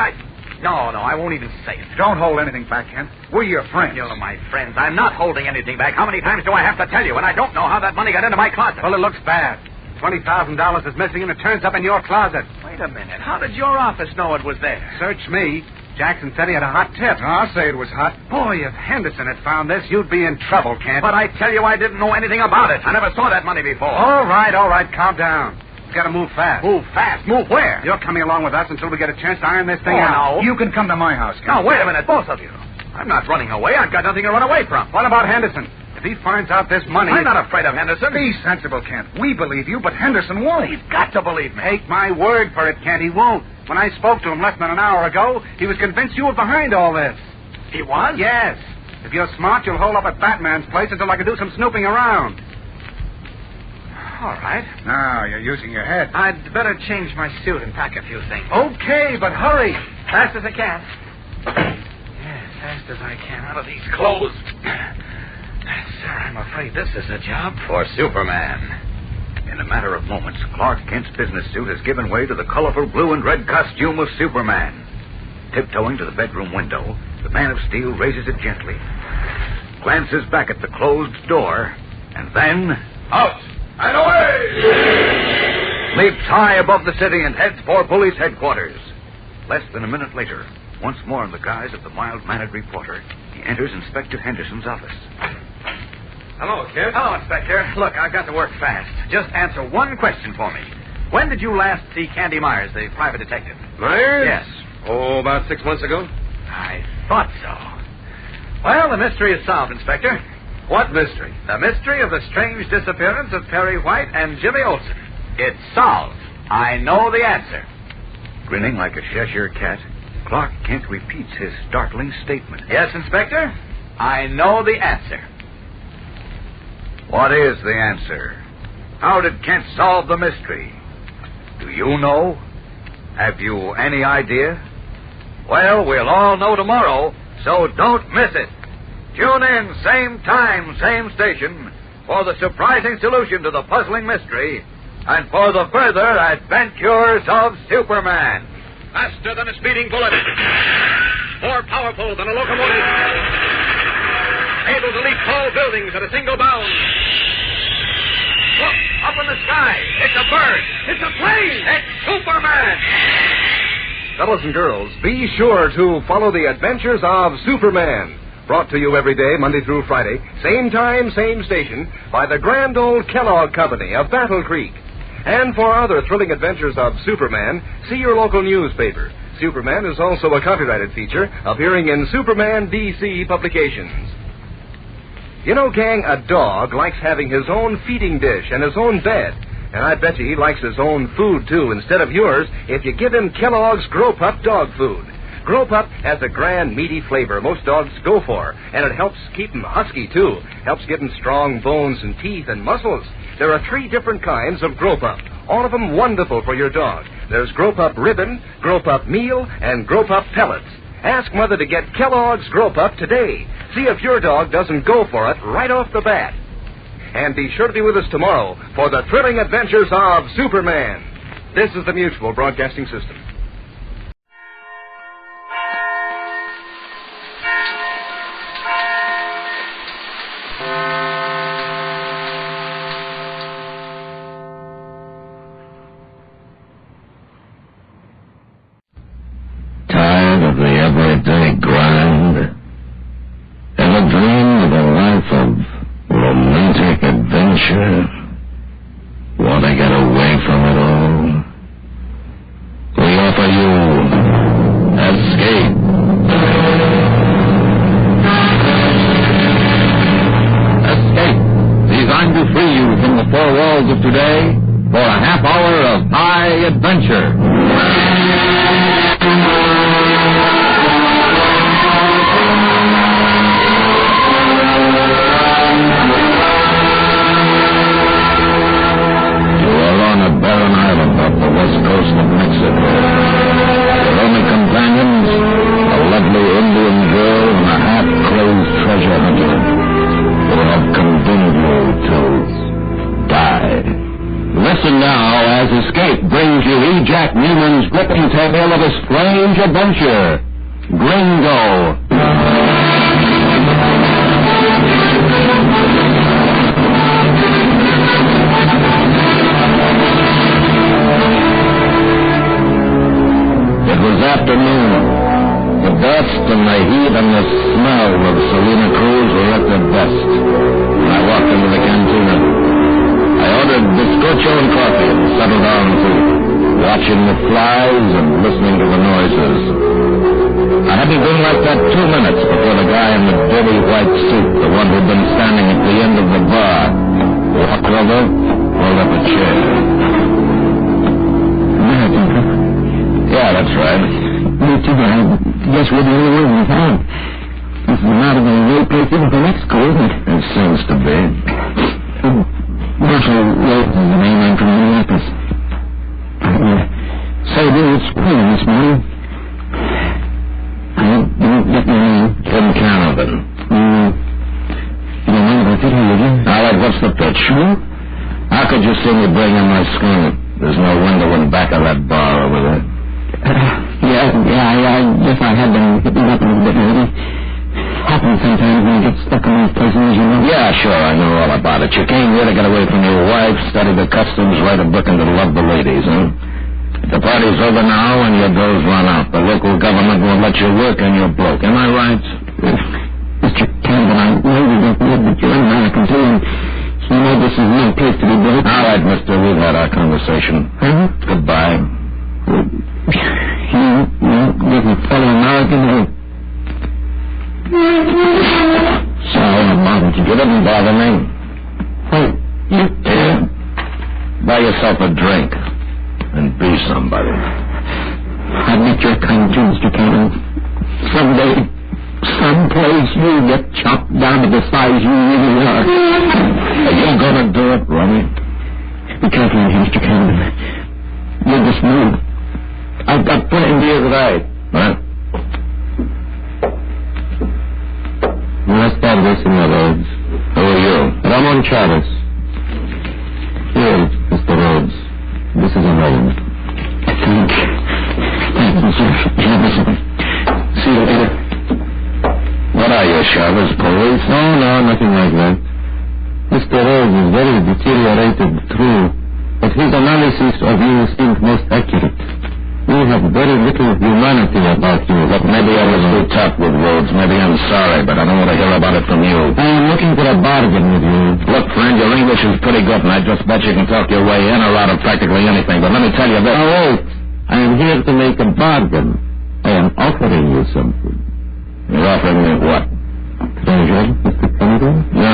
No, I won't even say it. Don't hold anything back, Kent. We're your friends. You're my friends. I'm not holding anything back. How many times do I have to tell you? And I don't know how that money got into my closet. Well, it looks bad. $20,000 is missing, and it turns up in your closet. Wait a minute. How did your office know it was there? Search me. Jackson said he had a hot tip. I'll say it was hot. Boy, if Henderson had found this, you'd be in trouble, Kent. But I tell you, I didn't know anything about it. I never saw that money before. All right. Calm down. We've got to move fast. Move fast? Move where? You're coming along with us until we get a chance to iron this thing out. No. You can come to my house, Kent. Now, wait a minute, both of you. I'm not running away. I've got nothing to run away from. What about Henderson? If he finds out this money... I'm not afraid of Henderson. Be sensible, Kent. We believe you, but Henderson won't. He's got to believe me. Take my word for it, Kent. He won't. When I spoke to him less than an hour ago, he was convinced you were behind all this. He was? Yes. If you're smart, you'll hold up at Batman's place until I can do some snooping around. All right. Now, you're using your head. I'd better change my suit and pack a few things. Okay, but hurry. Fast as I can. Yes, fast as I can out of these clothes. Sir, I'm afraid this is a job for Superman. In a matter of moments, Clark Kent's business suit has given way to the colorful blue and red costume of Superman. Tiptoeing to the bedroom window, the Man of Steel raises it gently, glances back at the closed door, and then... Out and away! Leaps high above the city and heads for police headquarters. Less than a minute later, once more in the guise of the mild-mannered reporter, he enters Inspector Henderson's office. Hello, kid. Hello, Inspector. Look, I've got to work fast. Just answer one question for me. When did you last see Candy Myers, the private detective? Myers? Yes. Oh, about 6 months ago. I thought so. Well, the mystery is solved, Inspector. What mystery? The mystery of the strange disappearance of Perry White and Jimmy Olsen. It's solved. I know the answer. Grinning like a Cheshire cat, Clark Kent repeats his startling statement. Yes, Inspector? I know the answer. What is the answer? How did Kent solve the mystery? Do you know? Have you any idea? Well, we'll all know tomorrow, so don't miss it. Tune in, same time, same station, for the surprising solution to the puzzling mystery and for the further adventures of Superman. Faster than a speeding bullet. More powerful than a locomotive. Able to leap tall buildings at a single bound. Look, up in the sky. It's a bird. It's a plane. It's Superman. Fellows and girls, be sure to follow the adventures of Superman. Brought to you every day, Monday through Friday, same time, same station, by the grand old Kellogg Company of Battle Creek. And for other thrilling adventures of Superman, see your local newspaper. Superman is also a copyrighted feature appearing in Superman DC publications. You know, gang, a dog likes having his own feeding dish and his own bed. And I bet you he likes his own food, too, instead of yours, if you give him Kellogg's Grow Pup dog food. Grow Pup has a grand, meaty flavor most dogs go for, and it helps keep them husky, too. Helps give them strong bones and teeth and muscles. There are 3 different kinds of Grow Pup, all of them wonderful for your dog. There's Grow Pup Ribbon, Grow Pup Meal, and Grow Pup Pellets. Ask Mother to get Kellogg's Grow Pup today. See if your dog doesn't go for it right off the bat. And be sure to be with us tomorrow for the thrilling adventures of Superman. This is the Mutual Broadcasting System. Tired of the everyday grind? Ever dreamed of a life of romantic adventure? Want to get away from it all? We offer you Escape. Escape, designed to free you from the 4 walls of today for a half hour of high adventure. Barren Island off the west coast of Mexico. Your only companions, a lovely Indian girl and a half-crazed treasure hunter who have condemned you to die. Listen now as Escape brings you E. Jack Newman's gripping tale of a strange adventure, Gringo. Afternoon. The dust and the heat and the smell of Salina Cruz were at their best. When I walked into the cantina, I ordered bizcocho and coffee and settled down to watching the flies and listening to the noises. I hadn't been like that 2 minutes before the guy in the dirty white suit, the one who'd been standing at the end of the bar, walked over, pulled up a chair. Yeah, that's right. Me too, but I guess we're the only ones in town. This is not a way place in for Mexico, isn't it? It seems to be. Marshall Rhodes is the name I'm from Minneapolis. Say, it's spring this morning. I didn't get your name. Tim Canavan. You don't mind if I sit here with you? All right, what's the pitch? How could you see me bring in my schooner? There's no window in back of that bar over there. I guess I had been hitting up a little bit lately. Happens sometimes when you get stuck in these places, you know. Yeah, sure, I know all about it. You came here to get away from your wife, study the customs, write a book, and to love the ladies, huh? The party's over now, and your doug's run out. The local government won't let you work, and you're broke. Am I right? Mr. Campbell, I know you don't live, but you're an American, too, and you know this is no place to be broke. All right, mister, we've had our conversation. Huh? Goodbye. You're a fellow American, or... Sorry, I bothered you. You didn't bother me. Wait, you... Buy yourself a drink and be somebody. I meet your kind too, Mr. Campbell. Someday, someplace, you'll get chopped down to the size you really are. Are you gonna do it, Ronnie? Be careful here, Mr. Campbell. You'll just move. I've got plenty of right. Huh? Buenas tardes, Senor Rhodes. Who are you? Ramon Chavez. Here, Mr. Rhodes. This is a home. Thank you, sir. See you later. What are you, Chavez? Police? No, nothing like that. Mr. Rhodes is very deteriorated, true, but his analysis of you seems most accurate. You have very little humanity about you. Look, maybe I was too tough with Rhodes. Maybe I'm sorry, but I don't want to hear about it from you. I am looking for a bargain with you. Look, friend, your English is pretty good, and I just bet you can talk your way in or out of practically anything. But let me tell you this. Now, wait. I am here to make a bargain. I am offering you something. You're offering me what? Treasure, Mr. Campbell? No.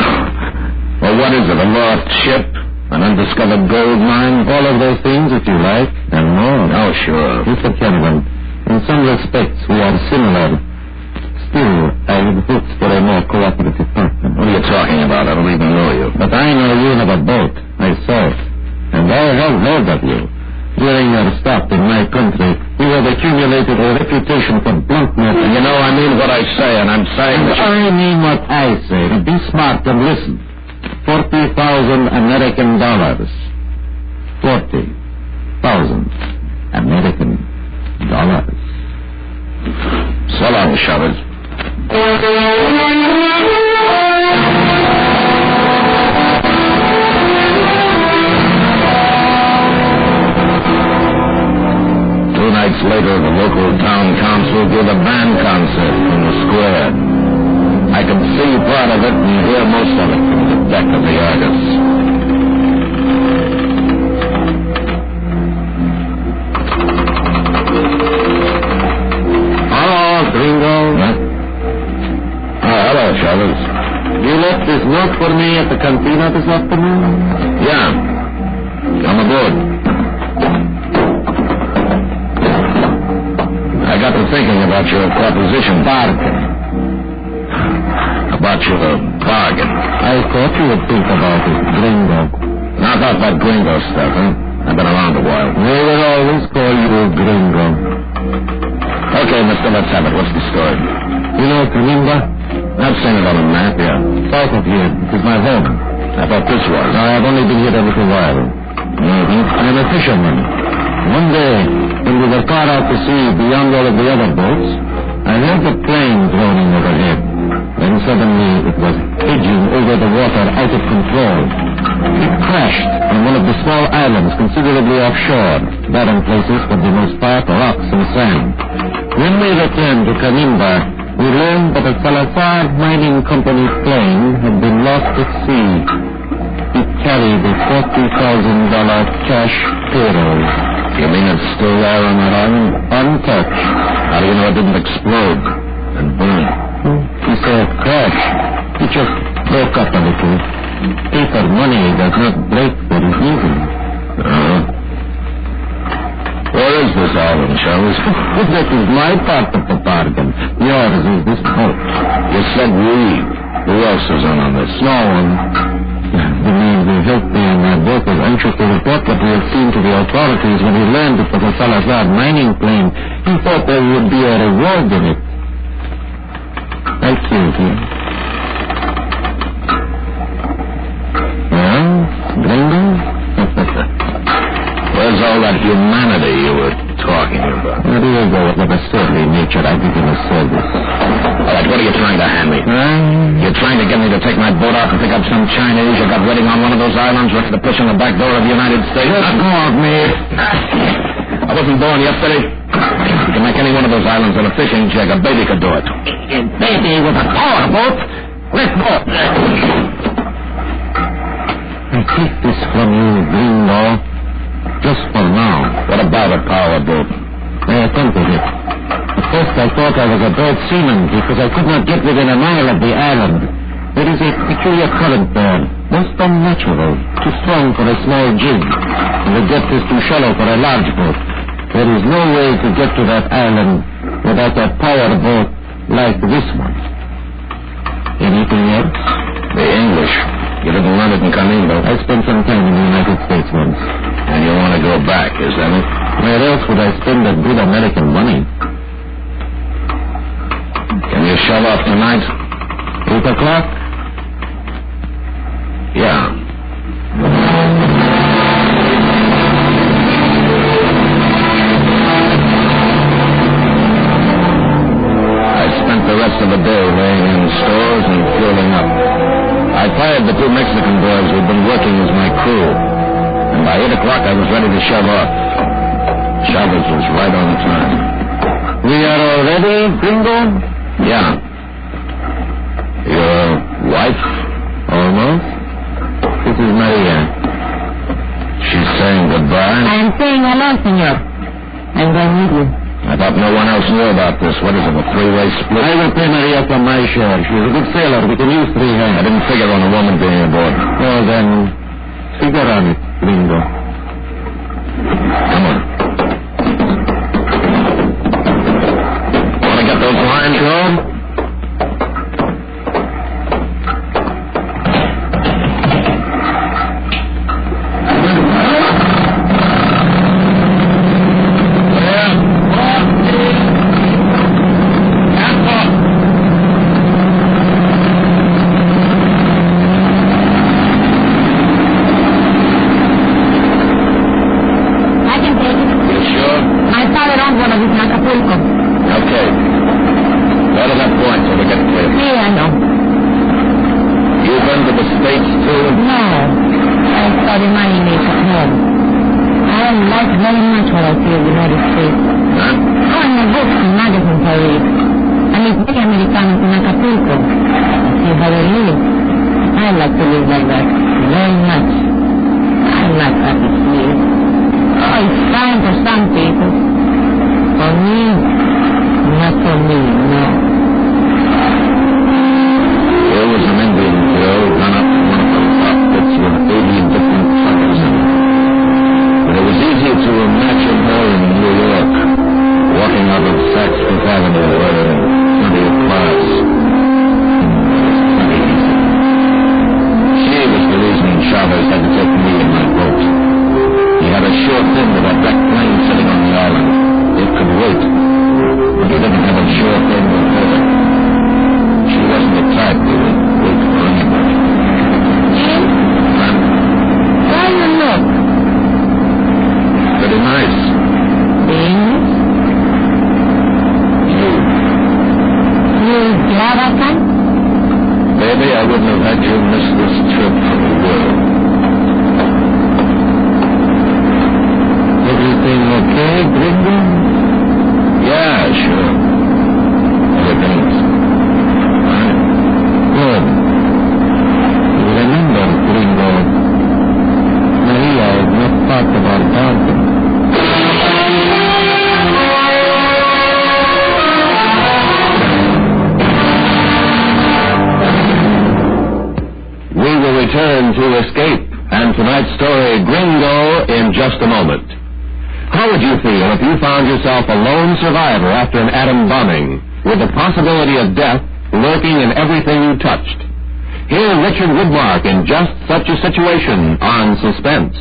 Well, what is it? A lost ship? An undiscovered gold mine? All of those things, if you like, and more. Oh, sure. Mr. Campbell, in some respects we are similar. Still, I would hope for a more cooperative partner. What are you talking about? I don't even know you. But I know you have a boat. I saw it. And I have heard of you. During your stop in my country, you have accumulated a reputation for bluntness. You know, I mean what I say, and I'm saying that I mean what I say. Be smart and listen. $40,000 American dollars. 40,000 American dollars. So long, Chavez. Two nights later, the local town council gave a band concert in the square. I could see part of it and hear most of it from the deck of the Argus. Hello, Gringo. Huh? Oh, hello, Chavez. You left this note for me at the cantina this afternoon? Yeah. Come aboard. I got to thinking about your proposition. Bargain. About your bargain. I thought you would think about it, Gringo. Not about that Gringo stuff, huh? I've been around a while. We will always call you Gringo. Okay, mister, let's have it. What's the story? You know Canimba? I've seen it on a map, yeah. South of here. It is my home. I thought this was. I have only been here a little while. I am a fisherman. One day, when we were far out to sea beyond all of the other boats, I heard the plane droning overhead. Then suddenly it was edging over the water out of control. It crashed on one of the small islands considerably offshore, barren places for the most part, rocks and sand. When we returned to Canimba, we learned that a Salazar Mining Company plane had been lost at sea. It carried a $40,000 cash payroll. You mean it's still there on that island? Untouched. How do you know it didn't explode and burn? He said crash. It just broke up a little. Paper money does not break very easily. Where is this island, Charles? That is my part of the bargain. Yours is this boat. You said we. Who else is on this? No one. The man who helped me in my boat was anxious to report what we had seen to the authorities when he learned it was a Salazar mining plane. He thought there would be a reward in it. I killed him. Well, Gringo? Where's all that humanity you were talking about? There you go with a surly nature. I give him a service. All right, what are you trying to hand me? You're trying to get me to take my boat out and pick up some Chinese you got waiting on one of those islands ready to push in the back door of the United States? Let go of me. I wasn't born yesterday. You can make any one of those islands in a fishing jig. A baby could do it. A baby with a powerboat? Let go. I take this from you, Gringo. Just for now. What about a powerboat? I attempted it. At first I thought I was a bad seaman because I could not get within a mile of the island. There is a peculiar current there, most unnatural, too strong for a small jig, and the depth is too shallow for a large boat. There is no way to get to that island without a powerboat like this one. Anything else? The English. You didn't learn it in Camino. I spent some time in the United States once. And you want to go back, is that it? Where else would I spend that good American money? Can you shove off tonight? 8 o'clock? Yeah. I spent the rest of the day laying in stores and fueling up. I fired the two Mexican boys who'd been working as my crew. And by 8 o'clock, I was ready to shove off. Chavez was right on time. We are all ready, Gringo? Yeah. Your wife? Almost. This is Maria. She's saying goodbye? I am saying hello, senor. I'm going with you. I thought no one else knew about this. What is it, a three-way split? I will pay Maria for my share. She's a good sailor. We can use 3 hands. I didn't figure on a woman being aboard. Well, then, figure on it, Gringo. Come on. Want to get those lines, Joan? and tonight's story, Gringo, in just a moment. How would you feel if you found yourself a lone survivor after an atom bombing, with the possibility of death lurking in everything you touched? Hear Richard Woodmark in just such a situation on Suspense.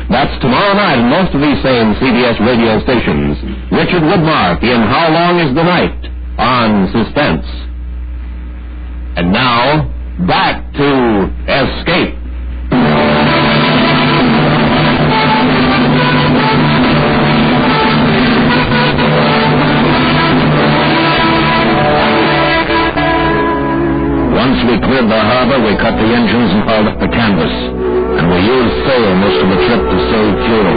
That's tomorrow night in most of these same CBS radio stations. Richard Woodmark in How Long is the Night on Suspense. And now, back to Escape. Once we cleared the harbor, we cut the engines and hauled up the canvas. And we used sail most of the trip to save fuel.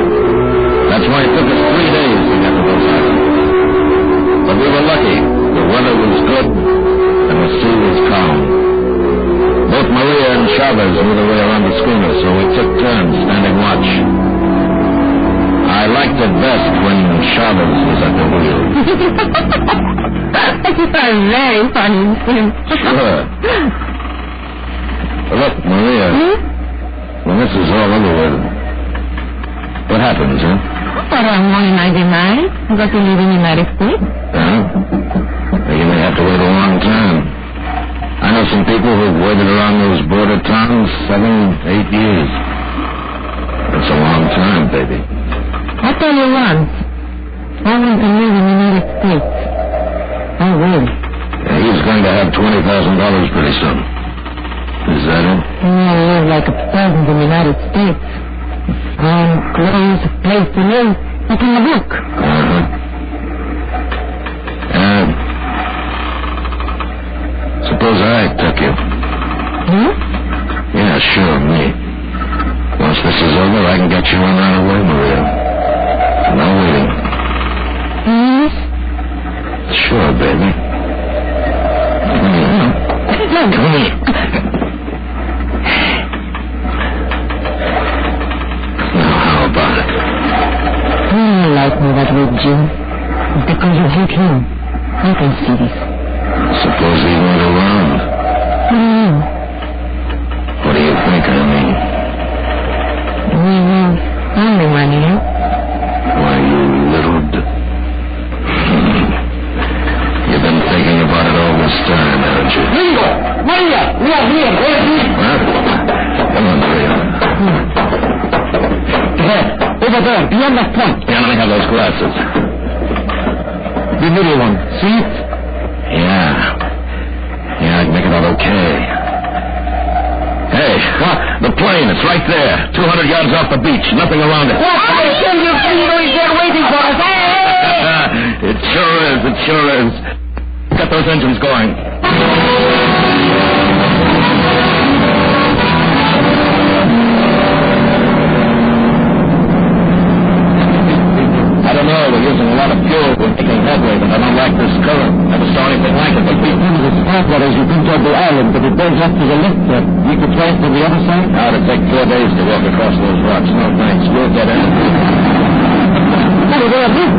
That's why it took us 3 days to get to those islands. But we were lucky. The weather was good, and the sea was calm. Both Maria and Chavez knew the way around the schooner, so we took turns standing watch. I liked it best when Chavez was at the wheel. You are very funny. Sure. Look, Maria, when this is all over with, what happens, huh? Well, I'm going to be married. I'm going to live in the United States. Well, you may have to wait a long time. I know some people who've waited around those border towns 7, 8 years. That's a long time, baby. I'll tell you once. I want to live in the United States. I will. Yeah, he's going to have $20,000 pretty soon. Is that it? I live like a peasant in the United States. I'm close, a place to live, like in a book. Suppose I took you. Yeah, sure, me. Once this is over, I can get you on right away, Maria. No waiting. Yes? Sure, baby. Come here. Now, how about it? You like me that way, Jim. Because you hate him. I can see this. Suppose he went around. What do you mean? What do you think I mean? I'm the one, you know. Why, you little... You've been thinking about it all this time, haven't you? Gringo! Maria! We are here! What? Come on, Maria. There! Over there! Beyond that point! Yeah, let me have those glasses. The middle one. See it? Yeah, I can make it out okay. Hey, the plane, it's right there. 200 yards off the beach, nothing around it. What? I tell you, Gringo is there waiting for us. Hey! It sure is. Get those engines going. I don't know, we're using a lot of fuel. We're making headway, but I don't like this current. Never saw anything like it. But we One of the spark waters you bring toward the island, but it goes up to the left there. We could try it from the other side? Now, it'd take 4 days to walk across those rocks. No, thanks. We'll get in. What are they doing?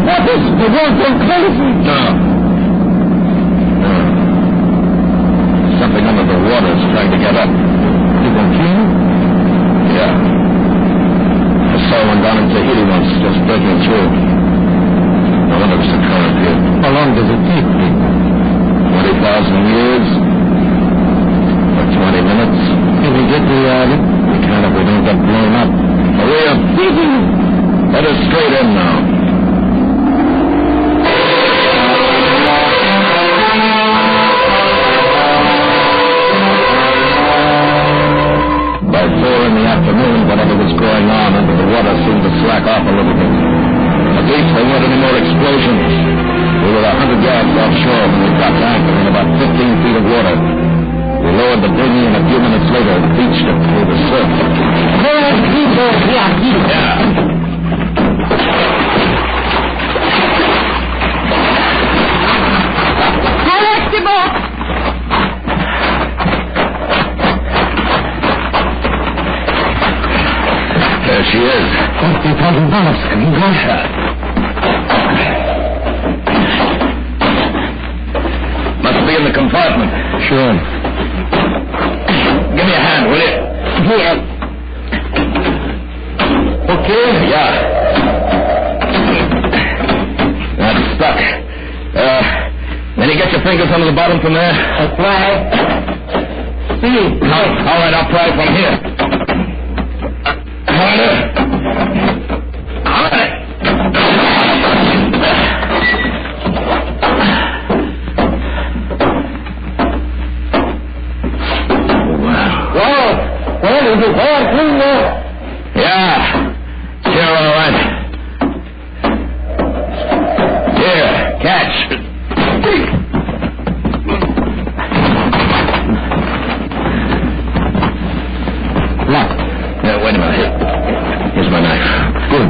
What is the world going crazy? No. Something under the water is trying to get up. You can feel? Yeah. I saw one down in Tahiti once, just breaking through. No wonder it's a current here. How long does it take? 20,000 years. Or 20 minutes. Can we get the island? We can if we don't get blown up. Maria, let us straight in now. By 4 in the afternoon, whatever was going on under the water seemed to slack off a little bit. At least there weren't any more explosions. We were 100 yards offshore when we got to anchor in about 15 feet of water. We lowered the dinghy, and a few minutes later beached it through the surf. Yeah. There she is. $50,000. And he got her. Must be in the compartment. Sure. Give me think it's under the bottom from there? That's right. See. All right, I'll pry from here. Harder. All right. Well, is it all clean now? Yeah. Sure, all right. Here, catch. Look. Yeah, wait a minute. Here's my knife. Good.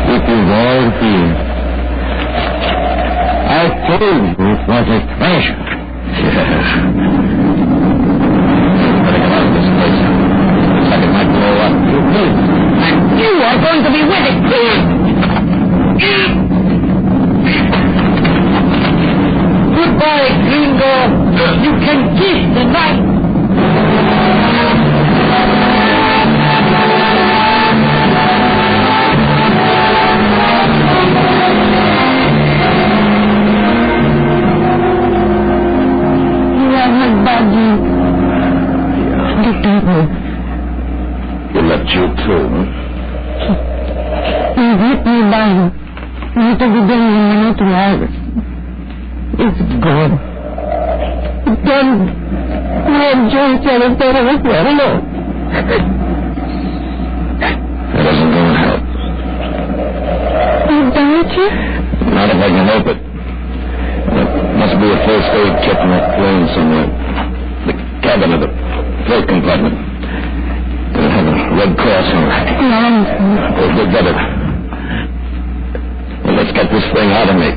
It is all clean. I told you it was a treasure. Yeah. Better get out of this place. Looks like it might blow up. And you are going to be with it. Goodbye, Gringo. You can kiss the night. You left you too, huh? He hit me down. Not every day in the night. It's gone. It's gone. Me and Joan said it better with me alone. That isn't going to help. Don't you? Not if I can help it. There must be a first aid kit in that plane somewhere. The cabin of the flight compartment. It'll have a red cross on it. We'll get it. Well, let's get this thing out of me.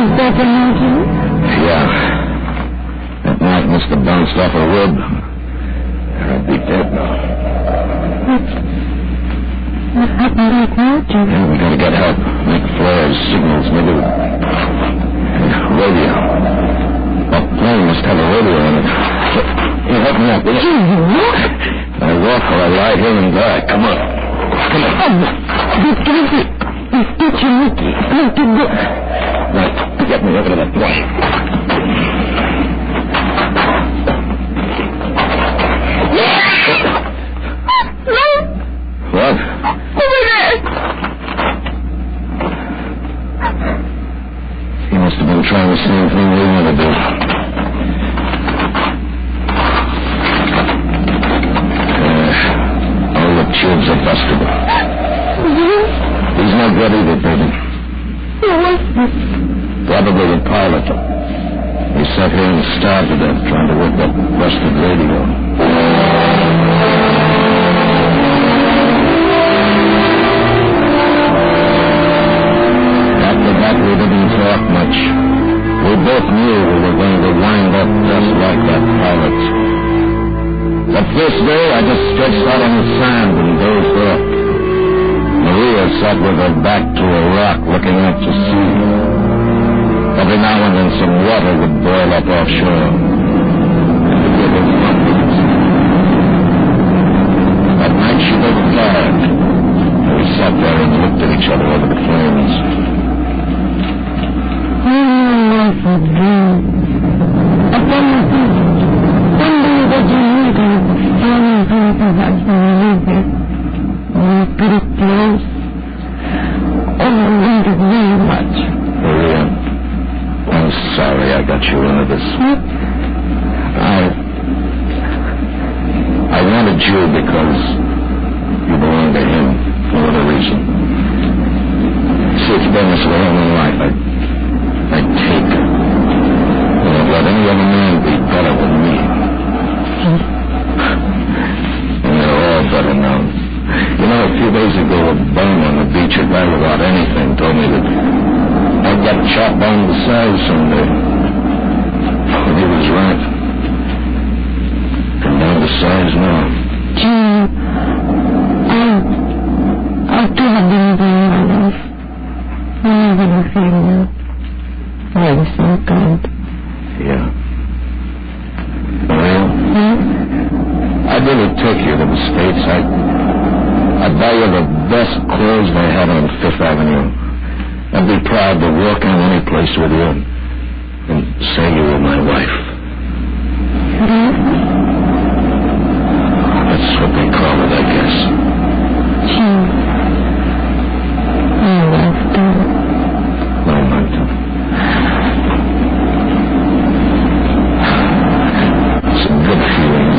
Is that a mountain? Yeah. That knife must have bounced off a rib. I'd be dead now. What happened right now, Jim? Yeah, we gotta get help. Make flares, signals, maybe radio. That plane must have a radio in it. You help me out, will you? I walk or I lie here and die. Come on. Come on. Get your Mickey. Let him go. Right. Get me over to that plane. What? Over there! He must have been trying the same thing we want to do. All the tubes are busted. He's not good either, baby. Probably the pilot. He sat here and starved to death trying to work that busted radio. We didn't talk much. We both knew we were going to wind up just like that pilot. That first day, I just stretched out on the sand and dozed off. Maria sat with her back to a rock looking out to sea. Every now and then some water would boil up offshore. That night she wasn't tired. We sat there and looked at each other over the flames. Pretty close. Oh, I wanted very much. Maria, I'm sorry I got you into this. I wanted you because you belong to him for whatever reason. See, it's been this way all my life. I take. I won't let any other man be better than me. And they're all better now. You know, a few days ago, a bum on the beach, a guy without anything, told me that I'd get chopped down to size someday. And he was right. I'm down to size now. Gee, I do have been in my life. I never feel you. really take you to the States, I'd buy you the best clothes they had on Fifth Avenue. I'd be proud to walk in any place with you and say you were my wife. That's what they call it, I guess. No, Martha. Some good feelings.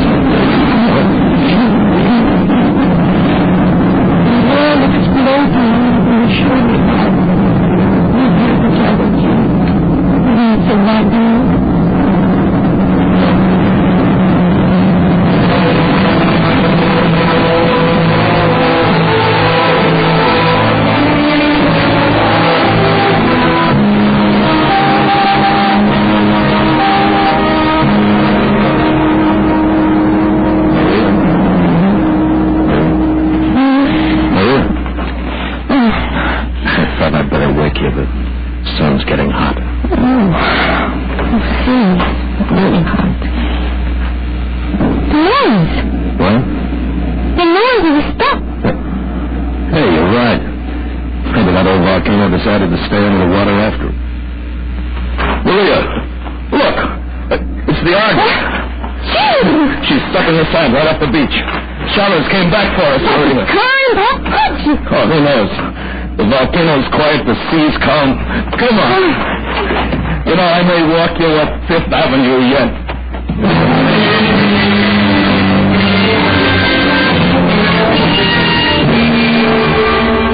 Decided to stay under the water after it. Maria, look! It's the Argus. She's stuck in the sand right off the beach. Shallows came back for us, Maria. Oh, who knows? The volcano's quiet, the sea's calm. Come on. You know, I may walk you up Fifth Avenue yet.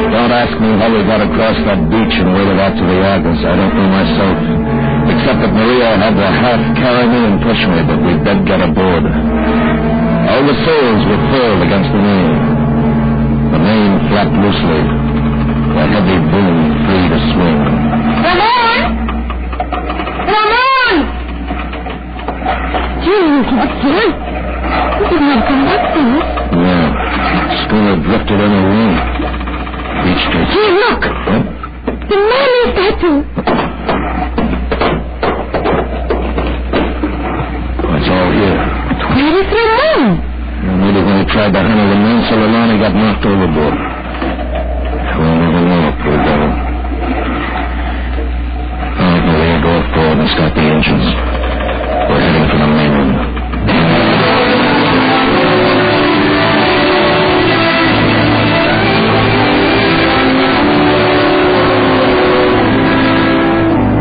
Don't ask me how we got across that beach and waded out to the Argus. I don't know myself. Except that Maria had to half carry me and push me, but we did get aboard. All the sails were furled against the main. The main flapped loosely. The heavy boom free to swing. Come on! Come on! Gee, what's here? You didn't have to come back to us. Yeah. Schooner drifted in a room. Beach street. Gee, look! What? The Mummy statue! It's all here. But where is Ramon? Maybe when he tried to handle the mainsail alone, he got knocked overboard. We'll never know, poor devil. All right, Maria, go forward and start the engines. We're heading for the mainland.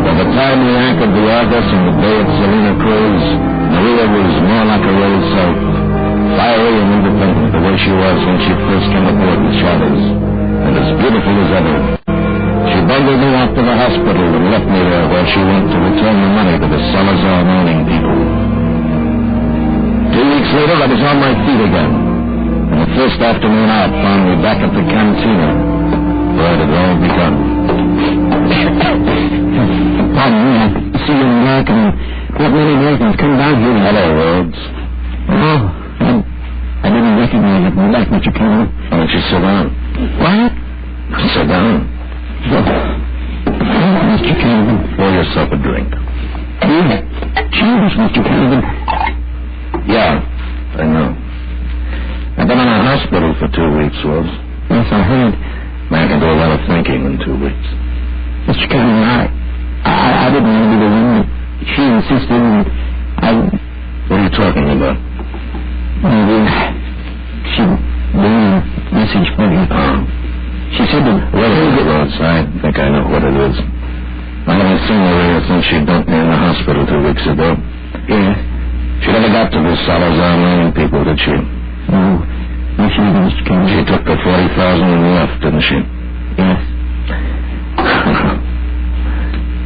By the time we anchored the Argus in the Bay of Salina Cruz, Maria was more like her old self. Fiery and independent, the way she was when she first came aboard with Chavez. And as beautiful as ever. She bundled me out to the hospital and left me there where she went to return the money to the Salazar mourning people. 2 weeks later, I was on my feet again. And the first afternoon out found me back at the cantina, where it had all begun. Pardon me, I see you in America and not many Americans come down here. Hello, Rhodes. Oh, I didn't recognize it. Well, that's Mr. Cameron. Why don't you sit down? What? Sit down. Mr. Cameron. Pour yourself a drink. Cheers, Mr. Cameron. Yeah, I know. I've been in a hospital for 2 weeks, Rhodes. Yes, I heard. Man can do a lot of thinking in 2 weeks. Mr. Cameron, I didn't want to be the one that she insisted and What are you talking about? She brought a message for me. She said that... What is it, Rhodes? I think I know what it is. I haven't seen Maria since she dumped me in the hospital 2 weeks ago. Yeah? She never got to the Salazar mining people, did she? No. No, she didn't, Mr. Cameron. She took the $40,000 and left, didn't she? Yes.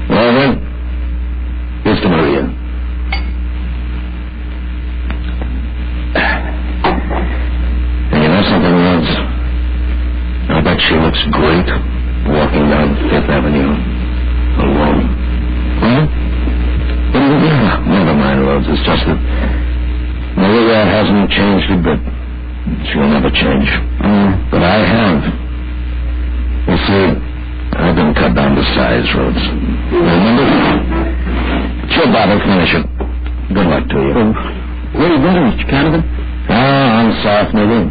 Well, then, here's to Maria. And you know something, Rhodes? I bet she looks great walking down Fifth Avenue alone. Well, what do you mean? Never mind, Rhodes. It's just that Maria hasn't changed a bit. She'll never change. But I have. You see, I've been cut down to size, Rhodes. Remember? Chill, Bob, finish it. Good luck to you. Where are you going, Mr. Canavan? Ah, on soft, maybe.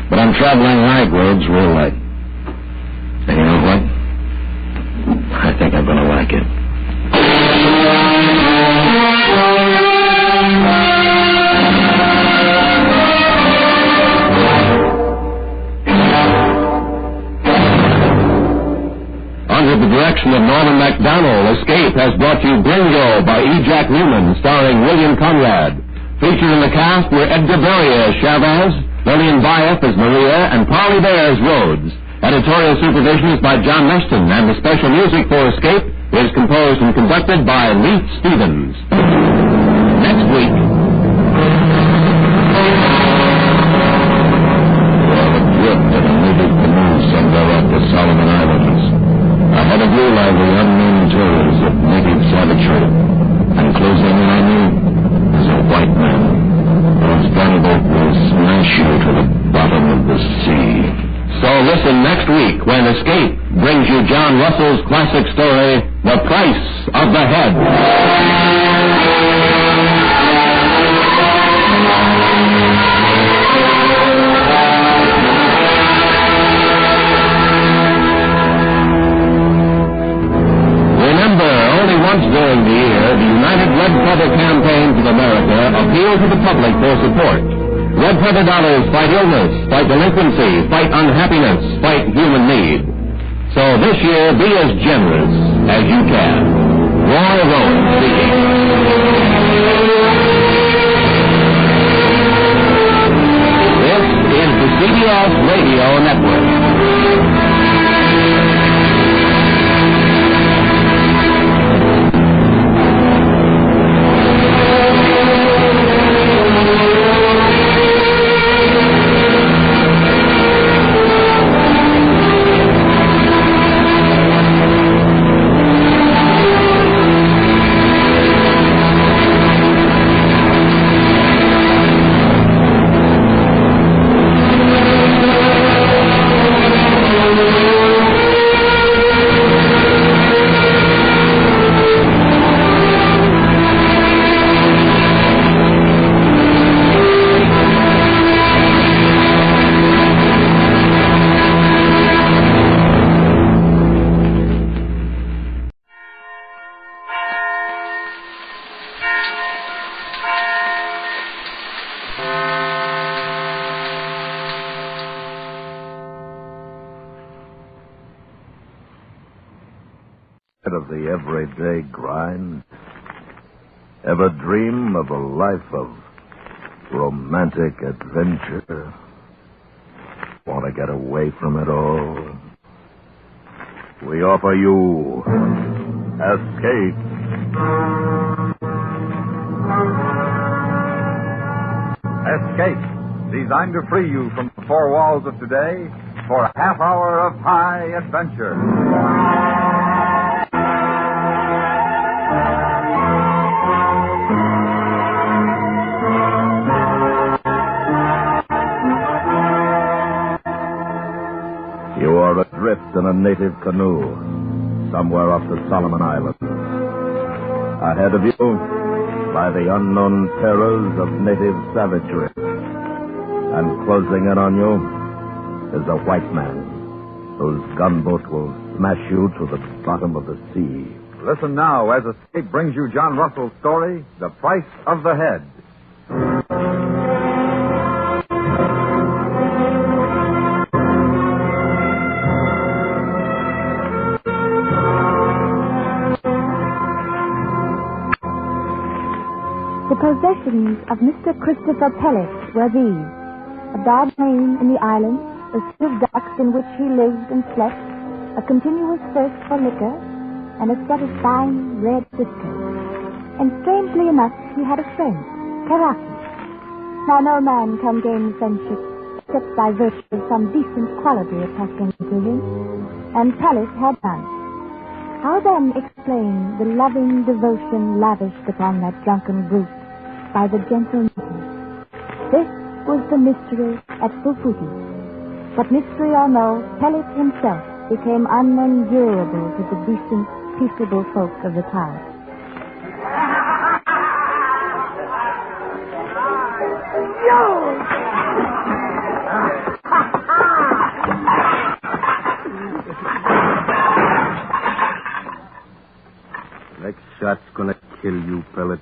But I'm traveling night roads real light. And you know what? I think I'm going to like it. Under the direction of Norman MacDonald, Escape has brought you Gringo by E. Jack Newman, starring William Conrad. Featured in the cast were Edgar Beria as Chavez, Lillian Bayef as Maria, and Polly Bear as Rhodes. Editorial supervision is by John Meston, and the special music for Escape is composed and conducted by Leith Stevens. Next week... Well, adrift in a native canoe somewhere off the Solomon Islands. Ahead of you lie the unknown terrors of native savagery, and closing in on you is a white man whose gunboat will smash you to the bottom of the sea. So listen next week when Escape brings you John Russell's classic story, The Price of the Head. Once during the year, the United Red Feather Campaigns of America appeal to the public for support. Red Feather dollars fight illness, fight delinquency, fight unhappiness, fight human need. So this year, be as generous as you can. Roy Rowan speaking. This is the CBS Radio Network. Of the everyday grind? Ever dream of a life of romantic adventure? Want to get away from it all? We offer you Escape. Escape, designed to free you from the four walls of today for a half hour of high adventure. You are adrift in a native canoe somewhere off the Solomon Islands. Ahead of you lie the unknown terrors of native savagery. And closing in on you is a white man whose gunboat will smash you to the bottom of the sea. Listen now as Escape brings you John Russell's story, The Price of the Head. The possessions of Mr. Christopher Pellet were these: a bad name in the island, a set of docks in which he lived and slept, a continuous thirst for liquor, and a set of fine red whiskers. And strangely enough, he had a friend, Karaki. Now, no man can gain friendship except by virtue of some decent quality attaching to him, and Pellet had none. How then explain the loving devotion lavished upon that drunken brute by the gentle Nicky? This was the mystery at Fufuti. But mystery or no, Pellet himself became unendurable to the decent, peaceable folk of the town. You kill you, Pellet.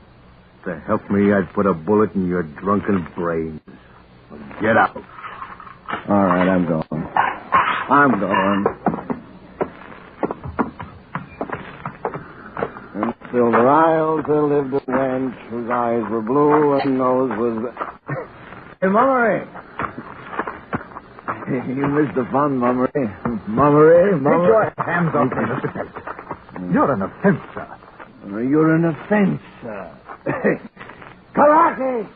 To help me, I'd put a bullet in your drunken brains. Get out. All right, I'm going. I'm going. In Silver Isles there lived a wench whose eyes were blue and nose was... Hey, Mummery! You missed the fun, Mummery. Mummery. Take your hands off me, Mr. Pellet. You're an offense, sir. You're an offense, sir. Karate!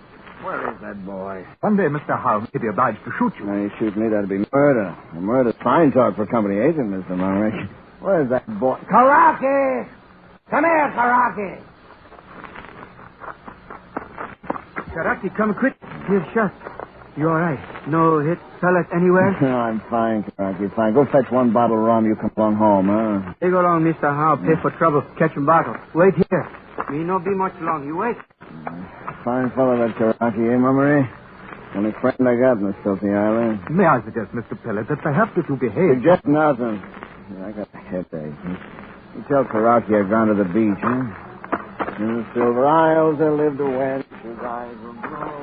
Where is that boy? One day, Mr. Howe may be obliged to shoot you. Now, you shoot me, that'd be murder. Murder's fine talk for company agent, Mr. Mummery. Where's that boy? Karate! Come here, Karate! Karate, come quick. Here's shot. You all right? No hit, Pellet, anywhere? No, I'm fine, Karate, fine. Go fetch one bottle of rum. You come along home, huh? Take along, Mr. Howe. Pay for trouble. Catch a bottle. Wait here. Me no be much long. You wait. Fine fellow, that Karate, eh, Mummery? Only friend I got in this filthy island. May I suggest, Mr. Pellet, that perhaps if you behave... Suggest nothing. I got a headache. You tell Karate I've gone to the beach, huh? In the Silver Isles there lived a wench whose eyes were blue.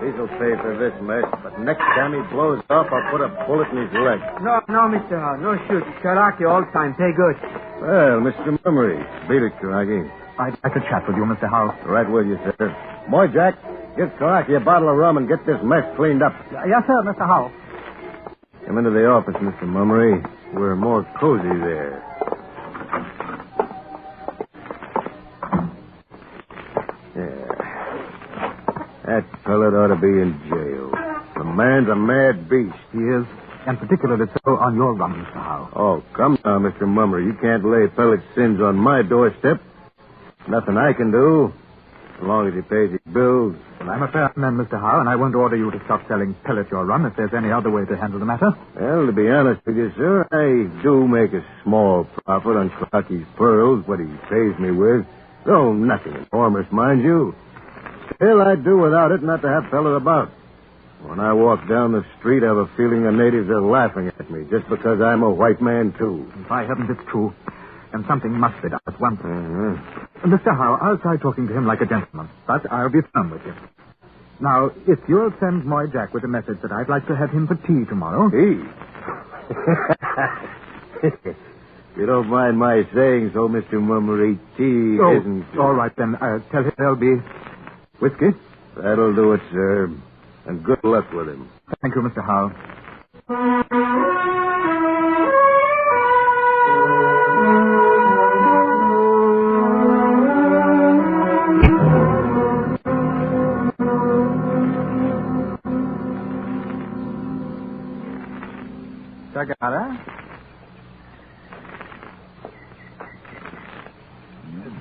This'll pay for this mess, but next time he blows up, I'll put a bullet in his leg. No, Mr. Howe. No shoot. Karate all time. Pay good. Well, Mr. Mummery, beat it, Karaki. I'd like to chat with you, Mr. Howe. Right with you, sir. Boy, Jack, give Karaki a bottle of rum and get this mess cleaned up. Yes, sir, Mr. Howe. Come into the office, Mr. Mummery. We're more cozy there. That Pellet ought to be in jail. The man's a mad beast. He is, and particularly so on your rum, Mr. Howe. Oh, come now, Mr. Mummery. You can't lay Pellet's sins on my doorstep. Nothing I can do, as long as he pays his bills. Well, I'm a fair man, Mr. Howe, and I won't order you to stop selling Pellet your rum if there's any other way to handle the matter. Well, to be honest with you, sir, I do make a small profit on Crocky's pearls, what he pays me with. Though nothing enormous, mind you. Still, I'd do without it not to have Pellet about. When I walk down the street, I have a feeling the natives are laughing at me just because I'm a white man, too. By heavens, it's true. And something must be done at once. Mr. Howe, I'll try talking to him like a gentleman, but I'll be firm with him. Now, if you'll send Moy Jack with a message that I'd like to have him for tea tomorrow... Tea? You don't mind my saying so, Mr. Mummery. Tea isn't... All right, then. Tell him there'll be... whiskey? That'll do it, sir. And good luck with him. Thank you, Mr. Howe.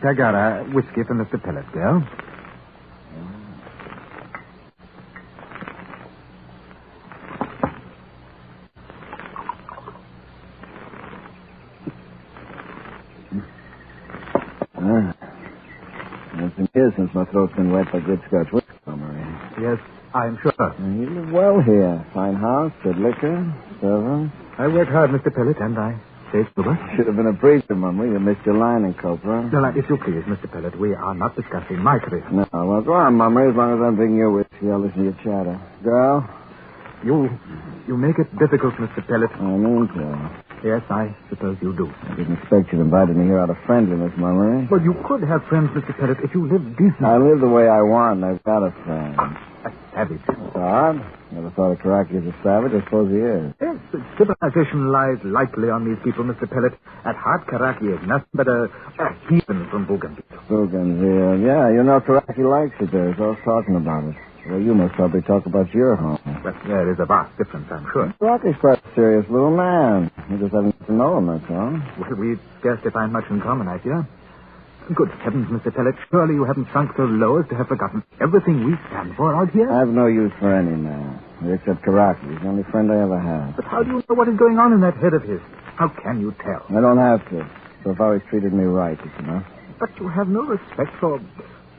Tagara, whiskey for Mr. Pellet, girl. It's been years since my throat's been wet by good Scotch whiskey, Mummery. Yes, I'm sure. You live well here. Fine house, good liquor, servants. I work hard, Mr. Pellet, and I stay sober. Should have been a preacher, Mummery. You missed your line in Copra. No, if you please, Mr. Pellet, we are not discussing my career. No, well, go on, Mummery. As long as I'm drinking your whiskey, I'll listen to your chatter. Girl? You make it difficult, Mr. Pellet. I mean to. Yes, I suppose you do. I didn't expect you to invite me here out of friendliness, Mummery. But you could have friends, Mr. Pellet, if you lived decently. I live the way I want, and I've got a friend. A savage. That's odd. Never thought of Karaki as a savage. I suppose he is. Yes, civilization lies lightly on these people, Mr. Pellet. At heart, Karaki is nothing but a heathen from Bougainville. Bougainville, yeah. You know, Karaki likes it there. He's always talking about it. Well, you must probably talk about your home. Well, there is a vast difference, I'm sure. Rocky's quite a serious little man. You just haven't to know him, that's all. Well, we scarcely find much in common, I fear. Good heavens, Mr. Pellet, surely you haven't sunk so low as to have forgotten everything we stand for out here? I have no use for any man, except Karaki. He's the only friend I ever had. But how do you know what is going on in that head of his? How can you tell? I don't have to. So far, he's treated me right, you know. But you have no respect for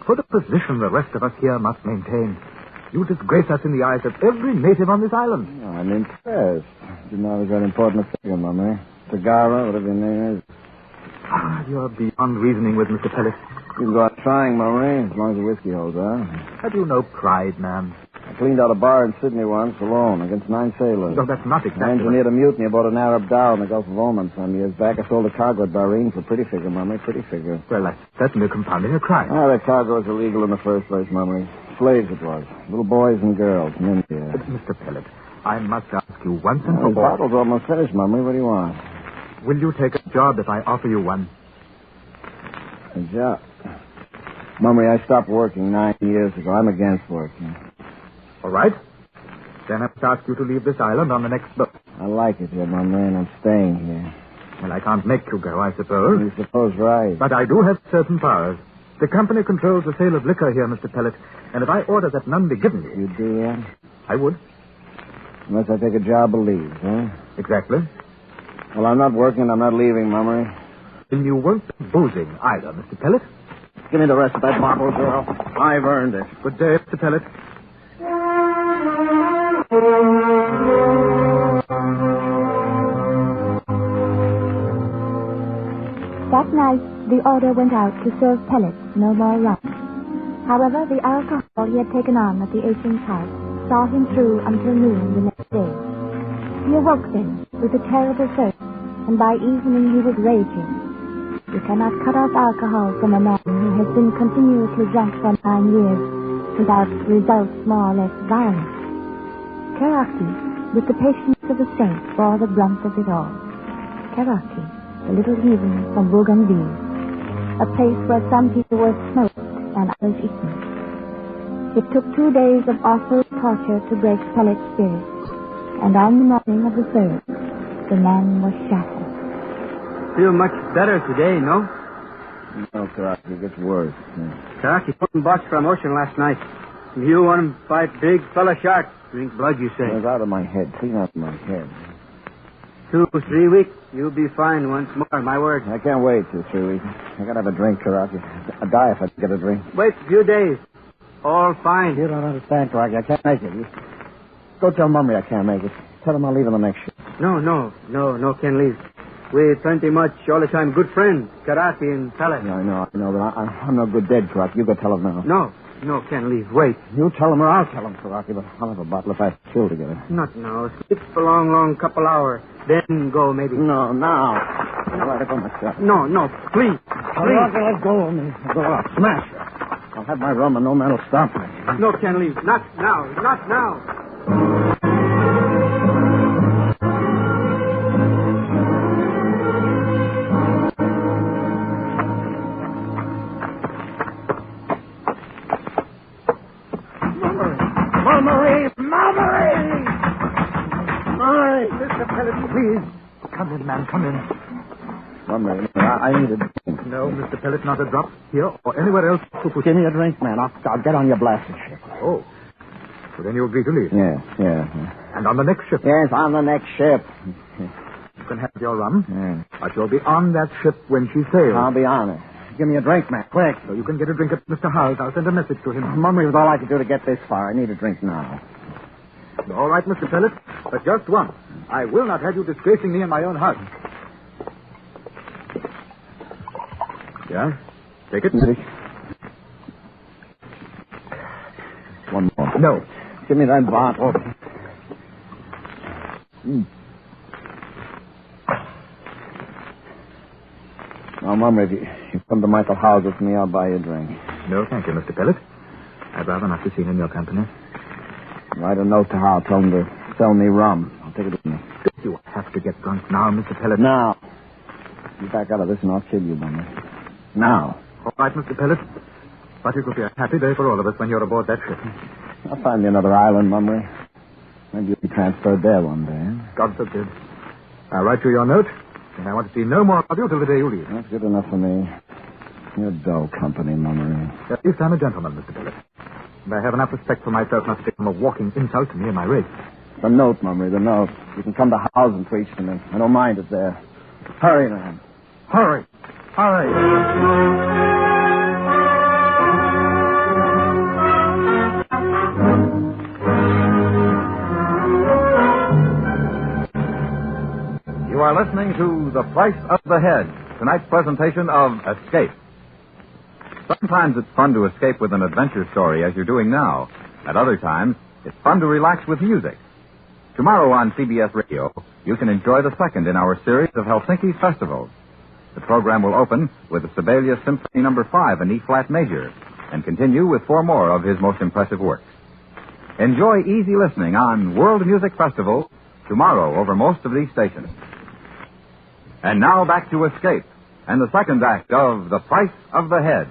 the position the rest of us here must maintain. You disgrace us in the eyes of every native on this island. Oh, I'm impressed. Didn't know I was that important a figure, Mummy. Tagara, whatever your name is. You're beyond reasoning with Mr. Pellet. You can go on trying, Mummy, as long as the whiskey holds out. Have you no pride, man? I cleaned out a bar in Sydney once alone against 9 sailors. No, that's not exactly. I engineered a mutiny aboard an Arab dhow in the Gulf of Oman some years back. I sold a cargo at Bahrain for pretty figure, Mummy, pretty figure. Well, that's certainly compounding a crime. That cargo was illegal in the first place, Mummy. Slaves it was. Little boys and girls from India. But, Mr. Pellet, I must ask you once and for all. The bottle's almost finished, Mummy. What do you want? Will you take a job if I offer you one? A job? Mummy, I stopped working 9 years ago. I'm against working. All right. Then I must ask you to leave this island on the next boat. I like it here, Mummy, and I'm staying here. Well, I can't make you go, I suppose. You suppose right. But I do have certain powers. The company controls the sale of liquor here, Mr. Pellet, and if I order that none be given you... You do, yeah? I would. Unless I take a job of leave, huh? Exactly. Well, I'm not working. I'm not leaving, Mummy. Then you won't be boozing either, Mr. Pellet. Give me the rest of that bottle, girl. I've earned it. Good day, Mr. Pellet. That night, the order went out to serve Pellets, no more rum. However, the alcohol he had taken on at the Asian's house saw him through until noon the next day. He awoke then with a terrible thirst, and by evening he was raging. You cannot cut off alcohol from a man who has been continuously drunk for 9 years without results more or less violent. Karaki, with the patience of a saint, bore the brunt of it all. Karaki, the little heathen from Bougainville, a place where some people were smoked and others eaten. It took 2 days of awful torture to break Pellet's spirit, and on the morning of the 3rd, the man was shattered. Feel much better today, no? No, Karaki, it gets worse. Karaki put in box from ocean last night. You want him fight big fella shark. Drink blood, you say. It was out of my head. Clean out of my head. 2 or 3 weeks, you'll be fine once more, my word. I can't wait 2 or 3 weeks. I gotta have a drink, Karaki. I'd die if I get a drink. Wait a few days. All fine. You don't understand, Karaki. I can't make it. Go tell Mummy I can't make it. Tell him I'll leave on the next shift. No, can't leave. We're pretty much all the time good friends, Karaki and Pellet. Yeah, I know, but I'm no good dead, Karaki. You go tell him now. No, can't leave. Wait. You tell him or I'll tell him, Karaki, but I'll have a bottle if I chill together. Not now. Sleep for a long couple hours. Then go, maybe. No, now. I'll let go myself. No, please. Karaki, let go of me. I'll go out. Smash it. I'll have my rum and no man will stop me. No, can't leave. Not now. Mr. Pellet, please. Come in, man, come in. Mummy, I need a drink. No, Mr. Pellet, not a drop. Here or anywhere else. Give me a drink, man. I'll get on your blasted ship. Oh. So then you agree to leave? Yeah. And on the next ship? Yes, on the next ship. You can have your rum. Yeah. But you'll be on that ship when she sails. I'll be on it. Give me a drink, man, quick. So you can get a drink at Mr. Howe's. I'll send a message to him. Mummy, with all I could do to get this far, I need a drink now. All right, Mr. Pellet, but just one. I will not have you disgracing me in my own house. Yeah? Take it. One more. No. Give me that bottle. Now, Mummy, if you come to Michael Howe's with me, I'll buy you a drink. No, thank you, Mr. Pellet. I'd rather not be seen in your company. Write a note to Howe. Tell him to sell me rum. I'll take it with me. You have to get drunk now, Mr. Pellet. Now. You back out of this and I'll kill you, Mummy. Now. All right, Mr. Pellet. But it will be a happy day for all of us when you're aboard that ship. I'll find you another island, Mummy. Maybe you'll be transferred there one day. Eh? God forbid. I'll write you your note, and I want to see no more of you till the day you leave. That's good enough for me. You're dull company, Mummy. At least I'm a gentleman, Mr. Pellet. And I have enough respect for myself not to become a walking insult to me and my race. The note, Mummy, the note. You can come to Howe's and preach to me. I don't mind it there. Hurry, man. Hurry. are listening to The Price of the Head, tonight's presentation of Escape. Sometimes it's fun to escape with an adventure story as you're doing now. At other times, it's fun to relax with music. Tomorrow on CBS Radio, you can enjoy the second in our series of Helsinki's festivals. The program will open with the Sibelius Symphony No. 5 in E-flat major and continue with 4 more of his most impressive works. Enjoy easy listening on World Music Festival tomorrow over most of these stations. And now back to Escape and the second act of The Price of the Head.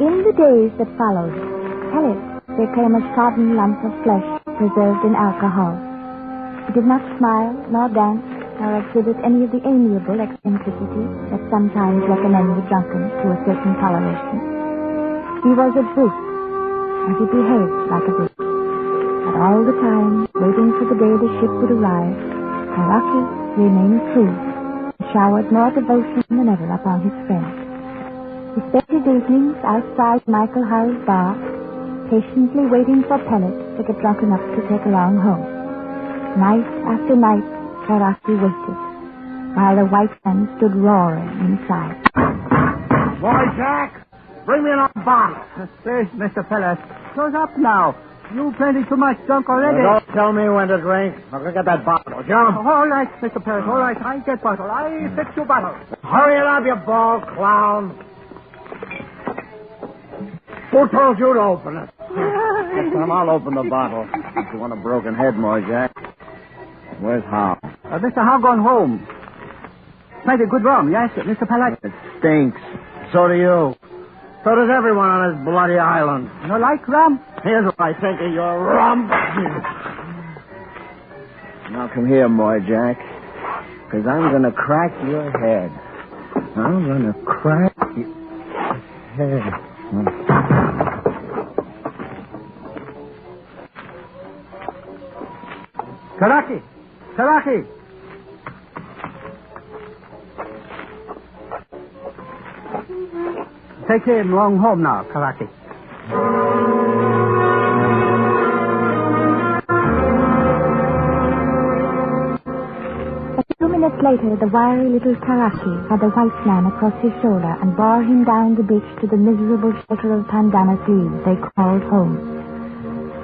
In the days that followed, Pellet became a sodden lump of flesh preserved in alcohol. He did not smile, nor dance, nor exhibit any of the amiable eccentricities that sometimes recommend the drunken to a certain toleration. He was a brute, and he behaved like a brute. But all the time, waiting for the day the ship would arrive, Karaki remained true, and showered more devotion than ever upon his friends. He spent his evenings outside Michael Howe's bar, patiently waiting for Pellet to get drunk enough to take along home. Night after night, Karaki waited, while the white man stood roaring inside. Boy, Jack, bring me another bottle. Please, Mr. Pellet, close up now. You plenty too much drunk already. Now, don't tell me when to drink. I'll go get that bottle, Joan. All right, Mr. Pellet, all right. I get bottle. I fix you bottle. Hurry it up, you bald clown. Who told you to open it? Yes, I'll open the bottle. If you want a broken head, more, Jack. Where's Howe? Mr. Howe gone home. Plenty good rum, yes, Mr. Pellet. It stinks. So do you. So does everyone on this bloody island. You like rum? Here's what I think of your rum. Now come here, boy, Jack. Because I'm going to crack your head. I'm going to crack your head. Karaki! Karaki! Take him along home now, Karaki. A few minutes later, the wiry little Karaki had the white man across his shoulder and bore him down the beach to the miserable shelter of pandanus leaves they called home.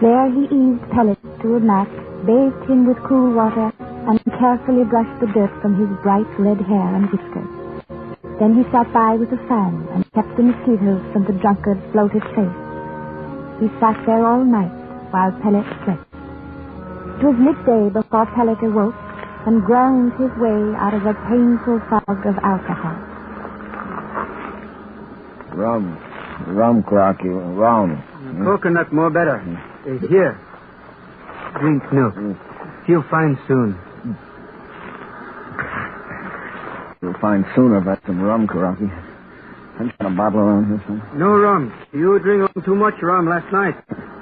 There he eased Pellet to a mat, bathed him with cool water, and carefully brushed the dirt from his bright red hair and whiskers. Then he sat by with a fan and kept the mosquitoes from the drunkard's bloated face. He sat there all night while Pellet slept. It was midday before Pellet awoke and ground his way out of a painful fog of alcohol. Rum, Crocky, rum. Coconut more better. Here. Drink milk. Feel fine soon. You'll find sooner if that's some rum, Karaki. I've got a bottle around here, son. No rum. You drink too much rum last night.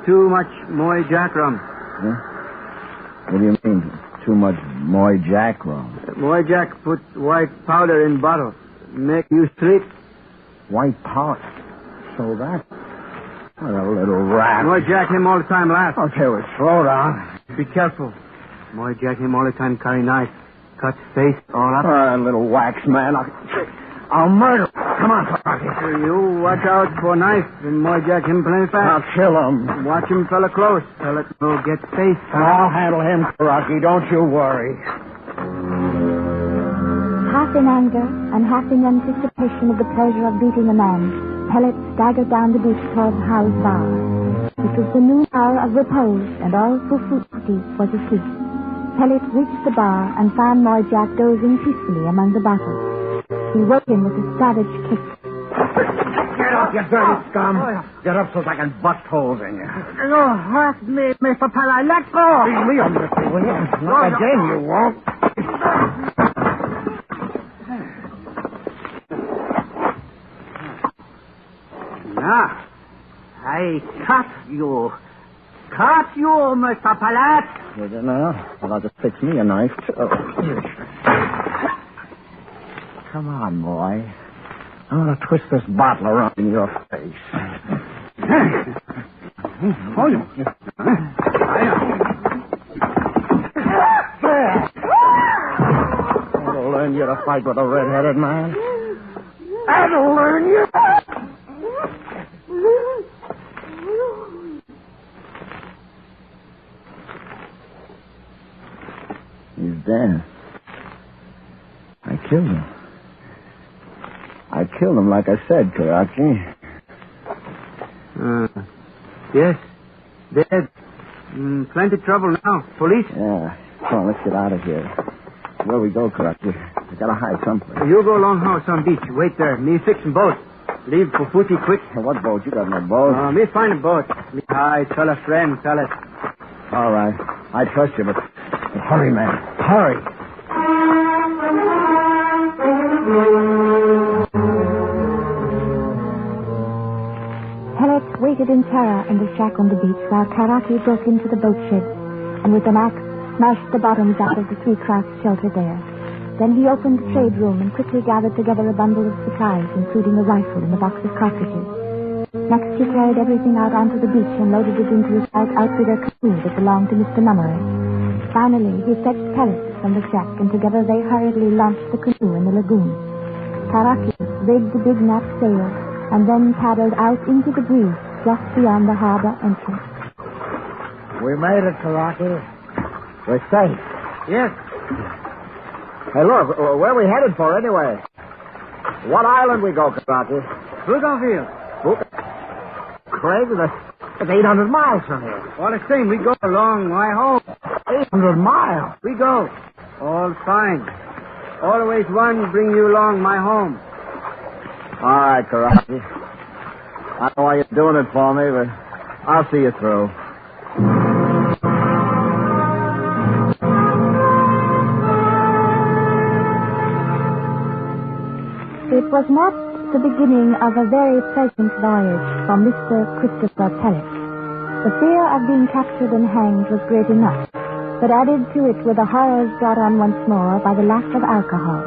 Too much Moy Jack rum. Huh? What do you mean? Too much Moy Jack rum? Moy Jack put white powder in bottle. Make you sleep. White powder? So that... What a little rat. Moy Jack him all the time laugh. Okay, well, slow down. Be careful. Moy Jack him all the time carry knife. Cut face all up. Little wax man. I'll murder. Come on, Karaki. You watch out for knife and Moy Jack him plenty fast. I'll kill him. Watch him fella close. Fella no get face. I'll handle him, Karaki. Don't you worry. Half in anger and half in anticipation of the pleasure of beating a man, Pellet staggered down the beach toward Howe's bar. It was the noon hour of repose, and all Fufuti was asleep. Pellet reached the bar and found Moy Jack dozing peacefully among the bottles. He woke him with a savage kick. Get up, you dirty scum. Get up so I can bust holes in you. You hurt me, Mr. Pellet. Let go. Leave me on this, will you? Not again, you won't. Now, I cut you. Cut you, Mr. Pellet. Well, now, I'll just fix me a knife. Come on, boy. I'm going to twist this bottle around in your face. Hold it. That'll learn you to fight with a red-headed man. That'll learn you. He's dead. I killed him. I killed him like I said, Karaki. Yes. Dead. Plenty trouble now. Police? Yeah. Come on, let's get out of here. Where we go, Karaki? We gotta hide someplace. You go along house on beach. Wait there. Me fixing boat. Leave for Footy quick. What boat? You got no boat. Me find a boat. Me I tell a friend, tell it. All right. I trust you, but hurry, man. Hurry. Pellet waited in terror in the shack on the beach while Karaki broke into the boat shed and with an axe smashed the bottoms out of the three crafts sheltered there. Then he opened the trade room and quickly gathered together a bundle of supplies, including a rifle and a box of cartridges. Next he carried everything out onto the beach and loaded it into his white outfitter canoe that belonged to Mr. Mummery. Finally, he fetched pellets from the shack, and together they hurriedly launched the canoe in the lagoon. Karaki rigged the big knot sail and then paddled out into the breeze just beyond the harbor entrance. We made it, Karaki. We're safe. Yes. Hey, look, where are we headed for anyway? What island we go, Karaki? Bougainville. Crazy, that's 800 miles from here. All the same, we go a long way home. 800 miles? We go. All fine. Always one bring you along my home. All right, Karaki. I don't know why you're doing it for me, but I'll see you through. It was not the beginning of a very pleasant voyage for Mr. Christopher Pellet. The fear of being captured and hanged was great enough, but added to it were the horrors brought on once more by the lack of alcohol.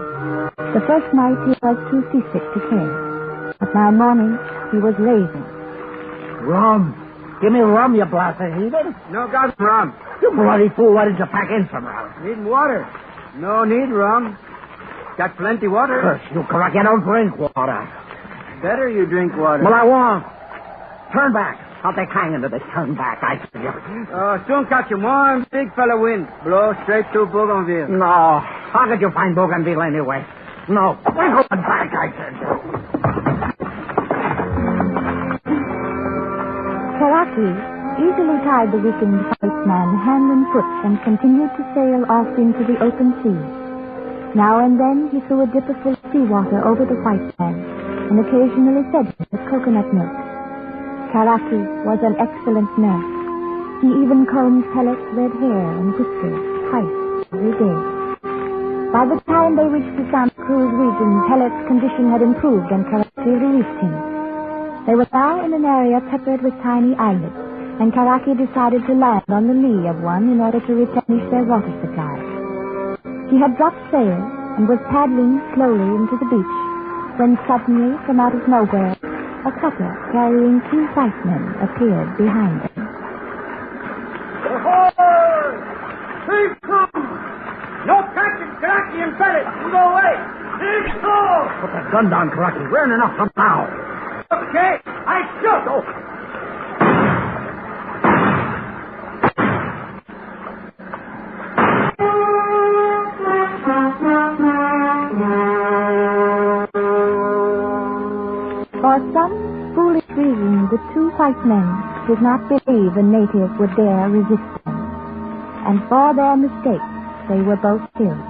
The first night he was too seasick to care, but by morning he was raving. Rum. Give me rum, you blasted heathen. No got rum. You bloody fool, why did you pack in some rum? Need water. No need rum. Got plenty water. Curse you, Karaki, I don't drink water. Better you drink water. Well, I won't. Turn back. I'll take hanging to this. Turn back, I tell you. Soon catch him. One big fella wind. Blow straight to Bougainville. No. How could you find Bougainville anyway? No. We're going back, I tell you. Karaki easily tied the weakened white man hand and foot and continued to sail off into the open sea. Now and then he threw a dipper full of seawater over the white man and occasionally fed him with coconut milk. Karaki was an excellent nurse. He even combed Pellet's red hair and whiskers twice every day. By the time they reached the Santa Cruz region, Pellet's condition had improved and Karaki released him. They were now in an area peppered with tiny islets, and Karaki decided to land on the lee of one in order to replenish their water supply. He had dropped sail and was paddling slowly into the beach when suddenly, from out of nowhere, a cutter carrying two white men appeared behind them. Ahoy! Please come! No catching Karaki and Pellet! You go away! Please go! Put that gun down, Karaki. We're in enough from now. Okay, I shoot! Oh. For some foolish reason, the two white men did not believe a native would dare resist them. And for their mistake, they were both killed.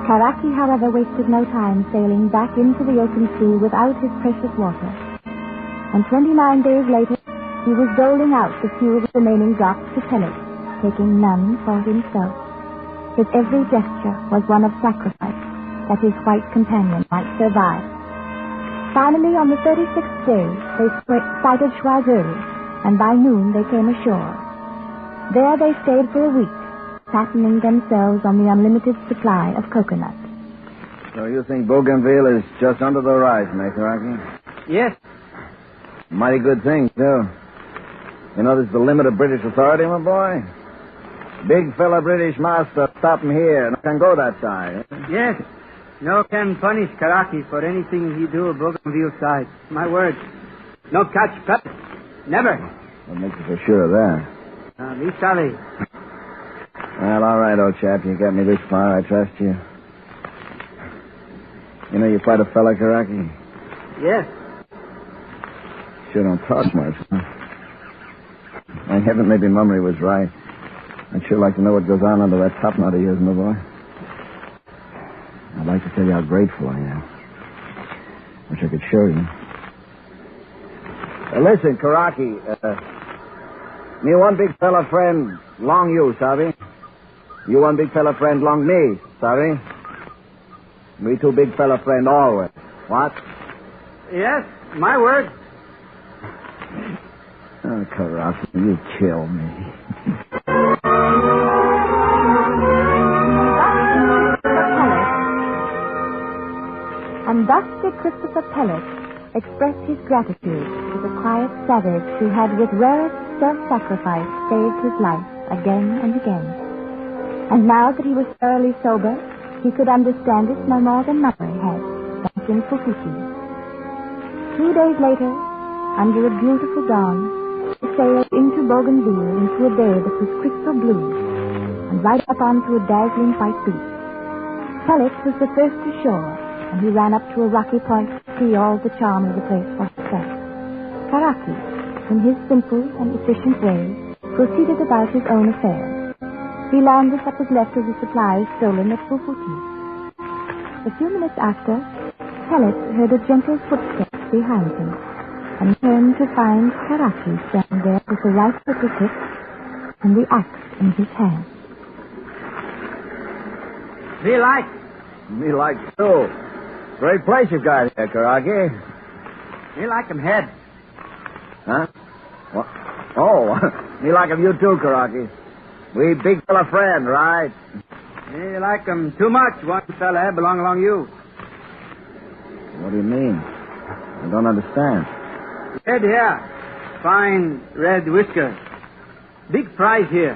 Karaki, however, wasted no time sailing back into the open sea without his precious water. And 29 days later, he was doling out the few remaining drops to Pellet, taking none for himself. His every gesture was one of sacrifice, that his white companion might survive. Finally, on the 36th day, they sighted Choiseul, and by noon they came ashore. There they stayed for a week, fattening themselves on the unlimited supply of coconut. So you think Bougainville is just under the horizon, eh, Karaki? Yes. Mighty good thing, too. You know, this is the limit of British authority, my boy. Big fella British master stop him here. No can go that side. Eh? Yes. No can punish Karaki for anything he do Bougainville side. My word. No catch pet. Never. What makes you so sure of that? Me sorry. Well, all right, old chap. You got me this far. I trust you. You know, you're quite a fella, Karaki. Yes. Sure don't talk much, huh? I haven't maybe Mummery was right. I'd sure like to know what goes on under that top knot of yours, my boy. I'd like to tell you how grateful I am. Wish I could show you. Listen, Karaki, me one big fella friend, long you, sabe? You one big fella friend, long me, sabe? Me two big fella friend always. What? Yes, my word. Oh, Karaki, you kill me. And thus did Christopher Pellet express his gratitude to the quiet savage who had with rarest self-sacrifice saved his life again and again. And now that he was thoroughly sober, he could understand it no more than Mummery had, back in Fufuki. 2 days later, under a beautiful dawn, they sailed into Bougainville into a day that was crystal blue, and right up onto a dazzling white beach. Pellet was the first ashore, and he ran up to a rocky point to see all the charm of the place for himself. Karaki, in his simple and efficient way, proceeded about his own affairs. He landed what was left of the supplies stolen at Fufuki. A few minutes after, Pellet heard a gentle footstep behind him, and turned to find Karaki standing there with the rifle at his hip and the axe in his hand. Me like, too. Great place you've got here, Karaki. Me like him head. Huh? What? Oh, me like him you too, Karaki. We big fella friend, right? Me like him too much. One fella belong along you. What do you mean? I don't understand. Head here. Fine red whiskers. Big prize here.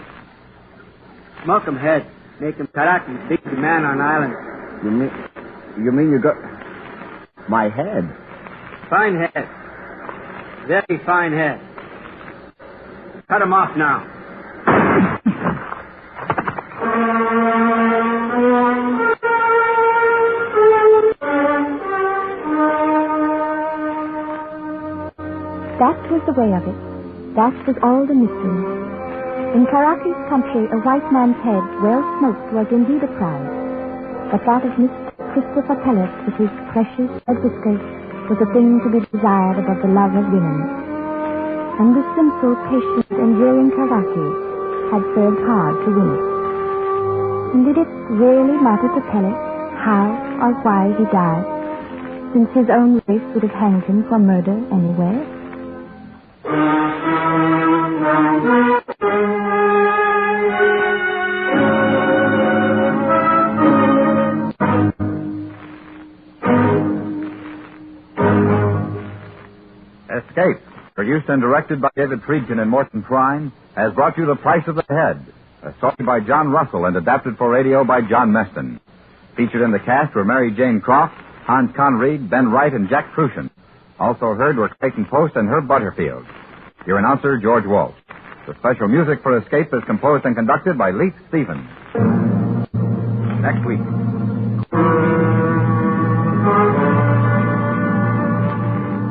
Smoke him head. Make him Karaki, big man on island. You mean you got my head? Fine head. Very fine head. Cut him off now. That was the way of it. That was all the mystery. In Karaki's country, a white man's head, well smoked, was indeed a prize. But that of Mr. Christopher Pellet, with his precious red whiskers, was a thing to be desired above the love of women. And the simple, patient, enduring Karaki had served hard to win it. And did it really matter to Pellet how or why he died, since his own race would have hanged him for murder anywhere? Escape, produced and directed by David Friedkin and Morton Prine, has brought you The Price of the Head, a story by John Russell and adapted for radio by John Meston. Featured in the cast were Mary Jane Croft, Hans Conried, Ben Wright, and Jack Crucian. Also heard were Clayton Post and Herb Butterfield. Your announcer, George Walsh. The special music for Escape is composed and conducted by Leith Stevens. Next week.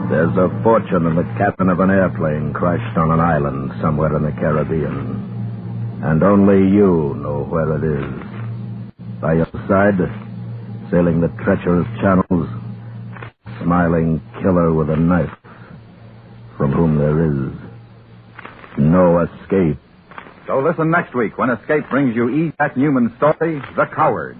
There's a fortune in the captain of an airplane crashed on an island somewhere in the Caribbean. And only you know where it is. By your side, sailing the treacherous channels, smiling killer with a knife, from whom there is no escape. So listen next week when Escape brings you E. Jack Newman's story, The Coward.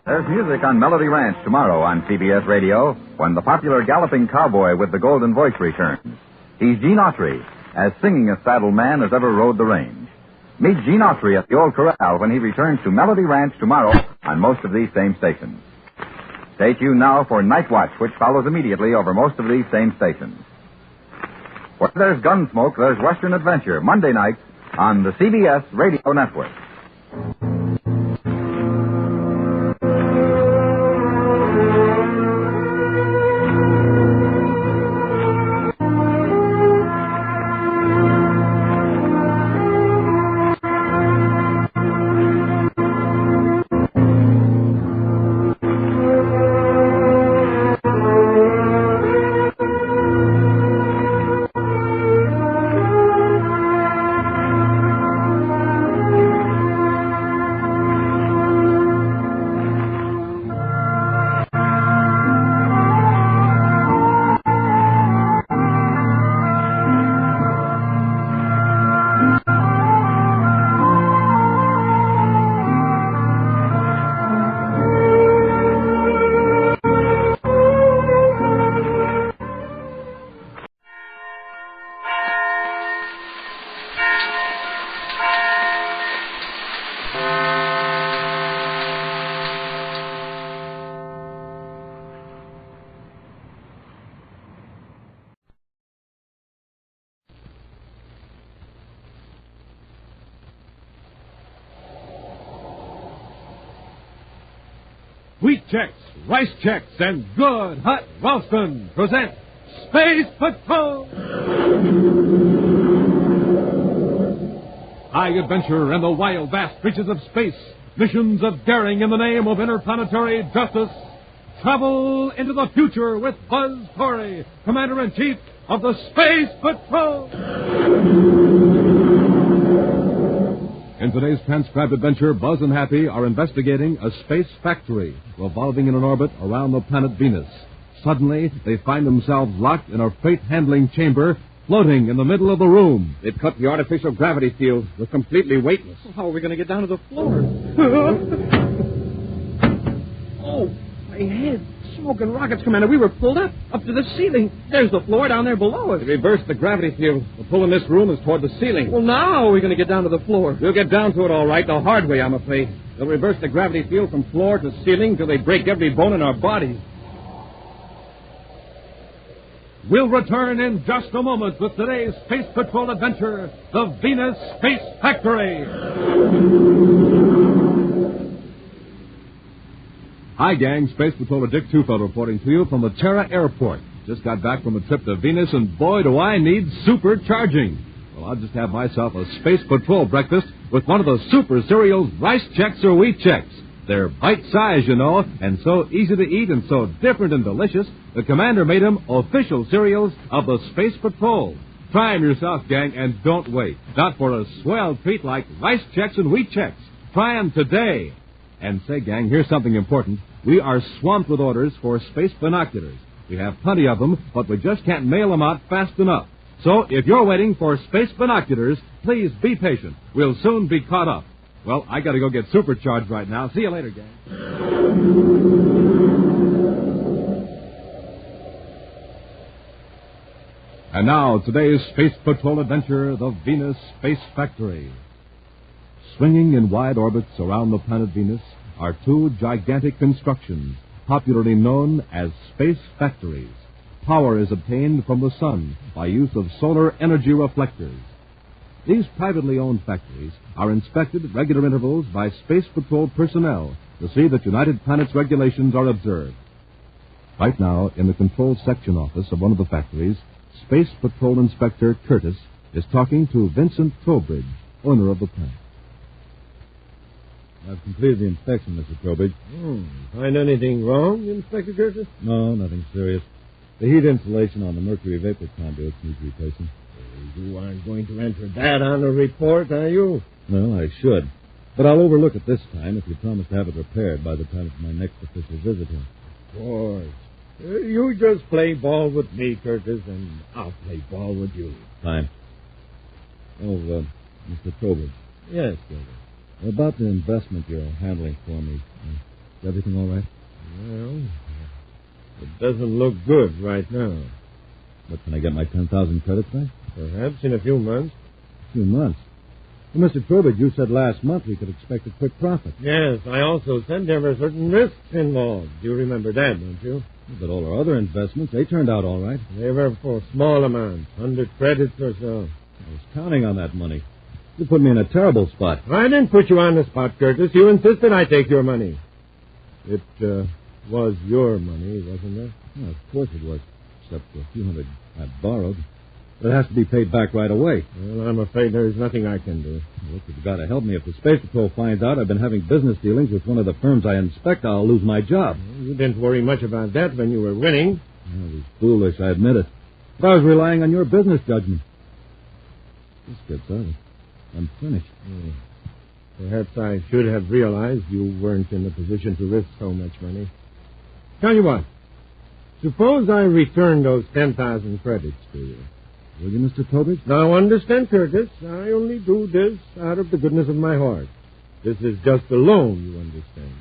There's music on Melody Ranch tomorrow on CBS Radio when the popular galloping cowboy with the golden voice returns. He's Gene Autry, as singing a saddled man as ever rode the range. Meet Gene Autry at the Old Corral when he returns to Melody Ranch tomorrow on most of these same stations. Stay tuned now for Night Watch, which follows immediately over most of these same stations. Where there's Gunsmoke, there's Western Adventure, Monday nights on the CBS Radio Network. Wheat Chex, Rice Chex, and Good Hot Ralston present Space Patrol! High adventure in the wild, vast reaches of space. Missions of daring in the name of interplanetary justice. Travel into the future with Buzz Corey, Commander-in-Chief of the Space Patrol! In today's transcribed adventure, Buzz and Happy are investigating a space factory revolving in an orbit around the planet Venus. Suddenly, they find themselves locked in a freight-handling chamber floating in the middle of the room. They've cut the artificial gravity field. We're completely weightless. How are we going to get down to the floor? Oh, my head. Smoke and rockets, Commander. We were pulled up to the ceiling. There's the floor down there below us. They reversed the gravity field. The pull in this room is toward the ceiling. Well, now how are we going to get down to the floor? We'll get down to it all right, the hard way, I'm afraid. They'll reverse the gravity field from floor to ceiling till they break every bone in our bodies. We'll return in just a moment with today's Space Patrol adventure, the Venus Space Factory. Hi, gang. Space Patroller Dick Tufeld reporting to you from the Terra Airport. Just got back from a trip to Venus, and boy, do I need supercharging. Well, I'll just have myself a Space Patrol breakfast with one of the super cereals, Rice Chex or Wheat Chex. They're bite-sized, you know, and so easy to eat and so different and delicious, the Commander made them official cereals of the Space Patrol. Try them yourself, gang, and don't wait. Not for a swell treat like Rice Chex and Wheat Chex. Try them today. And say, gang, here's something important. We are swamped with orders for space binoculars. We have plenty of them, but we just can't mail them out fast enough. So if you're waiting for space binoculars, please be patient. We'll soon be caught up. Well, I got to go get supercharged right now. See you later, gang. And now, today's Space Patrol adventure, the Venus Space Factory. Swinging in wide orbits around the planet Venus are two gigantic constructions, popularly known as space factories. Power is obtained from the sun by use of solar energy reflectors. These privately owned factories are inspected at regular intervals by Space Patrol personnel to see that United Planets regulations are observed. Right now, in the control section office of one of the factories, Space Patrol Inspector Curtis is talking to Vincent Trowbridge, owner of the plant. I've completed the inspection, Mr. Trowbridge. Find anything wrong, Inspector Curtis? No, nothing serious. The heat insulation on the mercury vapor conduits needs replacing. You aren't going to enter that on the report, are you? No, I should. But I'll overlook it this time if you promise to have it repaired by the time of my next official visit here. Of course. You just play ball with me, Curtis, and I'll play ball with you. Fine. Oh, Mr. Trowbridge. Yes, Trowbridge. About the investment you're handling for me. Is everything all right? Well, it doesn't look good right now. But can I get my 10,000 credits back? Perhaps in a few months. A few months? Well, Mr. Trowbridge, you said last month we could expect a quick profit. Yes, I also said there were certain risks involved. You remember that, don't you? But all our other investments, they turned out all right. They were for small amounts, 100 credits or so. I was counting on that money. You put me in a terrible spot. I didn't put you on the spot, Curtis. You insisted I take your money. It was your money, wasn't it? Well, of course it was, except for a few hundred I borrowed. But it has to be paid back right away. Well, I'm afraid there's nothing I can do. Look, you've got to help me. If the Space Patrol finds out I've been having business dealings with one of the firms I inspect, I'll lose my job. Well, you didn't worry much about that when you were winning. Well, it was foolish, I admit it. But I was relying on your business judgment. This gets out. I'm finished. Perhaps I should have realized you weren't in a position to risk so much money. Tell you what. Suppose I return those 10,000 credits to you. Will you, Mr. Trowbridge? Now, understand, Curtis, I only do this out of the goodness of my heart. This is just a loan, you understand.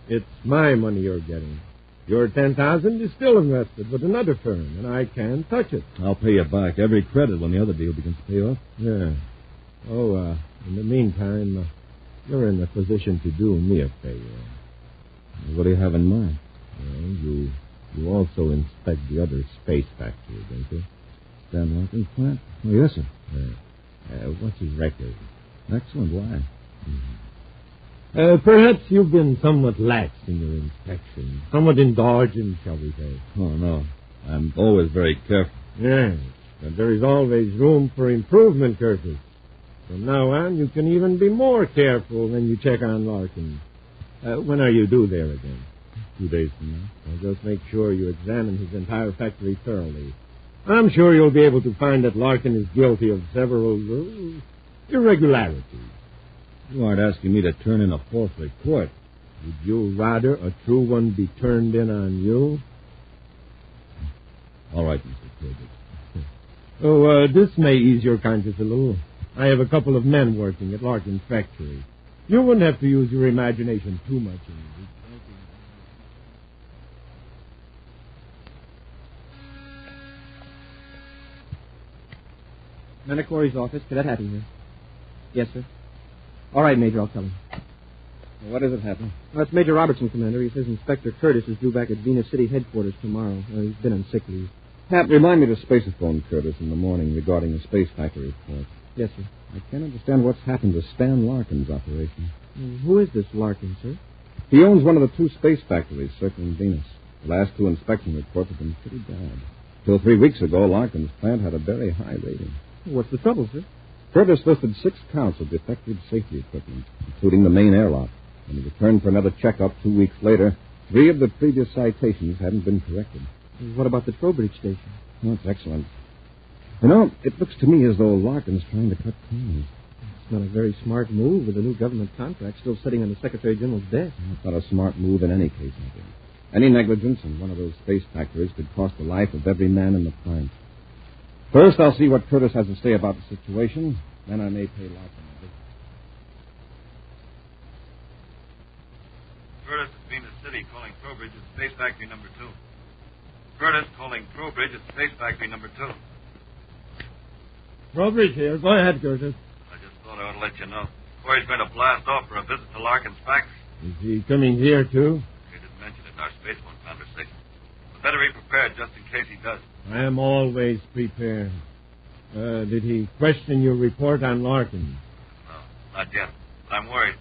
It's my money you're getting. Your 10,000 is still invested with another firm, and I can't touch it. I'll pay you back every credit when the other deal begins to pay off. Yeah. Oh, in the meantime, you're in a position to do me a favor. What do you have in mind? Well, you also inspect the other space factory, don't you? Stan Larkin's plant? Oh, yes, sir. What's his record? Excellent. Why? Mm-hmm. Perhaps you've been somewhat lax in your inspection. Somewhat indulgent, shall we say. Oh, no. I'm always very careful. Yes, but there is always room for improvement, Curtis. From now on, you can even be more careful when you check on Larkin. When are you due there again? 2 days from now. Well, just make sure you examine his entire factory thoroughly. I'm sure you'll be able to find that Larkin is guilty of several irregularities. You aren't asking me to turn in a false report. Would you rather a true one be turned in on you? All right, Mr. Trowbridge. Oh, this may ease your conscience a little. I have a couple of men working at Larkin's factory. You wouldn't have to use your imagination too much in this. Corey's office. Cadet Happy here. Yes, sir. All right, Major, I'll tell him. Well, what is it, Happy? Well, it's Major Robertson, Commander. He says Inspector Curtis is due back at Venus City headquarters tomorrow. He's been on sick leave. Hap, remind me to spaceophone Curtis in the morning regarding the space factory report. Yes, sir. I can't understand what's happened to Stan Larkin's operation. Who is this Larkin, sir? He owns one of the 2 space factories circling Venus. The last 2 inspection reports have been pretty bad. Till 3 weeks ago, Larkin's plant had a very high rating. What's the trouble, sir? Curtis listed 6 counts of defective safety equipment, including the main airlock. When he returned for another checkup 2 weeks later, 3 of the previous citations hadn't been corrected. What about the Trowbridge station? Oh, that's excellent. You know, it looks to me as though Larkin's trying to cut corners. It's not a very smart move with a new government contract still sitting on the Secretary General's desk. It's not a smart move in any case, I think. Any negligence in one of those space factories could cost the life of every man in the plant. First, I'll see what Curtis has to say about the situation. Then I may pay Larkin a visit. Curtis at Venus City calling Trowbridge at Space Factory number 2. Curtis calling Trowbridge at Space Factory number 2. Trowbridge here. Go ahead, Curtis. I just thought I ought to let you know. Corey's going to blast off for a visit to Larkin's factory. Is he coming here, too? He didn't mention it in our space phone conversation. But better be prepared just in case he does. I am always prepared. Did he question your report on Larkin? No, not yet. But I'm worried.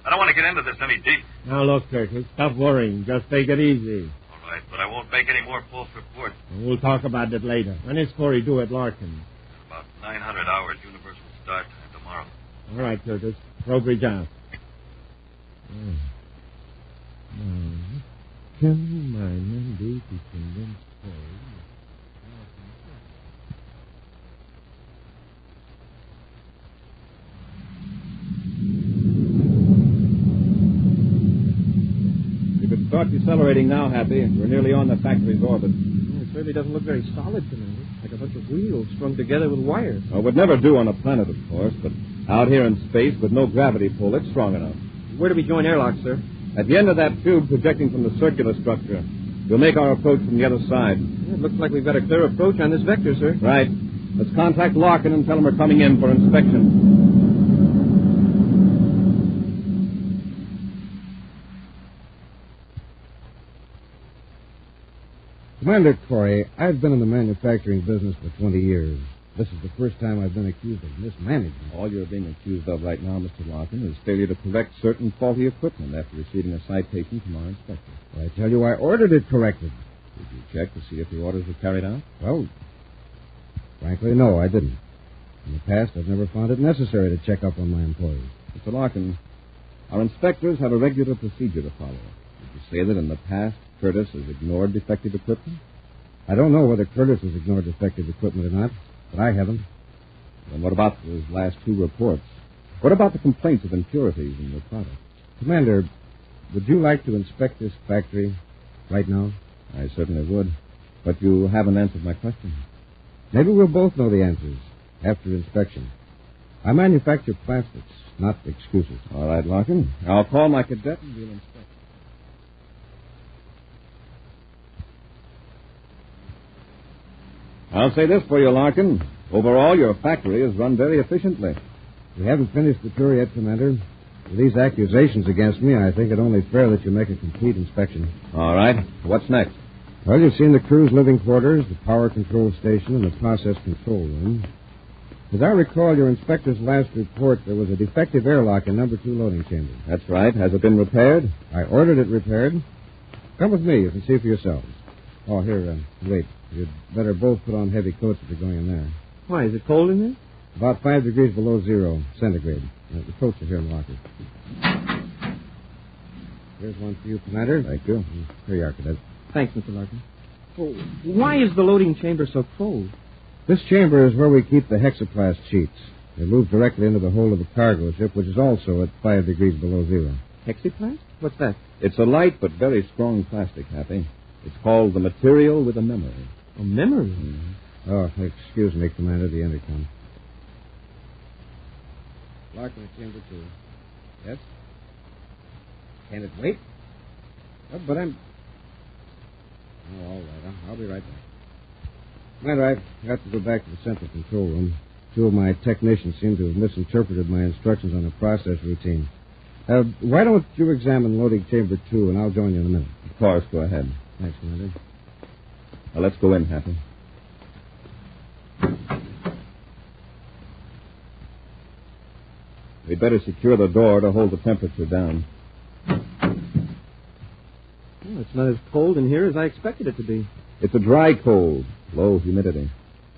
I don't want to get into this any deeper. Now, look, Curtis, stop worrying. Just take it easy. All right, but I won't make any more false reports. We'll talk about it later. When is Corey due at Larkin? About 900 hours Universal Start Time tomorrow. All right, Curtis. Trowbridge out. Can my men do to convince Corey? You could start decelerating now, Happy. We're nearly on the factory's orbit. It certainly doesn't look very solid, Commander. Like a bunch of wheels strung together with wires. Well, it would never do on a planet, of course, but out here in space with no gravity pull, it's strong enough. Where do we join airlock, sir? At the end of that tube projecting from the circular structure. We'll make our approach from the other side. It looks like we've got a clear approach on this vector, sir. Right. Let's contact Larkin and tell him we're coming in for inspection. Commander Corey, I've been in the manufacturing business for 20 years. This is the first time I've been accused of mismanagement. All you're being accused of right now, Mr. Larkin, is failure to correct certain faulty equipment after receiving a citation from our inspector. I tell you, I ordered it corrected. Did you check to see if the orders were carried out? Well, frankly, no, I didn't. In the past, I've never found it necessary to check up on my employees. Mr. Larkin, our inspectors have a regular procedure to follow. Did you say that in the past Curtis has ignored defective equipment? I don't know whether Curtis has ignored defective equipment or not, but I haven't. Then what about those last two reports? What about the complaints of impurities in your product? Commander, would you like to inspect this factory right now? I certainly would. But you haven't answered my question. Maybe we'll both know the answers after inspection. I manufacture plastics, not excuses. All right, Larkin. I'll call my cadet and we'll inspect. I'll say this for you, Larkin. Overall, your factory is run very efficiently. We haven't finished the tour yet, Commander. With these accusations against me, I think it only fair that you make a complete inspection. All right. What's next? Well, you've seen the crew's living quarters, the power control station, and the process control room. As I recall your inspector's last report, there was a defective airlock in number 2 loading chamber. That's right. Has it been repaired? I ordered it repaired. Come with me. You can see for yourselves. Oh, here, wait. You'd better both put on heavy coats if you're going in there. Why, is it cold in there? About 5 degrees below zero centigrade. The coats are here in the locker. Here's one for you, Commander. Thank you. Here you are, Cadet. Thanks, Mr. Larkin. Oh, why is the loading chamber so cold? This chamber is where we keep the hexaplast sheets. They move directly into the hold of the cargo ship, which is also at 5 degrees below zero. Hexaplast? What's that? It's a light but very strong plastic, Happy. It's called the material with a memory. A memory? Mm-hmm. Oh, excuse me, Commander, the intercom. Larkin, chamber 2. Yes? Can it wait? Oh, but I'm... Oh, all right. I'll be right back. Commander, I've got to go back to the central control room. 2 of my technicians seem to have misinterpreted my instructions on the process routine. Why don't you examine loading chamber 2, and I'll join you in a minute. Of course, go ahead. Thanks, Commander. Now, let's go in, Happy. We'd better secure the door to hold the temperature down. Well, it's not as cold in here as I expected it to be. It's a dry cold, low humidity.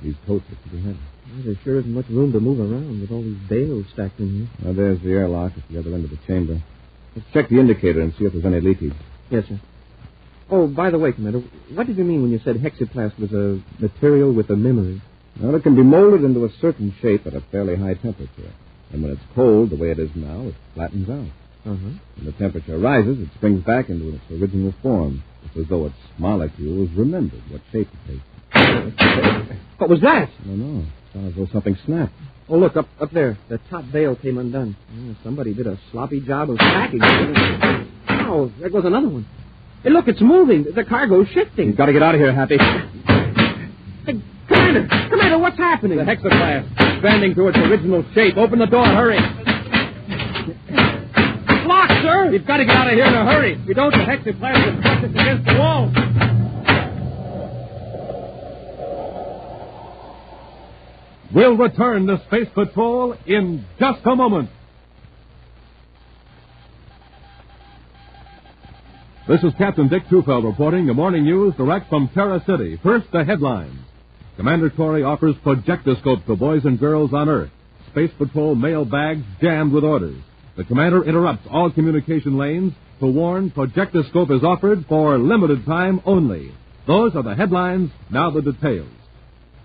These coats are pretty heavy. Well, there sure isn't much room to move around with all these bales stacked in here. Now, there's the airlock at the other end of the chamber. Let's check the indicator and see if there's any leakage. Yes, sir. Oh, by the way, Commander, what did you mean when you said hexaplast was a material with a memory? Well, it can be molded into a certain shape at a fairly high temperature. And when it's cold, the way it is now, it flattens out. Uh-huh. When the temperature rises, it springs back into its original form. It's as though its molecules remembered what shape it takes. What was that? I don't know. It sounds as though something snapped. Oh, look, up there. The top bale came undone. Oh, somebody did a sloppy job of packing it. Oh, there goes another one. Hey, look, it's moving. The cargo's shifting. You've got to get out of here, Happy. Hey, Commander, what's happening? The hexaplast, expanding to its original shape. Open the door, hurry. It's locked, sir. You've got to get out of here in a hurry. If you don't, the hexaplast will press us against the wall. We'll return to Space Patrol in just a moment. This is Captain Dick Tufeld reporting the morning news direct from Terra City. First, the headlines. Commander Corey offers projectoscope to boys and girls on Earth. Space Patrol mail bags jammed with orders. The commander interrupts all communication lanes to warn projectoscope is offered for limited time only. Those are the headlines, now the details.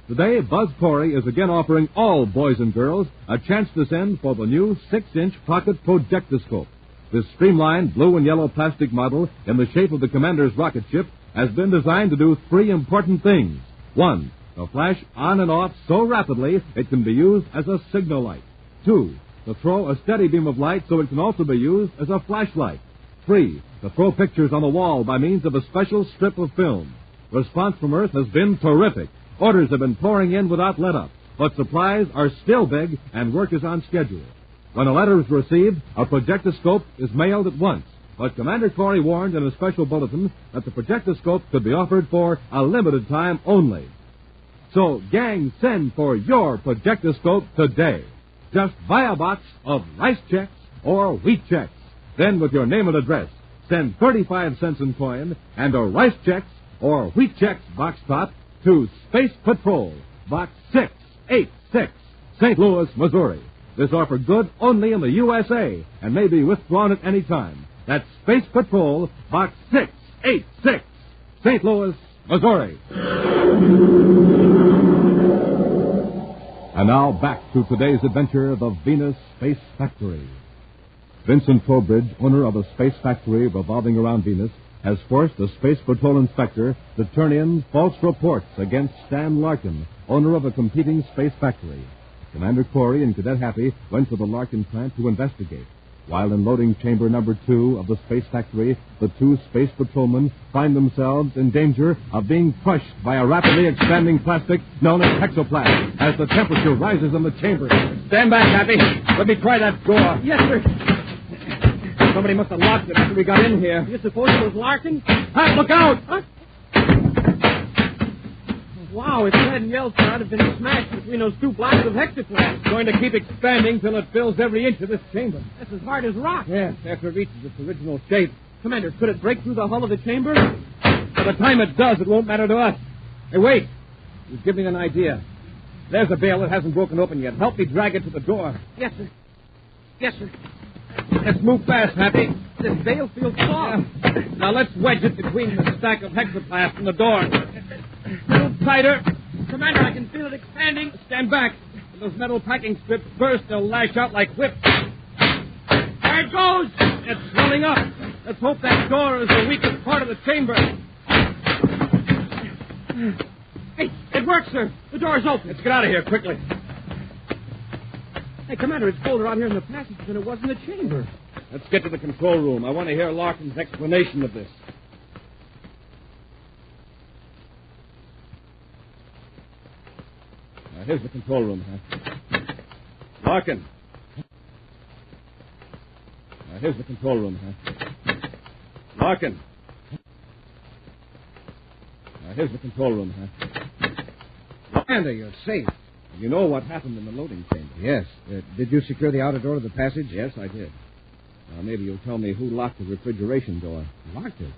Today, Buzz Corey is again offering all boys and girls a chance to send for the new 6-inch pocket projectoscope. This streamlined blue and yellow plastic model in the shape of the commander's rocket ship has been designed to do 3 important things. 1, to flash on and off so rapidly it can be used as a signal light. 2, to throw a steady beam of light so it can also be used as a flashlight. free to throw pictures on the wall by means of a special strip of film. Response from Earth has been terrific. Orders have been pouring in without let-up, but supplies are still big and work is on schedule. When a letter is received, a projectoscope is mailed at once. But Commander Corey warned in a special bulletin that the projectoscope could be offered for a limited time only. So, gang, send for your projectoscope today. Just buy a box of rice checks or wheat checks. Then, with your name and address, send 35 cents in coin and a rice checks or wheat checks box top to Space Patrol, Box 686, St. Louis, Missouri. This offer good only in the USA and may be withdrawn at any time. That's Space Patrol, Box 686, St. Louis, Missouri. And now back to today's adventure, the Venus Space Factory. Vincent Trowbridge, owner of a space factory revolving around Venus, has forced a Space Patrol inspector to turn in false reports against Stan Larkin, owner of a competing space factory. Commander Corey and Cadet Happy went to the Larkin plant to investigate. While in loading chamber number 2 of the space factory, the two space patrolmen find themselves in danger of being crushed by a rapidly expanding plastic known as hexaplasm as the temperature rises in the chamber. Stand back, Happy. Let me try that door. Yes, sir. Somebody must have locked it after we got in here. You suppose it was Larkin? Hey, look out! Huh? Wow, if lead and yellow shot have been smashed between those two blocks of hexaplasm. It's going to keep expanding till it fills every inch of this chamber. That's as hard as rock. Yes, after it reaches its original shape. Commander, could it break through the hull of the chamber? By the time it does, it won't matter to us. Hey, wait. You've given me an idea. There's a bale that hasn't broken open yet. Help me drag it to the door. Yes, sir. Yes, sir. Let's move fast, Happy. This bale feels soft. Yeah. Now let's wedge it between the stack of hexaplasm and the door. A little tighter. Commander, I can feel it expanding. Stand back. When those metal packing strips burst, they'll lash out like whips. There it goes. It's swelling up. Let's hope that door is the weakest part of the chamber. Hey, it works, sir. The door's open. Let's get out of here quickly. Hey, Commander, it's colder out here in the passage than it was in the chamber. Let's get to the control room. I want to hear Larkin's explanation of this. Now, here's the control room, huh? Larkin. Now, here's the control room, huh? Larkin. Now, here's the control room, huh? Commander, you're safe. You know what happened in the loading chamber. Yes. Did you secure the outer door to the passage? Yes, I did. Now, maybe you'll tell me who locked the refrigeration door. Locked it?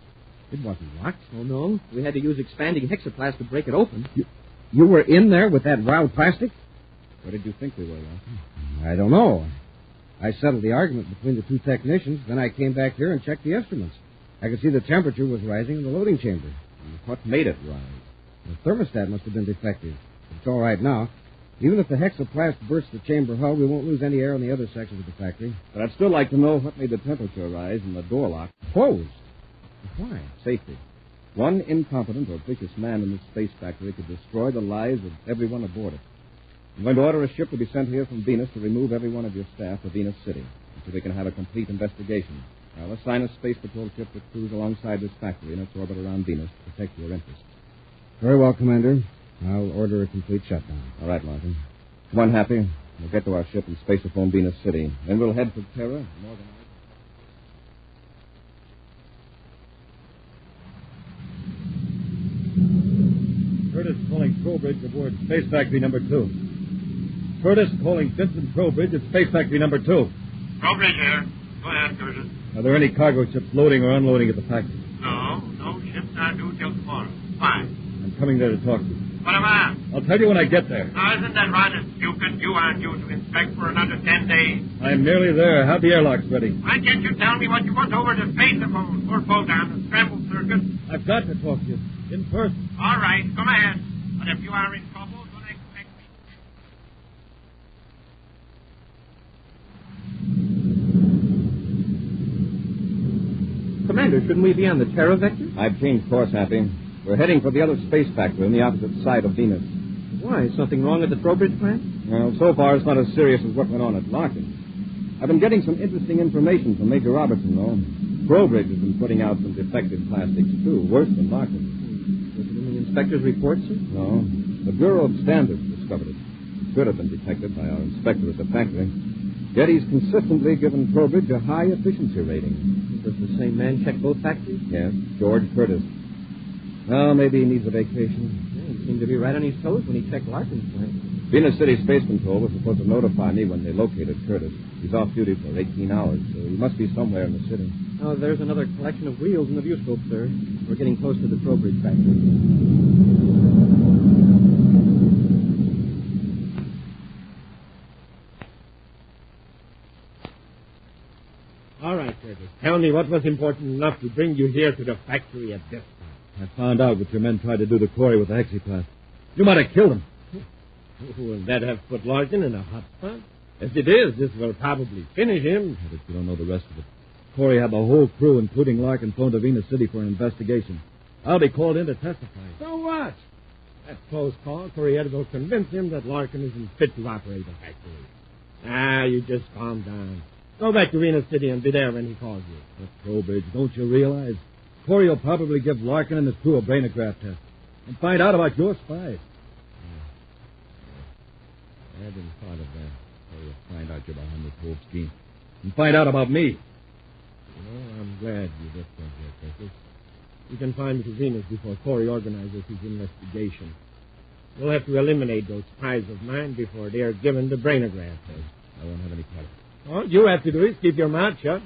It wasn't locked. Oh, no? We had to use expanding hexaplasm to break it open. You were in there with that wild plastic? What did you think we were, Larkin? I don't know. I settled the argument between the two technicians. Then I came back here and checked the instruments. I could see the temperature was rising in the loading chamber. What made it rise? The thermostat must have been defective. It's all right now. Even if the hexaplasm bursts the chamber hull, we won't lose any air in the other sections of the factory. But I'd still like to know what made the temperature rise and the door lock closed. Why? Safety. One incompetent or vicious man in this space factory could destroy the lives of everyone aboard it. I'm going to order a ship to be sent here from Venus to remove every one of your staff to Venus City so we can have a complete investigation. I'll assign a space patrol ship to cruise alongside this factory in its orbit around Venus to protect your interests. Very well, Commander. I'll order a complete shutdown. All right, Larkin. Come on, Happy. We'll get to our ship and spaceophone Venus City. Then we'll head for Terra, Northern Curtis calling Trowbridge aboard Space Factory number 2. Curtis calling Vincent Trowbridge at Space Factory number 2. Trowbridge here. Go ahead, Curtis. Are there any cargo ships loading or unloading at the factory? No ships aren't due till tomorrow. Why? I'm coming there to talk to you. What am I? I'll tell you when I get there. Now, isn't that right? It's stupid. You aren't due to inspect for another 10 days. I'm nearly there. Have the airlocks ready. Why can't you tell me what you want over to spaceophone or photon and scramble circuit? I've got to talk to you. In person. All right. Come ahead. But if you are in trouble, don't expect me. Commander, shouldn't we be on the Terra Vector? I've changed course, Happy. We're heading for the other space factory on the opposite side of Venus. Why? Is something wrong at the Trowbridge plant? Well, so far it's not as serious as what went on at Larkin. I've been getting some interesting information from Major Robertson, though. Trowbridge has been putting out some defective plastics, too, worse than Larkin. Was it in the inspector's report, sir? No. The Bureau of Standards discovered it. It could have been detected by our inspector at the factory. Yet he's consistently given Trowbridge a high efficiency rating. Does the same man check both factories? Yes, George Curtis. Well, maybe he needs a vacation. Yeah, he seemed to be right on his toes when he checked Larkin's plant. Venus City Space Control was supposed to notify me when they located Curtis. He's off duty for 18 hours, so he must be somewhere in the city. Oh, there's another collection of wheels in the viewscope, sir. We're getting close to the Trowbridge factory. All right, Curtis. Tell me what was important enough to bring you here to the factory at this time. I found out what your men tried to do to Corey with the hexaplast. You might have killed him. Will that have put Larkin in a hot spot? As it is, this will probably finish him. But you don't know the rest of it. Corey had the whole crew, including Larkin, flown to Venus City for an investigation. I'll be called in to testify. So what? That close call, Corey will convince him that Larkin isn't fit to operate the factory. You just calm down. Go back to Venus City and be there when he calls you. But, Trowbridge, don't you realize? Corey will probably give Larkin and his crew a brainograph test and find out about your spies. I hadn't thought of that. Corey will find out you're behind this whole scheme and find out about me. Well, I'm glad you just went there, Curtis. You can find me to Venus before Corey organizes his investigation. We'll have to eliminate those spies of mine before they're given the brainograph test. I won't have any trouble. All you have to do is keep your mouth shut.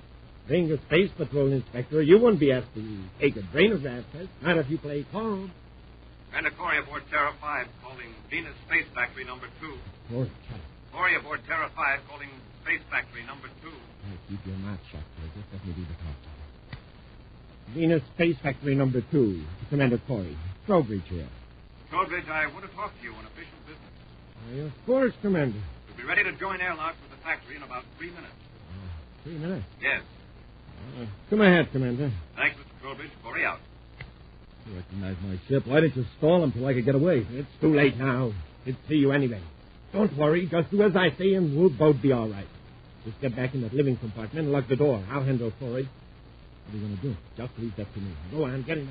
Being a space patrol inspector, you wouldn't be asked to take a brainograph test, not if you play calm. Commander Corey aboard Terra 5, calling Venus Space Factory number 2. Corey aboard Terra 5, calling Space Factory number 2. Keep your mouth shut, Curtis. Let me do the talking. Venus Space Factory number 2. Commander Corey. Trowbridge here. Trowbridge, I want to talk to you on official business. Of course, Commander. We'll be ready to join airlock with the factory in about 3 minutes. 3 minutes? Yes. Come ahead, Commander. Thanks, Mr. Trowbridge. Corey out. You recognize my ship. Why didn't you stall him till I could get away? It's too late now. He'd see you anyway. Don't worry. Just do as I say, and we'll both be all right. Just get back in that living compartment and lock the door. I'll handle Corey. What are you going to do? Just leave that to me. Go on, get in. Go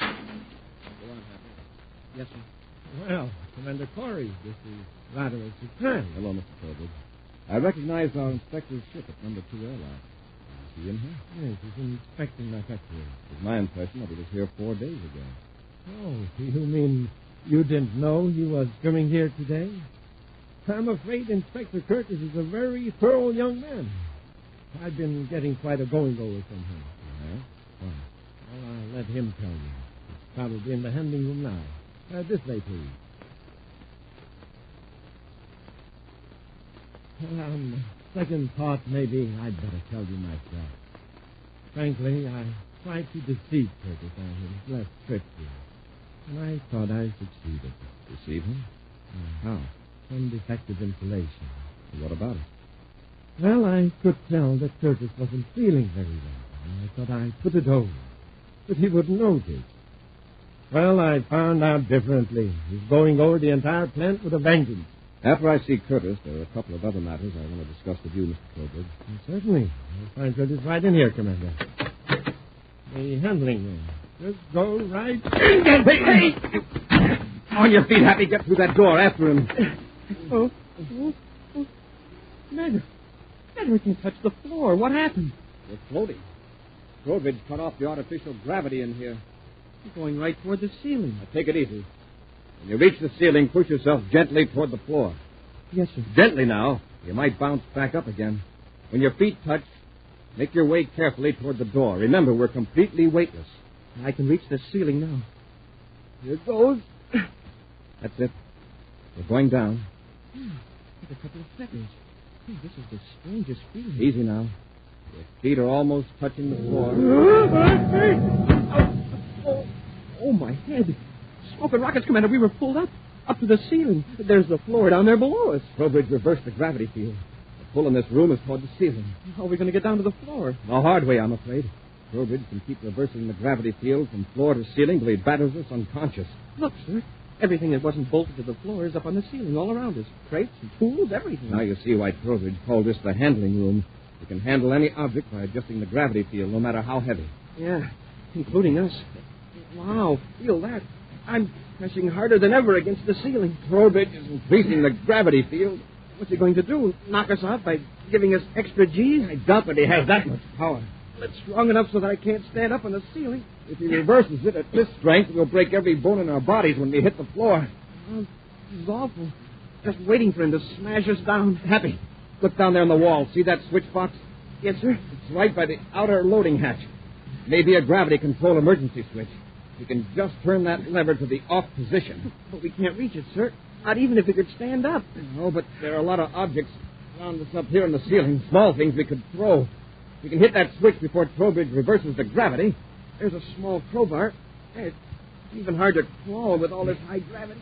on, Happy. Yes, sir. Well, Commander Corey, this is rather a surprise. Hello, Mr. Trowbridge. I recognize our inspector's ship at number 2 airlock. See him here? Yes, he's inspecting my factory. It's my impression that he was here 4 days ago. Oh, you mean you didn't know he was coming here today? I'm afraid Inspector Curtis is a very thorough young man. I've been getting quite a going-over from him. Yeah? Well, I'll let him tell you. He's probably in the handling room now. This way, please. On second thought, maybe I'd better tell you myself. Frankly, I tried to deceive Curtis on his last trip here. And I thought I succeeded. Deceive him? How? Some defective insulation. What about it? Well, I could tell that Curtis wasn't feeling very well. And I thought I'd put it over. But he wouldn't notice. Well, I found out differently. He's going over the entire plant with a vengeance. After I see Curtis, there are a couple of other matters I want to discuss with you, Mr. Trowbridge. Certainly. I'll find Curtis right in here, Commander. The handling room. Just go right in. Hey! On your feet, Happy. Get through that door after him. Commander, we can't touch the floor. What happened? We're floating. Trowbridge cut off the artificial gravity in here. You're going right toward the ceiling. Now, take it easy. When you reach the ceiling, push yourself gently toward the floor. Yes, sir. Gently now. You might bounce back up again. When your feet touch, make your way carefully toward the door. Remember, we're completely weightless. I can reach the ceiling now. Here it goes. That's it. We're going down. Just a couple of seconds. Hey, this is the strangest feeling. Easy now. Your feet are almost touching the floor. Oh, my head. Smoke and rockets, Commander. We were pulled up to the ceiling. There's the floor down there below us. Trowbridge reversed the gravity field. The pull in this room is toward the ceiling. How are we going to get down to the floor? The hard way, I'm afraid. Trowbridge can keep reversing the gravity field from floor to ceiling till he batters us unconscious. Look, sir. Everything that wasn't bolted to the floor is up on the ceiling all around us. Crates and tools, everything. Now you see why Trowbridge called this the handling room. You can handle any object by adjusting the gravity field, no matter how heavy. Yeah, including us. Wow, feel that. I'm pressing harder than ever against the ceiling. Trowbridge is increasing the gravity field. What's he going to do? Knock us out by giving us extra G's? I doubt that he has that much power. It's strong enough so that I can't stand up on the ceiling. If he reverses it at this strength, we'll break every bone in our bodies when we hit the floor. Oh, this is awful. Just waiting for him to smash us down. Happy, look down there on the wall. See that switch box? Yes, sir. It's right by the outer loading hatch. Maybe a gravity control emergency switch. We can just turn that lever to the off position. But we can't reach it, sir. Not even if we could stand up. No, but there are a lot of objects around us up here in the ceiling. Small things we could throw. We can hit that switch before Trowbridge reverses the gravity. There's a small crowbar. It's even hard to crawl with all this high gravity.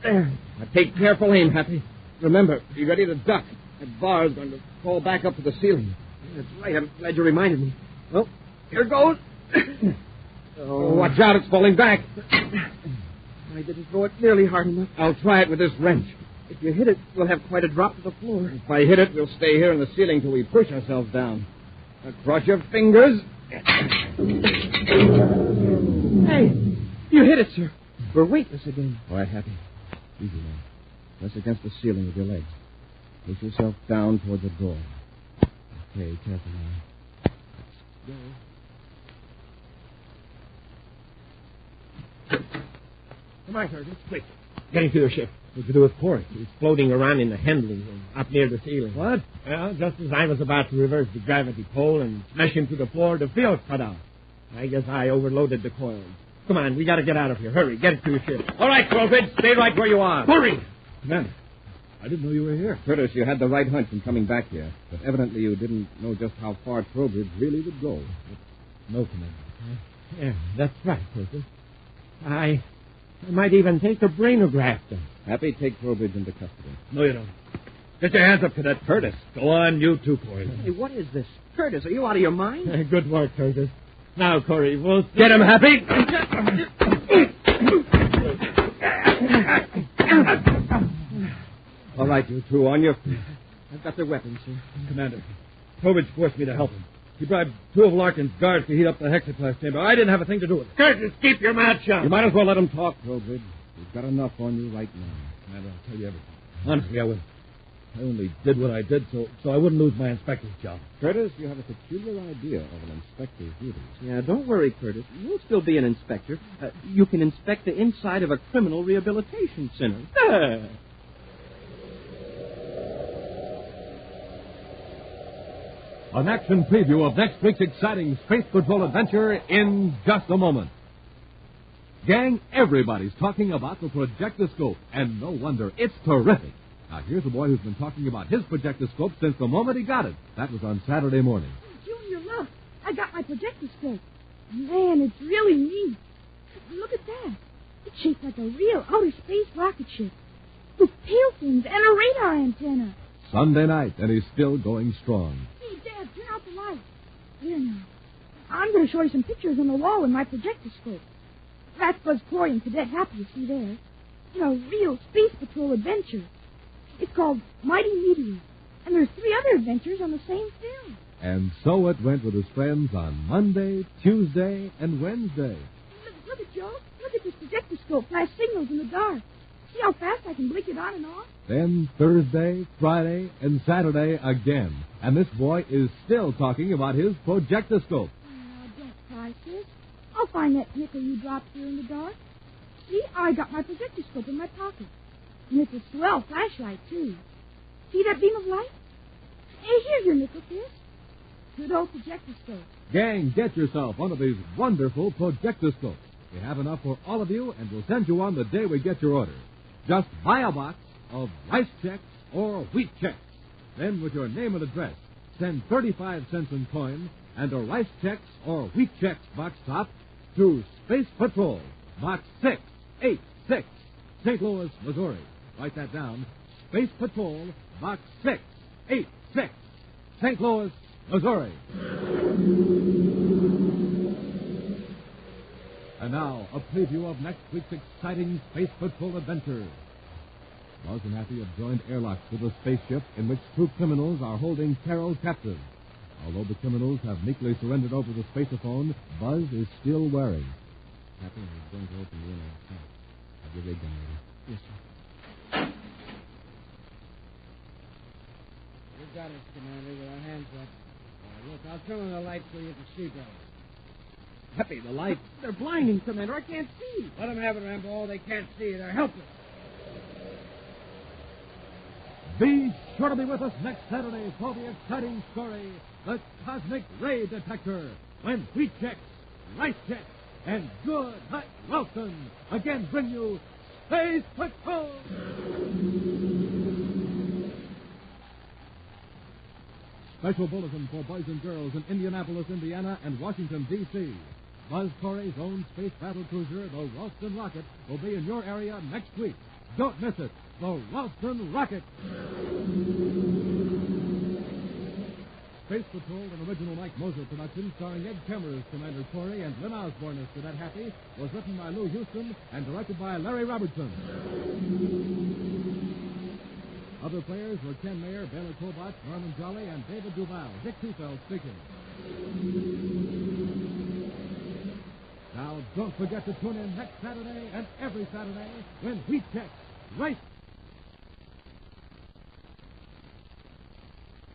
There. Now take careful aim, Happy. Remember, be ready to duck. That bar is going to fall back up to the ceiling. That's right. I'm glad you reminded me. Well, here goes. Oh, watch out. It's falling back. I didn't throw it nearly hard enough. I'll try it with this wrench. If you hit it, we'll have quite a drop to the floor. If I hit it, we'll stay here in the ceiling till we push ourselves down. Now, cross your fingers. Hey, you hit it, sir. We're weightless again. All right, Happy. Easy now. Press against the ceiling with your legs. Push yourself down toward the door. Okay, careful now. Let's go. Come on, Curtis. Quick. Getting to the ship. What to do with Corey? He's floating around in the handling room, up near the ceiling. What? Well, just as I was about to reverse the gravity pole and smash him to the floor, the field cut out. I guess I overloaded the coils. Come on, we got to get out of here. Hurry, get it to the ship. All right, Trowbridge, stay right where you are. Hurry! Commander, I didn't know you were here. Curtis, you had the right hunch in coming back here, but evidently you didn't know just how far Trowbridge really would go. No, Commander. Yeah, that's right, Curtis. I might even take a brainograph then. Happy, take Trowbridge into custody. No, you don't. Get your hands up, Cadet Curtis. Go on, you too, Corey. Hey, what is this? Curtis, are you out of your mind? Good work, Curtis. Now, Corey, we'll... Get him, Happy! All right, you two, on your feet. I've got their weapons, sir. Commander, Trowbridge forced me to help him. He bribed two of Larkin's guards to heat up the hexaplas chamber. I didn't have a thing to do with it. Curtis, keep your mouth shut. You might as well let him talk, Trowbridge. We've got enough on you right now. Commander, I'll tell you everything. Honestly, I will. I only did what I did so I wouldn't lose my inspector's job. Curtis, you have a peculiar idea of an inspector's duties. Yeah, don't worry, Curtis. You'll still be an inspector. You can inspect the inside of a criminal rehabilitation center. An action preview of next week's exciting Space Patrol adventure in just a moment. Gang, everybody's talking about the projectoscope, and no wonder. It's terrific. Now, here's a boy who's been talking about his projectoscope since the moment he got it. That was on Saturday morning. Junior, look. I got my projectoscope. Man, it's really neat. Look at that. It's shaped like a real outer space rocket ship with tail fins and a radar antenna. Sunday night, and he's still going strong. Hey, Dad, turn out the light. Here now. I'm going to show you some pictures on the wall with my projectoscope. That's Buzz Corey and Cadet Happy you see there. You know, real Space Patrol adventure. It's called Mighty Meteor. And there's 3 other adventures on the same film. And so it went with his friends on Monday, Tuesday, and Wednesday. Look at Joe. Look at this projectoscope. Flash signals in the dark. See how fast I can blink it on and off? Then Thursday, Friday, and Saturday again. And this boy is still talking about his projectoscope. Oh, don't cry, sis. I'll find that nickel you dropped here in the dark. See, I got my projectoscope in my pocket. And it's a swell flashlight, too. See that beam of light? Hey, here's your nickel, sis. Good old projectoscope. Gang, get yourself one of these wonderful projectoscopes. We have enough for all of you, and we'll send you one the day we get your order. Just buy a box of rice checks or wheat checks. Then, with your name and address, send 35 cents in coin and a rice checks or wheat checks box top to Space Patrol, Box 686, St. Louis, Missouri. Write that down. Space Patrol, Box 686, St. Louis, Missouri. And now, a preview of next week's exciting Space Patrol adventure. Buzz and Happy have joined airlocks with a spaceship in which two criminals are holding Carol captive. Although the criminals have meekly surrendered over the spaceophone, Buzz is still wary. Happy, I'm going to open the inner account. Have your rig gun ready. Yes, sir. You got us, Commander, with our hands up. Look, I'll turn on the light so you can see better. Happy, the light. They're blinding, Commander. I can't see. Let them have it, Rambo. All they can't see. They're helpless. Be sure to be with us next Saturday for the exciting story, The Cosmic Ray Detector, when wheat checks, rice checks, and good hot Ralston again bring you Space Patrol! Special bulletin for boys and girls in Indianapolis, Indiana, and Washington, D.C. Buzz Corey's own space battle cruiser, the Ralston Rocket, will be in your area next week. Don't miss it. The Ralston Rocket. Space Patrol, an original Mike Moser production starring Ed Kemmer as Commander Corey and Lynn Osborne as Cadet Happy, was written by Lou Houston and directed by Larry Robertson. Other players were Ken Mayer, Baylor Cobot, Norman Jolly, and David Duval. Dick Tufeld speaking. Now, don't forget to tune in next Saturday and every Saturday when wheat checks, rice